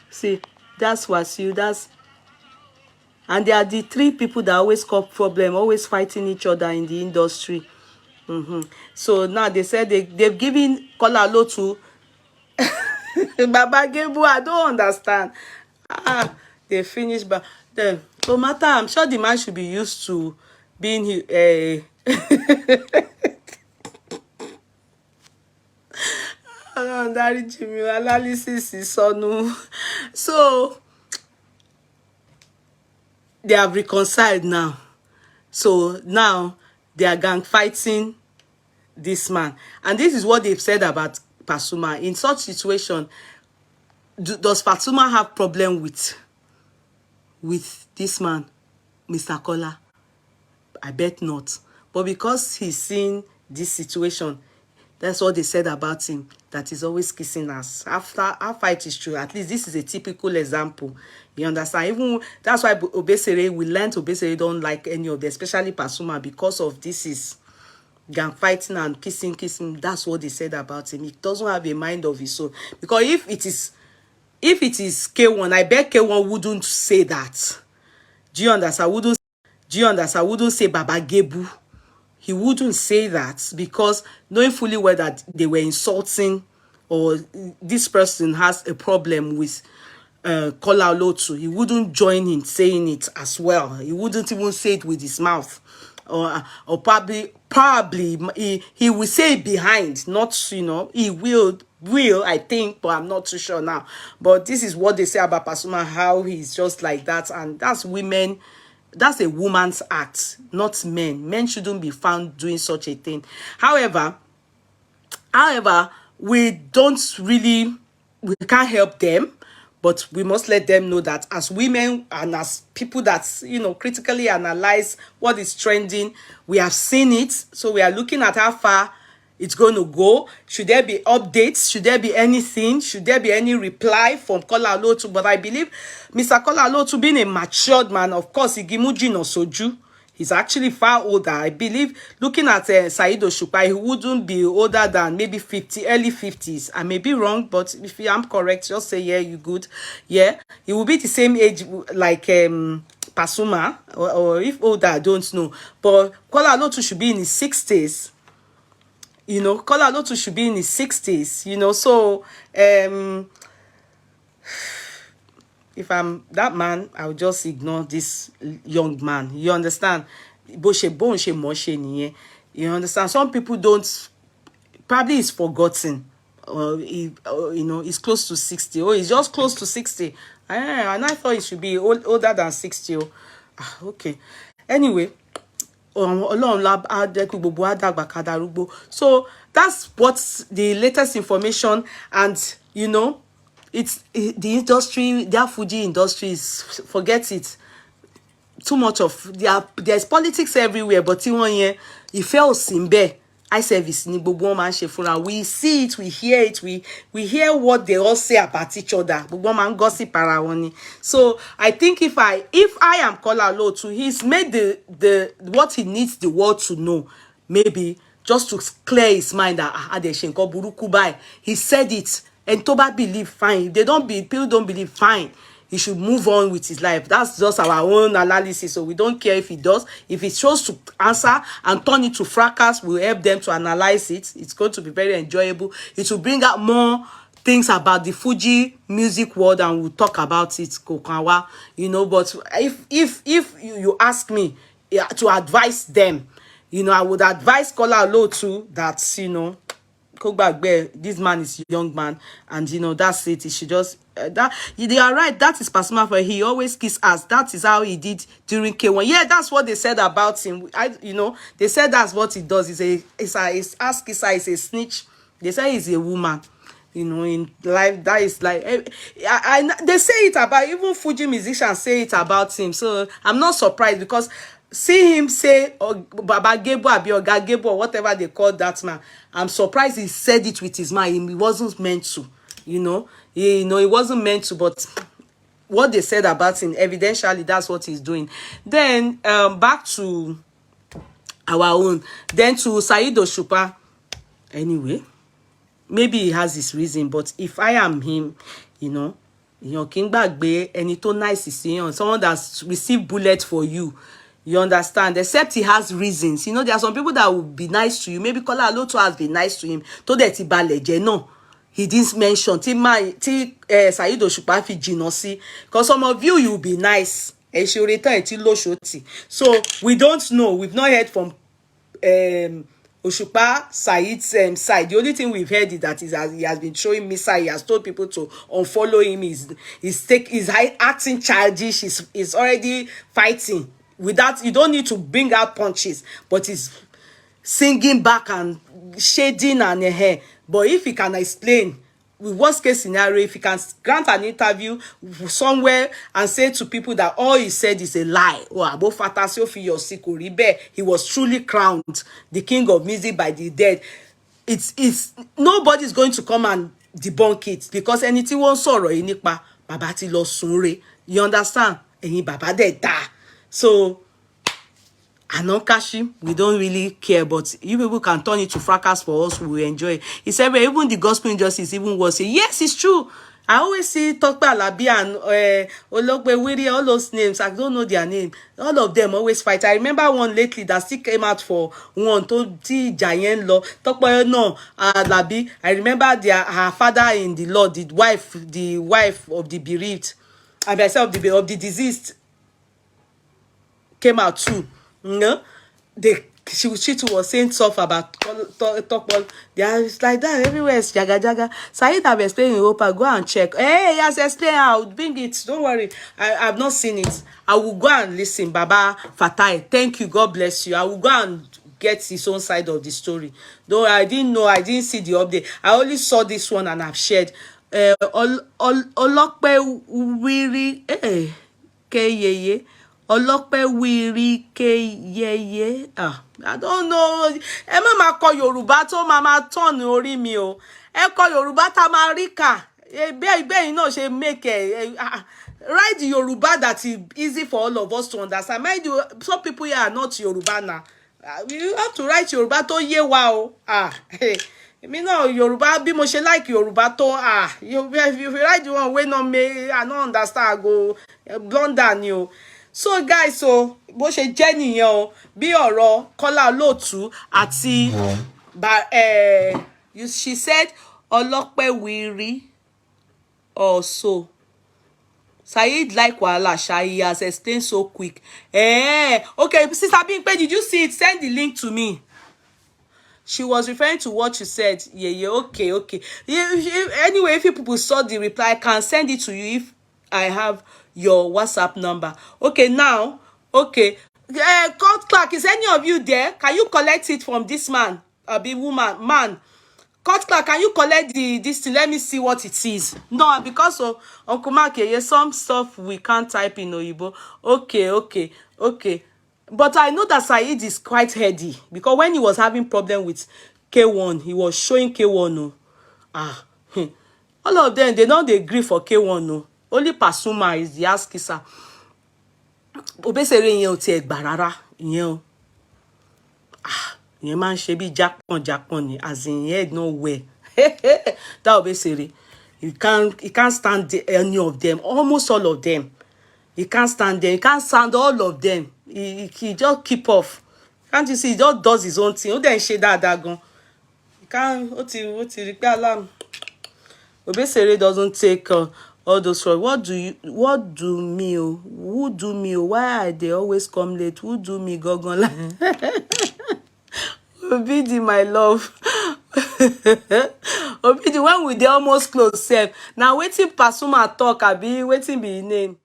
See, that's Wasiu, that's And they are the three people that always cause problem, always fighting each other in the industry. So now they said they've given Kola-Olotu Baba Gebu. I don't understand. They finished, but then no matter, I'm sure the man should be used to being analysis is on. So they have reconciled now. So now they are gang fighting this man. And this is what they've said about Pasuma. In such situation, does Pasuma have problem with this man, Mr. Kola? I bet not. But because he's seen this situation, that's what they said about him, that he's always kissing us. After our fight is true, at least this is a typical example. You understand? Even that's why Obesere, we learned Obesere don't like any of them, especially Pasuma, because of this is gang fighting and kissing. That's what they said about him. He doesn't have a mind of his own. Because if it is K1, I bet K1 wouldn't say that. Do you understand? Wouldn't say Baba Gebu. He wouldn't say that, because knowing fully well that they were insulting, or this person has a problem with Kola-Olotu, he wouldn't join in saying it as well. He wouldn't even say it with his mouth, or probably he will say it behind. Not, you know, he will I think, but I'm not too sure now. But this is what they say about Pasuma, how he's just like that, and that's women. That's a woman's act, not men. Men shouldn't be found doing such a thing. However, we can't help them, but we must let them know that as women and as people that, you know, critically analyze what is trending, we have seen it. So we are looking at how far it's going to go. Should there be updates? Should there be anything? Should there be any reply from Kola-Olotu? But I believe Mr. Kola-Olotu, being a matured man, of course, Igimuji no Soju, he's actually far older. I believe, looking at Saheed Osupa, he wouldn't be older than maybe 50, early 50s. I may be wrong, but if I'm correct, just say, yeah, you good. Yeah, he will be the same age like Pasuma, or if older, I don't know. But Kola-Olotu should be in his 60s. You know, Kola-Olotu should be in his 60s, you know. So if I'm that man, I'll just ignore this young man. You understand? You understand? Some people don't, probably it's forgotten. You know, he's close to 60. Oh, he's just close to 60. And I thought he should be older than 60. Okay. Anyway. So that's what's the latest information. And you know, it's the industry, their Fuji industry is, forget it, too much of there's politics everywhere. But in 1 year, it fell simbe eye service ni gbogbo wọn máa ń ṣe fúnra. We see it, we hear it, we hear what they all say about each other. Gbogbo wọn máa ń gossip ara wọn ni. So I think if I am Kola-Olotu, he's made the what he needs the world to know, maybe just to clear his mind that adeshe nǹkan burúkú báyìí. He said it, and tó bá believe, fine. If people don't believe, fine. He should move on with his life. That's just our own analysis. So we don't care if he does. If he chose to answer and turn it to fracas, we'll help them to analyze it. It's going to be very enjoyable. It will bring out more things about the Fuji music world, and we'll talk about it, Kokawa, you know. But if you ask me to advise them, you know, I would advise Kola-Olotu that, you know, this man is a young man, and you know, that's it. He should just they are right. That is Pasuma, for he always kiss ass. That is how he did during K1. Yeah, that's what they said about him. You know, they said that's what he does. He's ass kisser, is a snitch. They say he's a woman. You know, in life, that is like they say it about, even Fuji musicians say it about him. So I'm not surprised, because see him say, oh, Baba Gebo, Abioga Gebo, or whatever they call that man. I'm surprised he said it with his mind. He wasn't meant to, you know. He wasn't meant to, but what they said about him, evidentially, that's what he's doing. Then back to our own. Then to Saheed Osupa. Anyway, maybe he has his reason, but if I am him, you know, èèyàn kì í gbàgbé ẹni tó nice sí yàn, someone that's received bullet for you. You understand? Except he has reasons. You know, there are some people that will be nice to you. Maybe Kola-Olotu has been nice to him. Tó dẹ̀ ti balẹ̀ jẹ́ náà. He didn't mention. Saheed Osupa fi jìnnà sí. Because some of you will be nice. So we don't know. We've not heard from Osupa Saheed's side. The only thing we've heard is that he has been showing missile. He has told people to unfollow him. He's acting childish. He's already fighting. With that, you don't need to bring out punches, but he's singing back and shading and hair. But if he can explain, with worst case scenario, if he can grant an interview somewhere and say to people that all he said is a lie, he was truly crowned the king of music by the dead, it's nobody's going to come and debunk it, because anything won't sorrow nípa bàbá ti lọ sùn. You understand? Ẹ̀yin bàbá dẹ̀ dá. So Anonkashi, we don't really care, but you people can turn it to fracas for us, we will enjoy it. He said, well, even the gospel injustice even worse. Yes, it's true. I always see Tope Alabi and Olokwe Wiri, all those names. I don't know their name. All of them always fight. I remember one lately that still came out for one to giant law. Tope no Alabi. I remember her father in the law, the wife of the bereaved, and myself of the deceased came out too. No, she too was saying stuff about Tokpol. They are like that everywhere. It's jaga jaga. Saheed have explained in Europa. Go and check. Hey, yes, explain. I'll bring it. Don't worry. I've not seen it. I will go and listen. Baba Fatai, thank you. God bless you. I will go and get his own side of the story. Though I didn't know. I didn't see the update. I only saw this one and I've shared. Olokpe Wiri. Keyeye. Ọlọ́pẹ́ wírí kéyẹyẹ. I don't know. Ẹ má máa kọ Yorùbá tó máa turn orí mi o. Ẹ kọ Yorùbá tá máa rí kà. Bẹ́ẹ̀ náà ṣe make write the Yorùbá that is easy for all of us to understand. Mind you, some people here are not Yorùbá now. You have to write Yorùbá tó yé wa o. Èmi náà Yorùbá bí mo ṣe like Yorùbá tó if you write the one wey no me I no understand, I go blunder ni o. So guys, so bó ṣe jẹ́ nìyẹn o, bí ọ̀rọ̀ Kola-Olotu àti she said Ọlọ́pẹ́ wírí also. Saheed like wahala sha, he has explained so quick. Okay, Sister Bimpe, did you see it? Send the link to me. She was referring to what you said. Yeah, okay. Anyway, if you people saw the reply, I can send it to you if I have your WhatsApp number. Okay, now, okay. Court clerk, is any of you there? Can you collect it from this man? Man. Court clerk, can you collect this thing? Let me see what it is. No, because of Uncle Mark, some stuff we can't type in Oyibo. Okay. But I know that Saheed is quite heady, because when he was having problem with K1, he was showing K1. All of them, they don't agree for K1. No. Only Pasuma is the ass kisser. Obesere yen o ti egba rara yen o. Yen man ṣe bí jakpon ni, as in head no well. That Obesere, he can't stand any of them, almost all of them. He can't stand them. He can't stand all of them. He just keep off. Can't you see? He just does his own thing. Ó dẹ̀ ń ṣe dáadáa gan. He can't. Ó ti rí pé alarm. Obesere doesn't take all those for what do me? Who do me? Why are they always come late? Who do me? Gogon Obidi, my love. Obidi, when we dey almost close self. Now waiting Pasuma talk, abi waiting be his name.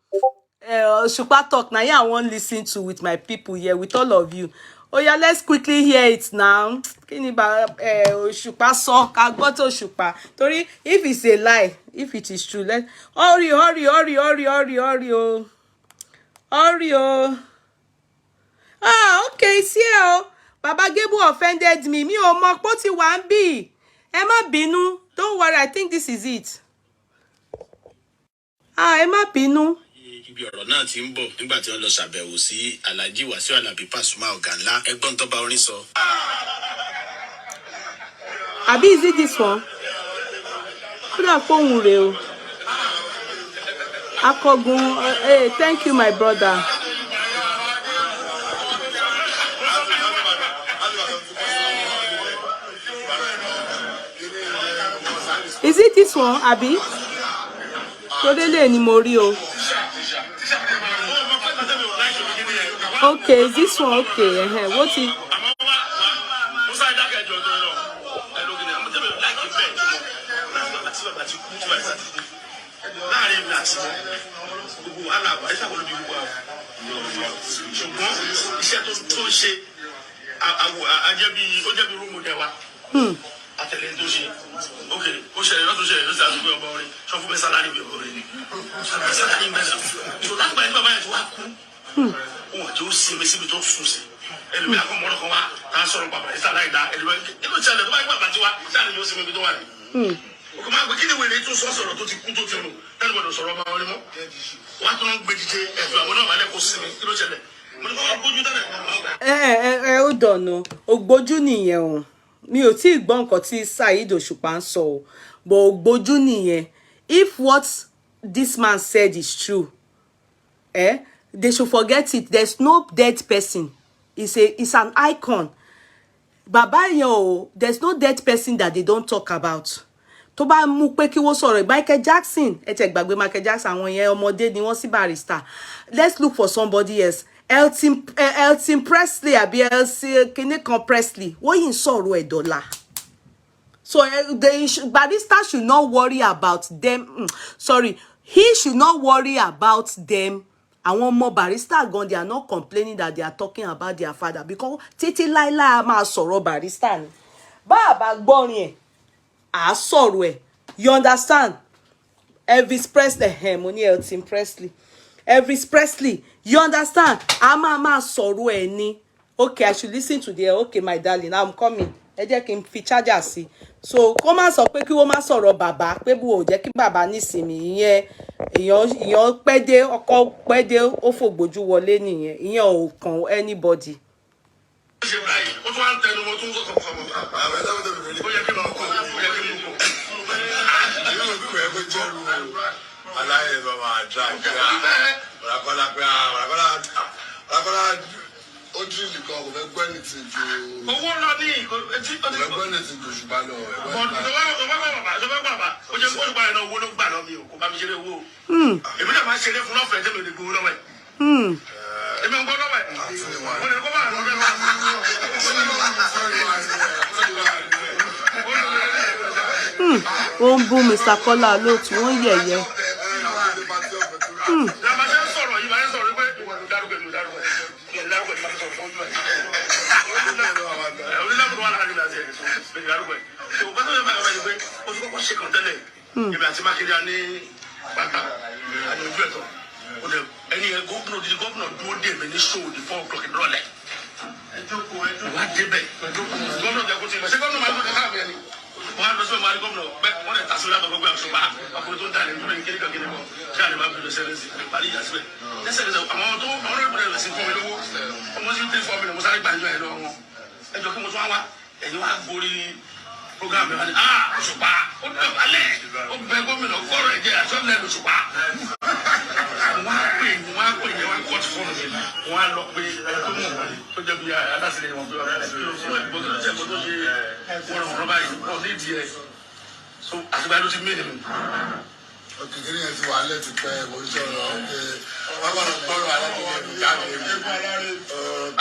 Osupa talk. Now yeah, I won't listen to with my people here, with all of you. Oh yeah, let's quickly hear it now. Kini ba Osupa so ka gbọ́ tó Osupa. Torí if it's a lie, if it is true, let hurry oh. Hurry oh. Okay, it's here oh. Baba Gebu offended me. Mi ò mọ̀ pé ó ti wà ńbí. Ẹ má bínú. Don't worry, I think this is it. Ẹ má bínú. Ibi ọ̀rọ̀ náà ti ń bọ̀ nígbà tí wọ́n lọ ṣàbẹ̀wò sí Alhaji Wasiu Alabi Pasuma ọ̀gá ńlá, ẹgbọ́n tó bá orin sọ. Àbí is it this one? Ó dà pé òun rè o. Akogun, hey, thank you, my brother. Is it this one, Abi? Okay, is this one okay? What is? Hold on o. Ogboju nìyẹn o. Mi ò tí gbọ́ nǹkan tí Saheed Osupa ń sọ o. But ogboju nìyẹn. If what this man said is true, they should forget it. There's no dead person. It's an icon. Baba yẹn o, there's no dead person that they don't talk about. Tó bá mú pé kí wọ́n sọ̀rọ̀ Michael Jackson, ẹ tẹ́ gbàgbé Michael Jackson, àwọn yẹn ọmọdé ni wọ́n sí Barrister. Let's look for somebody else. Elton Presley àbí Kinikan Presley, wọ́n yìí ń sọ̀rọ̀ ẹ̀ dọ́là. So Barrister should not worry about them. Sorry, he should not worry about them. Àwọn ọmọ Barrister gan, they are not complaining that they are talking about their father because títí láíláí a máa sọ̀rọ̀ Barrister ni. Bàbá gbọ́rin ẹ̀, à sọ̀rọ̀ ẹ̀. You understand? Elvis Presley, mo ní Elton Presley. Elvis Presley, you understand? A máa sọ̀rọ̀ ẹ̀ ni. Okay, I should listen to the okay, my darling, I'm coming. Ẹ jẹ́ kí n fi charger sí. So kó má sọ pé kí wọ́n má sọ̀rọ̀ bàbá pé bó jẹ́ kí bàbá nísìmí ìyẹn pẹ́ dé ọkọ pẹ́ dé ó fògbójú wọlé nìyẹn ìyẹn ò kàn anybody. Wọ́n bú Mr. Kola-Olotu, wọ́n yẹ̀yẹ́. Program Osupa ó dọ̀bálẹ̀ ó bẹ gómìnà kọ́rọ̀ ẹ̀jẹ̀ àṣọ́lẹ̀ Osupa wọ́n á pè yẹn wọ́n á kọ́ ti fọ́ọ̀nù mi wọ́n á lọ pé tó mọ̀ wọ́n tó jẹ́ bí adásílẹ̀ wọn bí ọ̀rẹ́ rẹ̀ ìbò tó ṣe ìbò tó ṣe wọ́n rọ̀ báyìí wọ́n ní ìdí ẹ̀ so àtìgbà ló ti mí nìyẹn. Kékeré yẹn ti wà lẹ́tì pẹ́ mo ń sọ̀rọ̀ pé wọ́n bá gbọ́rọ̀ alákòókò jáde.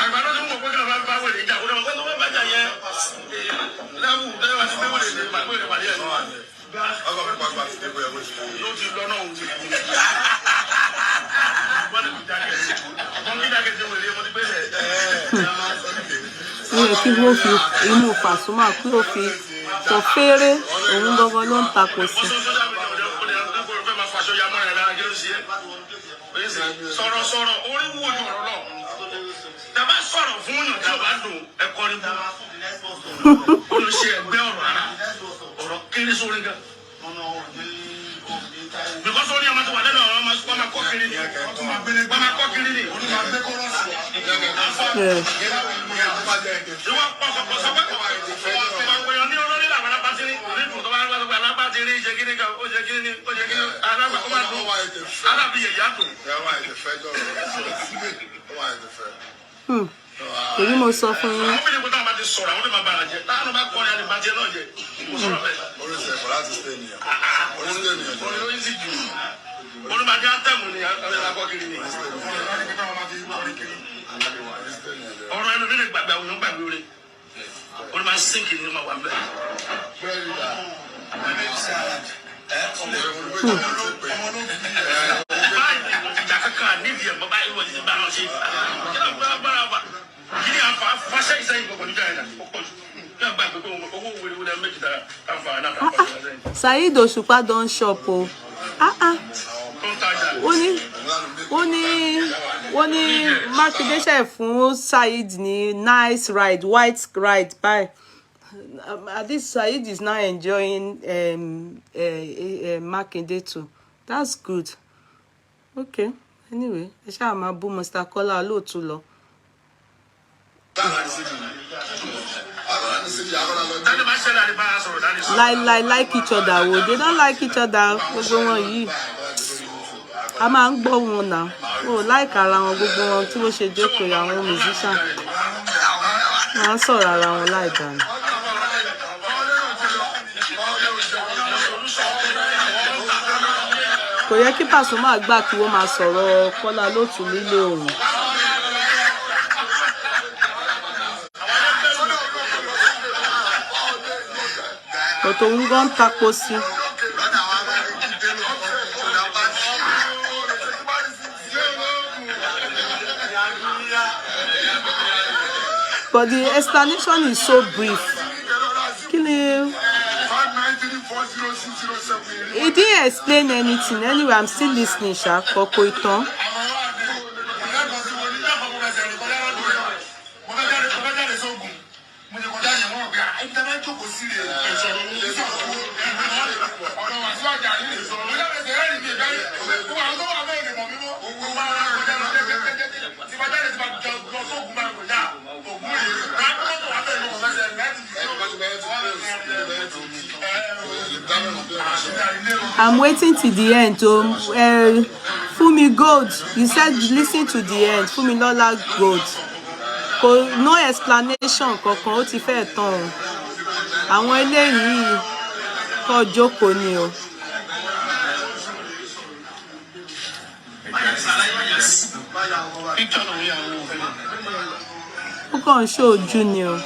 Àgbà ló ti mú òpópónà bá bá wẹ̀lẹ̀ ìjà kó náà wọ́n tó wọ́n bá jà yẹn láwù tẹ́lẹ̀ wá sí pé wọ́n lè máa gbé ìrẹ̀pàdé ẹ̀ náà. Ọkọ̀ mi pàgbà sí pé bóyá wọ́n ti ló ti lọ náà òun ti kú. Wọ́n lè fi jáde ẹ̀ wọ́n kí jáde ẹ̀ wọlé wọ́n ti gbé ẹ̀. Ó yẹ kí wọ́n fi inú Pasuma kí ó fi sọ fèrè òun gangan ló ń takò sí. Sọ̀rọ̀ orí wo ojú ọ̀rọ̀ náà tàbá sọ̀rọ̀ fún yàn tàbá dùn ẹ̀kọ́ ní bú olùṣe ẹgbẹ́ ọ̀rọ̀ kéré sórí gan. Because only ọmọ tó wà lẹ́nu ọ̀rọ̀ ọmọ kọ́ kiri ni ọmọ kọ́ kiri ni. Ìwọ pọ̀pọ̀ sọ pé ọ̀pọ̀ èèyàn ní olórí làwọn alápàtìrí onídùú tó bá ń gbàgbé alápàtìrí Èyí mo sọ fún yín. Saheed Osupa don shop o. Wọ́n ní Makinde ṣe fún Saheed ní nice ride, white ride bye. At least Saheed is now enjoying Makinde too. That's good. Okay. Anyway, ẹ ṣáà máa bú Mr. Kola-Olotu lọ. Like each other. They don't like each other. Gbogbo wọn yìí. A máa ń gbọ́ wọn náà. Like ara wọn gbogbo wọn tí wọ́n ṣe jókòó àwọn musician. Wọ́n á sọ̀rọ̀ ara wọn láì dànù. Kò yẹ kí Pasuma gbà kí wọ́n máa sọ̀rọ̀ Kola-Olotu nílé òun. But òun gan tako sí. But the explanation is so brief. He didn't explain anything. Anyway, I'm still listening, Sha. Koko itan. I'm waiting till the end. Fumi Gold, you said listen to the end. Fumi Lola Gold. No explanation kankan, ó ti fẹ́ tán. Àwọn eléyìí kò jókòó ni o. Ó kàn ń show ojú ni o.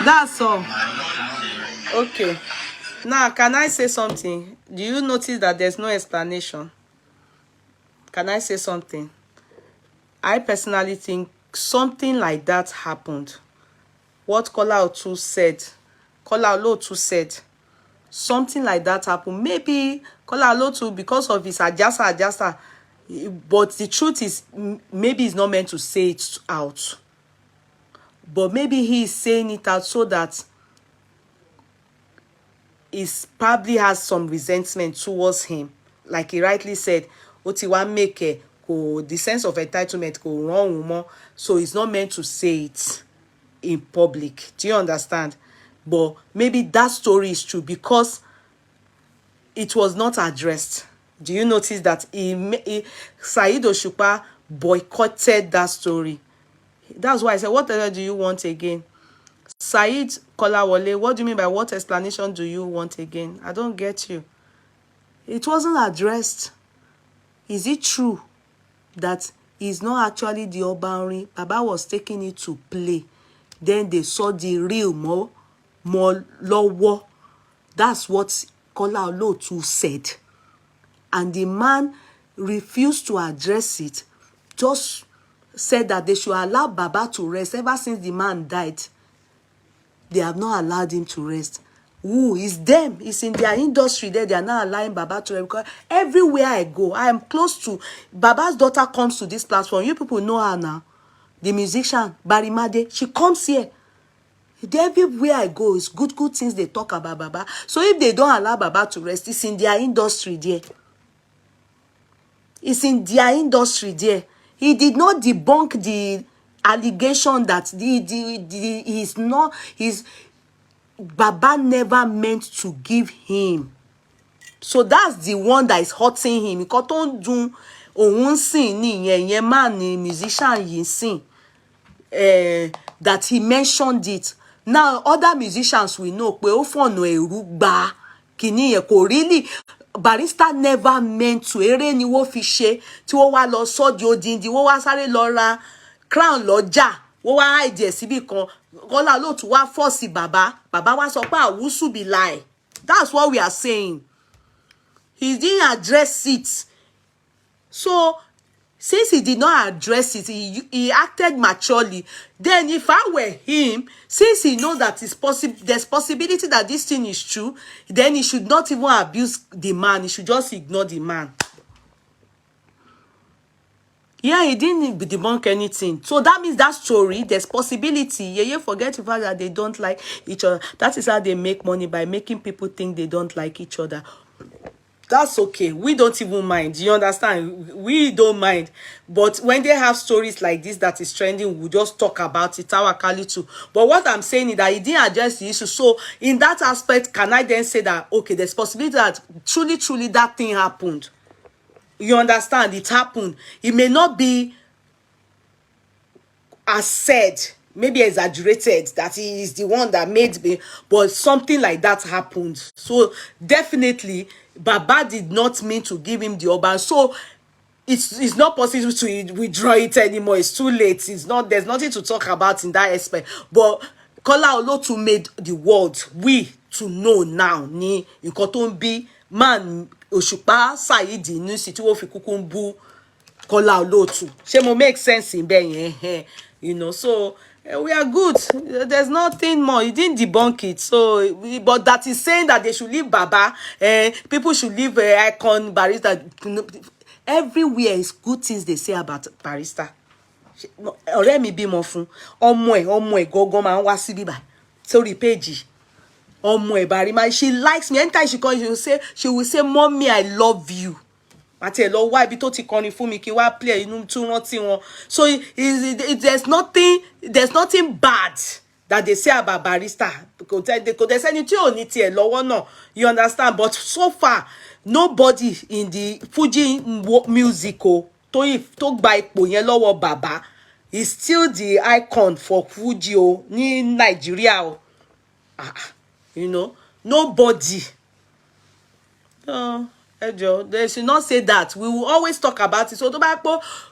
That's all. Okay. Now, can I say something? Do you notice that there's no explanation? Can I say something? I personally think something like that happened. What Kola-Olotu said, something like that happened. Maybe Kola-Olotu, because of his adjasta, but the truth is, maybe he's not meant to say it out. But maybe he is saying it out so that he probably has some resentment towards him. Like he rightly said, Otiwa make the sense of entitlement go wrong more. So he's not meant to say it in public. Do you understand? But maybe that story is true because it was not addressed. Do you notice that Saheed Osupa boycotted that story? That's why I said, what do you want again? Saheed Kolawole, what do you mean by what explanation do you want again? I don't get you. It wasn't addressed. Is it true that he's not actually the Obanri? Baba was taking it to play. Then they saw the real more lower. That's what Kola-Olotu said. And the man refused to address it. Just said that they should allow Baba to rest. Ever since the man died, they have not allowed him to rest. Who is them? It's in their industry there. They are not allowing Baba to rest. Because everywhere I go, I am close to Baba's daughter comes to this platform. You people know her now. The musician, Barimade, she comes here. Everywhere I go, it's good things they talk about Baba. So if they don't allow Baba to rest, it's in their industry there. It's in their industry there. He did not debunk the allegation that Baba never meant to give him. So that's the one that is hurting him. Because don't do òun sìn nìyẹn man ni musician yìí sìn. That he mentioned it. Now other musicians we know pé ó fọ̀nà ẹ̀rú gba kìíní yẹn kò really. Barrister never meant to. Eré ni wọ́n fi ṣe tí wọ́n wá lọ sọ́ di odindi wọ́n wá sáré lọ ra crown lọ́jà wọ́n wá hide síbì kan Kola-Olotu wá force bàbá wá sọ pé àwùsù be lie. That's what we are saying. He didn't address it. So since he did not address it, he acted maturely. Then if I were him, since he knows that there's possibility that this thing is true, then he should not even abuse the man. He should just ignore the man. Yeah, he didn't debunk anything. So that means that story, there's possibility. Yeah, forget the fact that they don't like each other. That is how they make money, by making people think they don't like each other. That's okay. We don't even mind. You understand? We don't mind. But when they have stories like this that is trending, we just talk about it. Our too. But what I'm saying is that he didn't address the issue. So in that aspect, can I then say that, okay, there's possibility that truly that thing happened? You understand? It happened. It may not be as said, maybe exaggerated, that he is the one that made me, but something like that happened. So definitely Baba did not mean to give him the Oba. So it's not possible to withdraw it anymore. It's too late. There's nothing to talk about in that aspect. But Kola-Olotu made the world to know now ni nǹkan tó ń bí man Osupa Saheed ní sí tí wọ́n fi kúkú ń bú Kola-Olotu. Ṣé mo make sense in bẹ́ẹ̀ yẹn? So we are good. There's nothing more. He didn't debunk it. So, but that is saying that they should leave Baba. People should leave Icon, Barrister. Everywhere is good things they say about Barrister. Ọ̀rẹ́ mi bímọ fún ọmọ ẹ̀ gangan máa ń wá síbí báyìí sórí page. Ọmọ ẹ̀ Barima, she likes me. Anytime she comes, she will say, "Mommy, I love you." Àti ẹ̀ lọ wá ibi tó ti kọrin fún mi kí wá play inú tún rántí wọn. So there's nothing bad that they say about Barrister. Because there's anything ò ní tiẹ̀ lọ́wọ́ náà. You understand? But so far, nobody in the Fuji music tó gba ipò yẹn lọ́wọ́ Baba is still the icon for Fuji ní Nigeria nobody. They should not say that. We will always talk about it. So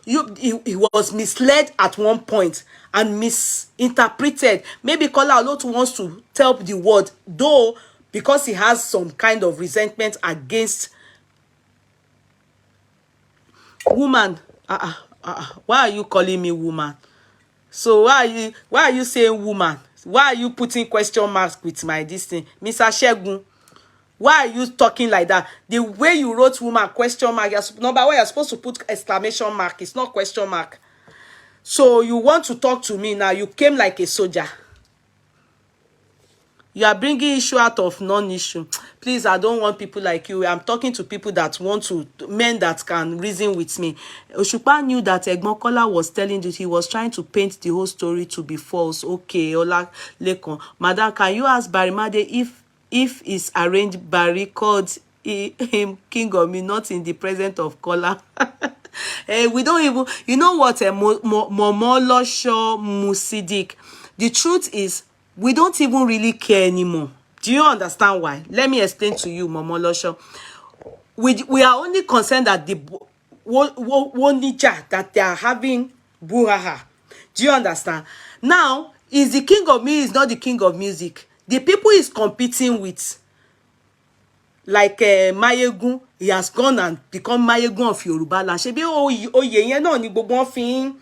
he was misled at one point and misinterpreted. Maybe Kola-Olotu wants to tell the world, though, because he has some kind of resentment against woman. Why are you calling me woman? So why are you saying woman? Why are you putting question marks with my this thing? Mr. Shegun, why are you talking like that? The way you wrote woman, question mark, number one, you're supposed to put exclamation mark. It's not question mark. So you want to talk to me now. You came like a soldier. You are bringing issue out of non-issue. Please, I don't want people like you. I'm talking to people that want to, men that can reason with me. Osupa knew that Egbon Kola was telling you, he was trying to paint the whole story to be false. Okay, Ola Lekon. Madam, can you ask Barimade if it's arranged Barry called him king of me, not in the presence of Kola? We don't even, you know what, Momolosho Musidik. The truth is, we don't even really care anymore. Do you understand why? Let me explain to you, Momolosho. We are only concerned that the Wonija that they are having Buhaha. Do you understand? Now, is the king of music is not the king of music. The people he's competing with, like Mayegun, he has gone and become Mayegun of Yoruba land. Ṣebí oyè yẹn náà ni gbogbo wọn fi ń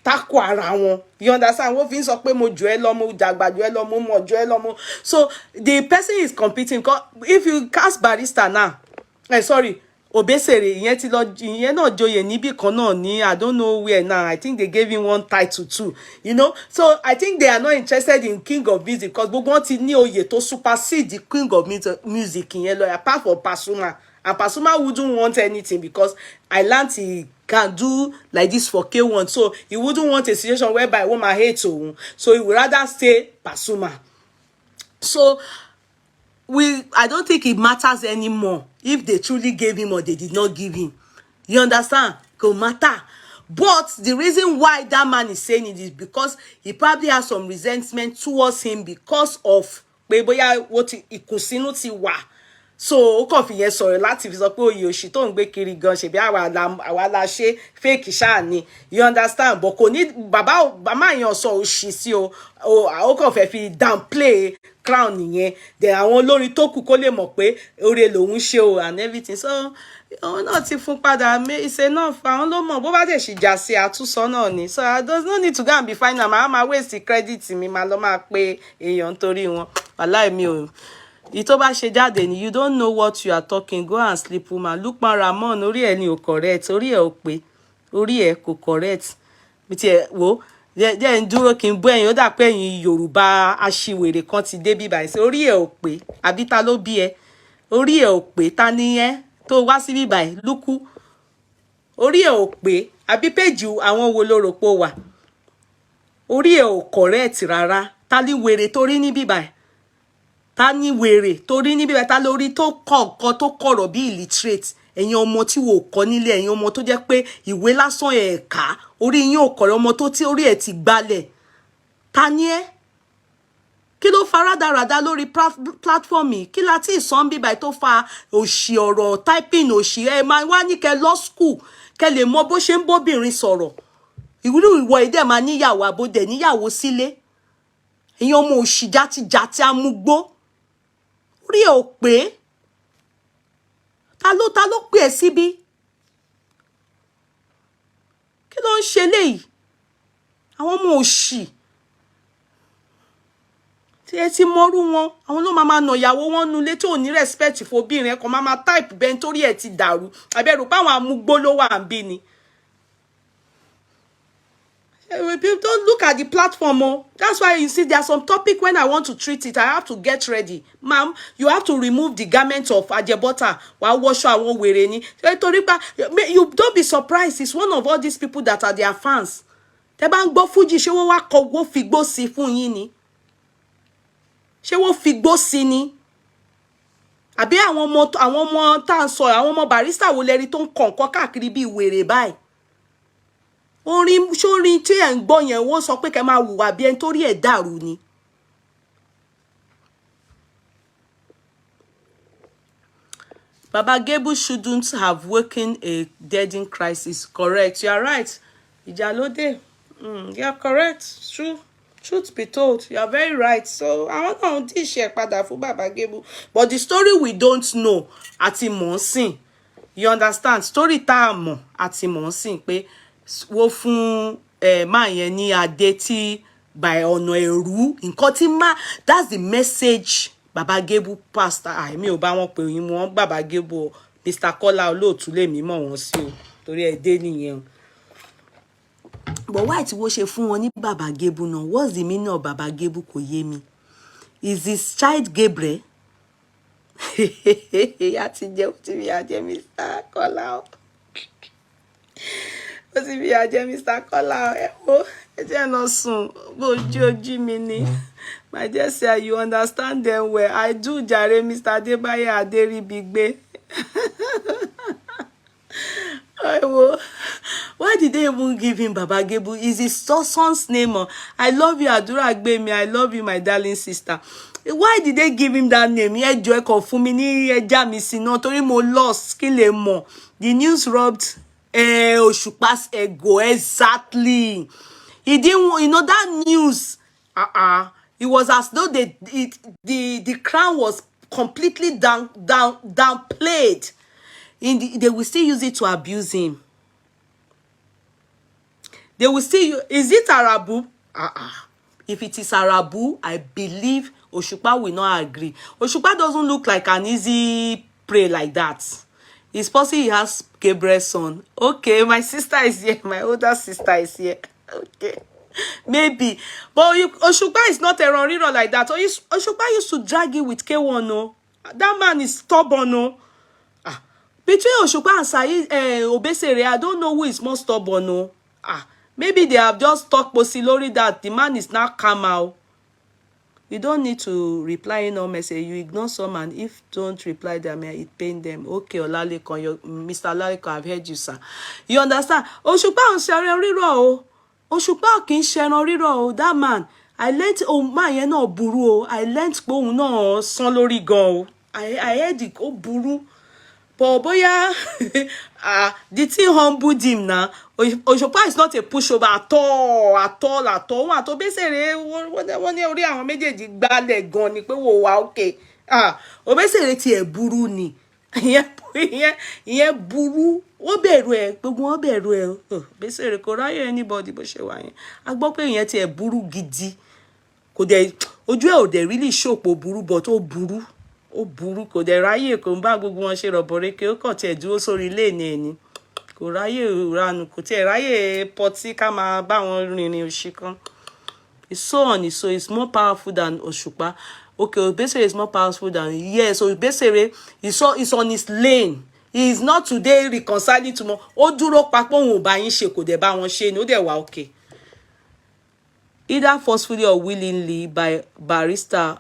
takò ara wọn. You understand? Wọ́n fi ń sọ pé mo jù ẹ́ lọ, mo dàgbà jù ẹ́ lọ, mo mọ̀ jù ẹ́ lọ, mo. So the person is competing. If you cast Barrister now, sorry, Obesere, ìyẹn náà joyè níbì kan náà ní, I don't know where now. I think they gave him one title too. You know? So I think they are not interested in king of music because gbogbo wọn ti ní oyè tó supersede the king of music ìyẹn lọ, apart from Pasuma. And Pasuma wouldn't want anything because I learned he can do like this for K1. So he wouldn't want a situation whereby woman hates him. So he would rather stay Pasuma. So I don't think it matters anymore if they truly gave him or they did not give him. You understand? It don't matter. But the reason why that man is saying it is because he probably has some resentment towards him because of what ìkùnsínú ti wà. So ó kàn fi yẹn sọ̀rọ̀ láti fi sọ pé oyè òṣì tó ń gbé kiri gan ṣe bí àwa la ṣe fake ṣáà ni. You understand? But kò ní bàbá yẹn sọ òṣì sí o ó kàn fẹ́ fi downplay crown nìyẹn. Then àwọn olórin tó kù kó lè mọ̀ pé oore lòun ṣe o and everything. So òun náà ti fún padà it's enough. Àwọn ló mọ̀ bó bá dẹ̀ ṣì jà sí àtúnṣọ náà ni. So there's no need to go and be fine. Màá waste credit mi màá lọ máa pe èèyàn torí wọn. Wàláì mi ò. Ìtó bá ṣe jáde ni you don't know what you are talking. Go and sleep woman. Lukman Ramon orí ẹ̀ ni ò correct. Orí ẹ̀ ò pé. Orí ẹ̀ kò correct. Mi ti ẹ̀ wò jẹ́ ń dúró kí n bú ẹ̀yin ó dà pé ẹ̀yin Yorùbá aṣiwèrè kan ti dé bí báyìí. So orí ẹ̀ ò pé. Àbí ta ló bí ẹ? Orí ẹ̀ ò pé. Ta ni ẹ́ tó wá sí bí báyìí? Lúkú. Orí ẹ̀ ò pé. Àbí péjì àwọn wo ló rò pé ó wà? Orí ẹ̀ ò correct rárá. Ta ni wèrè torí ní bí báyìí? Ta ni wèrè torí níbi bẹ́ẹ̀ ta lórí tó kọ̀ọ̀kan tó kọ̀rọ̀ bí illiterate ẹ̀yin ọmọ tí wò kọ́ nílé ẹ̀yin ọmọ tó jẹ́ pé ìwé lásán ẹ̀ka orí yín ò kọ̀rọ̀ ọmọ tó tí orí ẹ̀ ti gbalẹ̀ ta ni ẹ́ kí ló fa rádaràda lórí platform yìí kí la tí ìsàn bíbá tó fa òṣì ọ̀rọ̀ typing òṣì ẹ máa wá ní kẹ law school kẹ lè mọ bó ṣe ń bóbìnrin sọ̀rọ̀ ìwúrí ìwọ ìdẹ́ máa níyàwó àbòdẹ̀ níyàwó sílé ẹ̀yin ọmọ òṣì játijàti amúgbó orí ẹ̀ ò pé ta ló pè ẹ́ síbí kí ló ń ṣe léyìí àwọn ọmọ òṣì tí ẹ ti mọrú wọn àwọn ló máa nà ìyàwó wọn nulẹ̀ tí ò ní respect fobìnrin ẹ kàn máa type bẹ́ẹ̀ nítorí ẹ ti dàrú àbẹ̀rù páwọn amúgbó ló wà ń bí ni. Don't look at the platform. Oh. That's why you see there's some topic when I want to treat it, I have to get ready. Ma'am, you have to remove the garment of Ajebota while wash our own wearing. You don't be surprised. It's one of all these people that are their fans. They bang go Fuji, she wo wa ko wo figbo si fún yín ni. She wo figbo si ni. Àbí àwọn ọmọ tá ń sọ, àwọn ọmọ barista wo lẹ́rí tó ń kọ̀ǹkọ̀ káàkiri bí wèrè báyìí. Orin tí ẹ̀ ń gbọ́ yẹn wọ́n sọ pé kẹ́ máa hùwà bí ẹni torí ẹ̀ dàrú ni. Baba Gebu shouldn't have woken a deadening crisis. Correct. You are right. Ijalode. You are correct. True. Truth be told, you are very right. So I don't know this share padà fún Baba Gebu. But the story we don't know àti mọ̀ ńsìn. You understand? Story tá a mọ̀ àti mọ̀ ńsìn pé wọ́n fún máa yẹn ní adé tí by ọ̀nà ẹ̀rú nǹkan tí that's the message Baba Gebu pastor mi ò bá wọn pè yín wọn Baba Gebu Mr. Kola-Olotu lè mí mọ̀ wọ́n sí o torí ẹ̀ dé nìyẹn. But why tí wọ́n ṣe fún wọn ní Baba Gebu náà? What's the meaning of Baba Gebu kò yé mi? Is his child Gabriel? Àti jẹ́ ó ti rí ajẹ́ Mr. Kola o. Ó ti rí ajẹ́ Mr. Kola o. Ẹ wo ẹ jẹ́ lọ sùn bójú mi ni. My dear sir, you understand them well. I do jare Mr. Adebayo Aderibigbe. Why did they even give him Baba Gebu? Is his son's name? I love you, Adura Agbemi. I love you, my darling sister. Why did they give him that name? Ẹjọ́ ẹ kọ fún mi ní ẹja mi sí náà torí mo lost kí lè mọ̀. The news rubbed Osupa's ego exactly. He didn't, that news. It was as though the crown was completely downplayed. They will still use it to abuse him. They will still is it Arabu? If it is Arabu, I believe Osupa will not agree. Osupa doesn't look like an easy prey like that. It's possible he has Gabriel's son. Okay, my sister is here. My older sister is here. Okay. Maybe. But Osupa is not a run like that. Osupa used to drag you with K1, no. That man is stubborn, no. Between Osupa and Saheed, Obesere, I don't know who is more stubborn. No. Maybe they have just talked Posilori that the man is now calm out. You don't need to reply in no message. You ignore someone. If don't reply them, it pain them. Okay, Olalekan, Mr. Olalekan, I've heard you, sir. You understand? Osupa ń ṣẹran rírọ̀ o. Osupa kì í ṣẹran rírọ̀ o. That man, I learnt man yẹn náà burú o. I learnt pé òun náà sán lórí gan o. I heard it ó burú. But boya, the thing humbled him now. Osupa is not a pushover at all. Wọ́n àti Obesere wọ́n ní orí àwọn méjèèjì gbálẹ̀ gan ni pé wò wá okay. Obesere ti ẹ̀ burú ni. Ìyẹn burú. Wọ́n bẹ̀rù ẹ̀, gbogbo wọn bẹ̀rù ẹ̀. Obesere kò ráyè anybody bó ṣe wà yẹn. A gbọ́ pé ìyẹn ti ẹ̀ burú gidi. Kò dẹ̀ ojú ẹ̀ ò dẹ̀ really ṣòpò burú but ó burú. Ó burú kò dẹ̀ ráyè kò ń bá gbogbo wọn ṣe rọ̀bọ̀rẹ́kẹ́ ó kàn tiẹ̀ dúró sórí ilé ní ẹni kò ráyè ìranu kò tiẹ̀ ráyè pọtí ká máa bá wọn rìnrìn òṣì kan. It's more powerful than Osupa. Okay, Obesere is more powerful than yes. So Obesere is on his lane. He is not today reconciling tomorrow. Ó dúró papọ̀ òun ò bá yín ṣe kò dẹ̀ bá wọn ṣe ni ó dẹ̀ wà okay. Either forcefully or willingly by barrister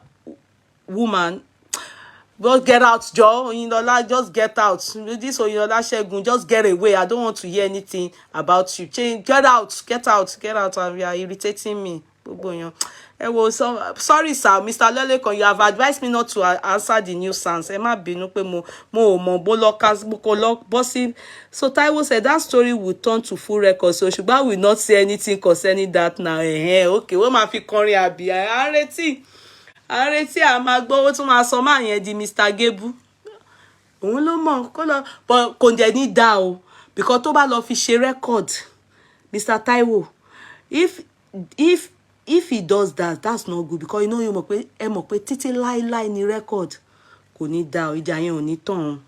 woman. Just get out, Joe. Oyinlola, just get out. This Oyinlola Segun, just get away. I don't want to hear anything about you. Get out. You are irritating me. Sorry, sir. Mr. Lelekon, you have advised me not to answer the nuisance. Emma bínú pé mo bolokas bossing. So Taiwo said that story will turn to full record. So Osupa will not say anything concerning that now. Okay, wọ́n máa fi kọrin àbí àrètí a máa gbọ́ ó tún máa sọ máa yẹn di Mr. Gebu. Òun ló mọ̀ kó lọ but kò dẹ̀ ní dá o because tó bá lọ fi ṣe record Mr. Taiwo if he does that, that's not good because you know you mọ̀ pé ẹ mọ̀ pé títí láíláí ni record kò ní dá o ìjà yẹn ò ní tàn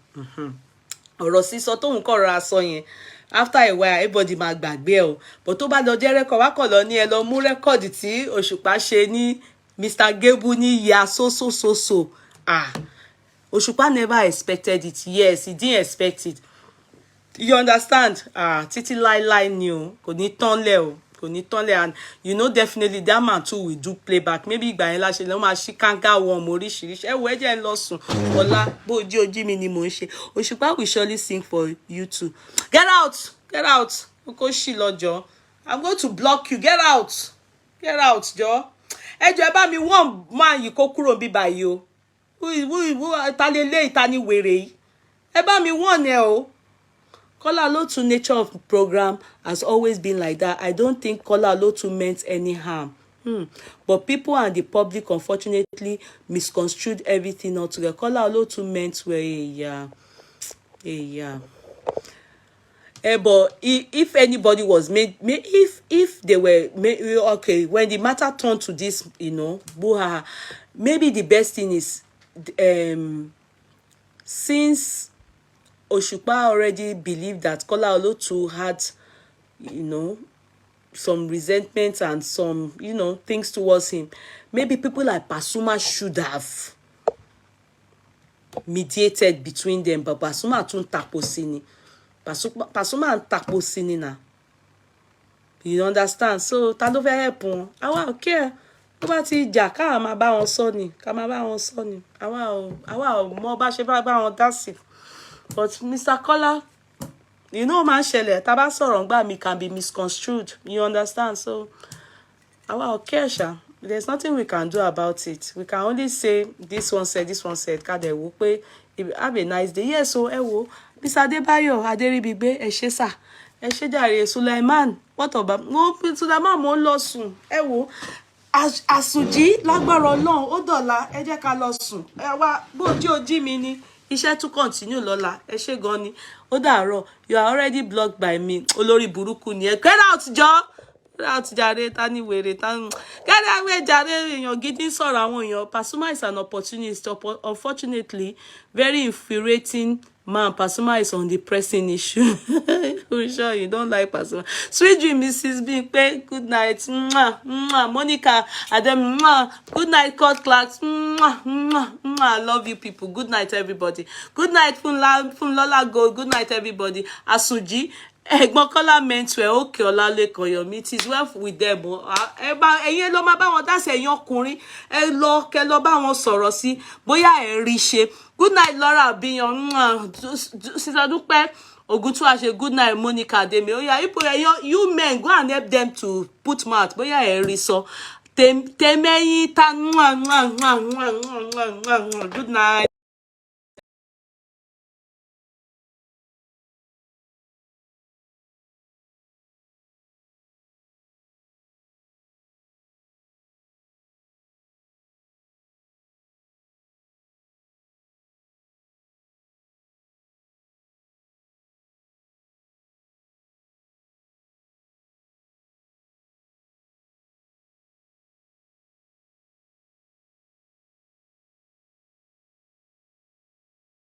ọ̀rọ̀ sísọ tóun kọ̀ ra sọ yẹn after a while everybody máa gbàgbé ẹ o but tó bá lọ jẹ́ record wá kọ̀ lọ ní ẹ lọ mú record tí Òṣùpá ṣe ní Mr. Gebu ni ya so. Osupa never expected it. Yes, he didn't expect it. You understand? Titi lie new. Kò ní tán lẹ̀ and you know definitely that man too will do playback. Maybe ìgbà yẹn la ṣe lọ máa ṣí kanga wọn oríṣiríṣi. Ẹ wo ẹ jẹ́ ń lọ sùn. Ọlá bó ojú mi ni mò ń ṣe. Osupa will surely sing for you too. Get out. Oko ṣì lọ́jọ́. I'm going to block you. Get out, jọ̀ọ́. Ẹ jọ̀ọ́ ẹ bá mi wọ́n máa yìí kó kúrò bí báyìí o. Ta lélẹ̀ ta ni wèrè yìí. Ẹ bá mi wọ́n ẹ o. Kola-Olotu nature of program has always been like that. I don't think Kola-Olotu meant any harm. But people and the public unfortunately misconstrued everything altogether. Kola-Olotu meant but if anybody was made if they were okay when the matter turned to this, booha, maybe the best thing is since Osupa already believed that Kola-Olotu had some resentment and some things towards him, maybe people like Pasuma should have mediated between them, but Pasuma tún tapo sí ni. Pasuma and tapo sí ni na. You understand? So ta ló fẹ́ help wọn? Àwa ò care. Tó bá ti jà ká máa bá wọn sọ ni. Àwa ò mọ bá ṣe bá wọn dá sí. But Mr. Kola, máa ń ṣẹlẹ̀ tá bá sọ̀rọ̀ ńgbà mi can be misconstrued. You understand? So àwa ò care ṣá. There's nothing we can do about it. We can only say this one said. Ká dẹ̀ wò pé have a nice day. Yes, so ẹ wò. Mr. Adébáyọ̀ Adéríbigbé ẹ ṣé sà. Ẹ ṣé jàre Sulaiman. What about? No, Sulaiman mo lọ sùn. Ẹ wò. Àsùnjí lágbára Ọlọ́run ó dọ̀la ẹ jẹ́ ká lọ sùn. Ẹ wá bó jí mi ni. Iṣẹ́ tún continue lọ́la. Ẹ ṣé gan ni. Ó dàárọ̀. You are already blocked by me. Olórí burúkú ni ẹ. Get out jọ. Get out jàre tani wèrè tani. Get away jàre èèyàn gidi sọ̀rọ̀ àwọn èèyàn. Pasuma is an opportunist. Unfortunately, very infuriating Man, Pasuma is on the pressing issue. I'm sure you don't like Pasuma. Sweet dream, Mrs. Bimpe. Good night. Mwah, mwah. Monica, Adam, mwah. Good night, Court Clerks. Mwah, mwah, mwah. I love you people. Good night, everybody. Good night, Funlola Gold. Good night, everybody. Asuji. Ẹ̀gbọ́n Kola meant well. Okay, Olalekan, your meet is well with them. Ẹ̀yin lọ máa bá wọn dá sí ẹ̀yin ọkùnrin. Ẹ lọ kẹ́ lọ bá wọn sọ̀rọ̀ sí bóyá ẹ rí ṣe. Good night, Laura Abiyan. Sister Dupe Oguntuase. Good night, Monica Ademi. Oh yeah, you men go and help them to put mouth. Bóyá ẹ rí sọ. Temeyin ta. Good night.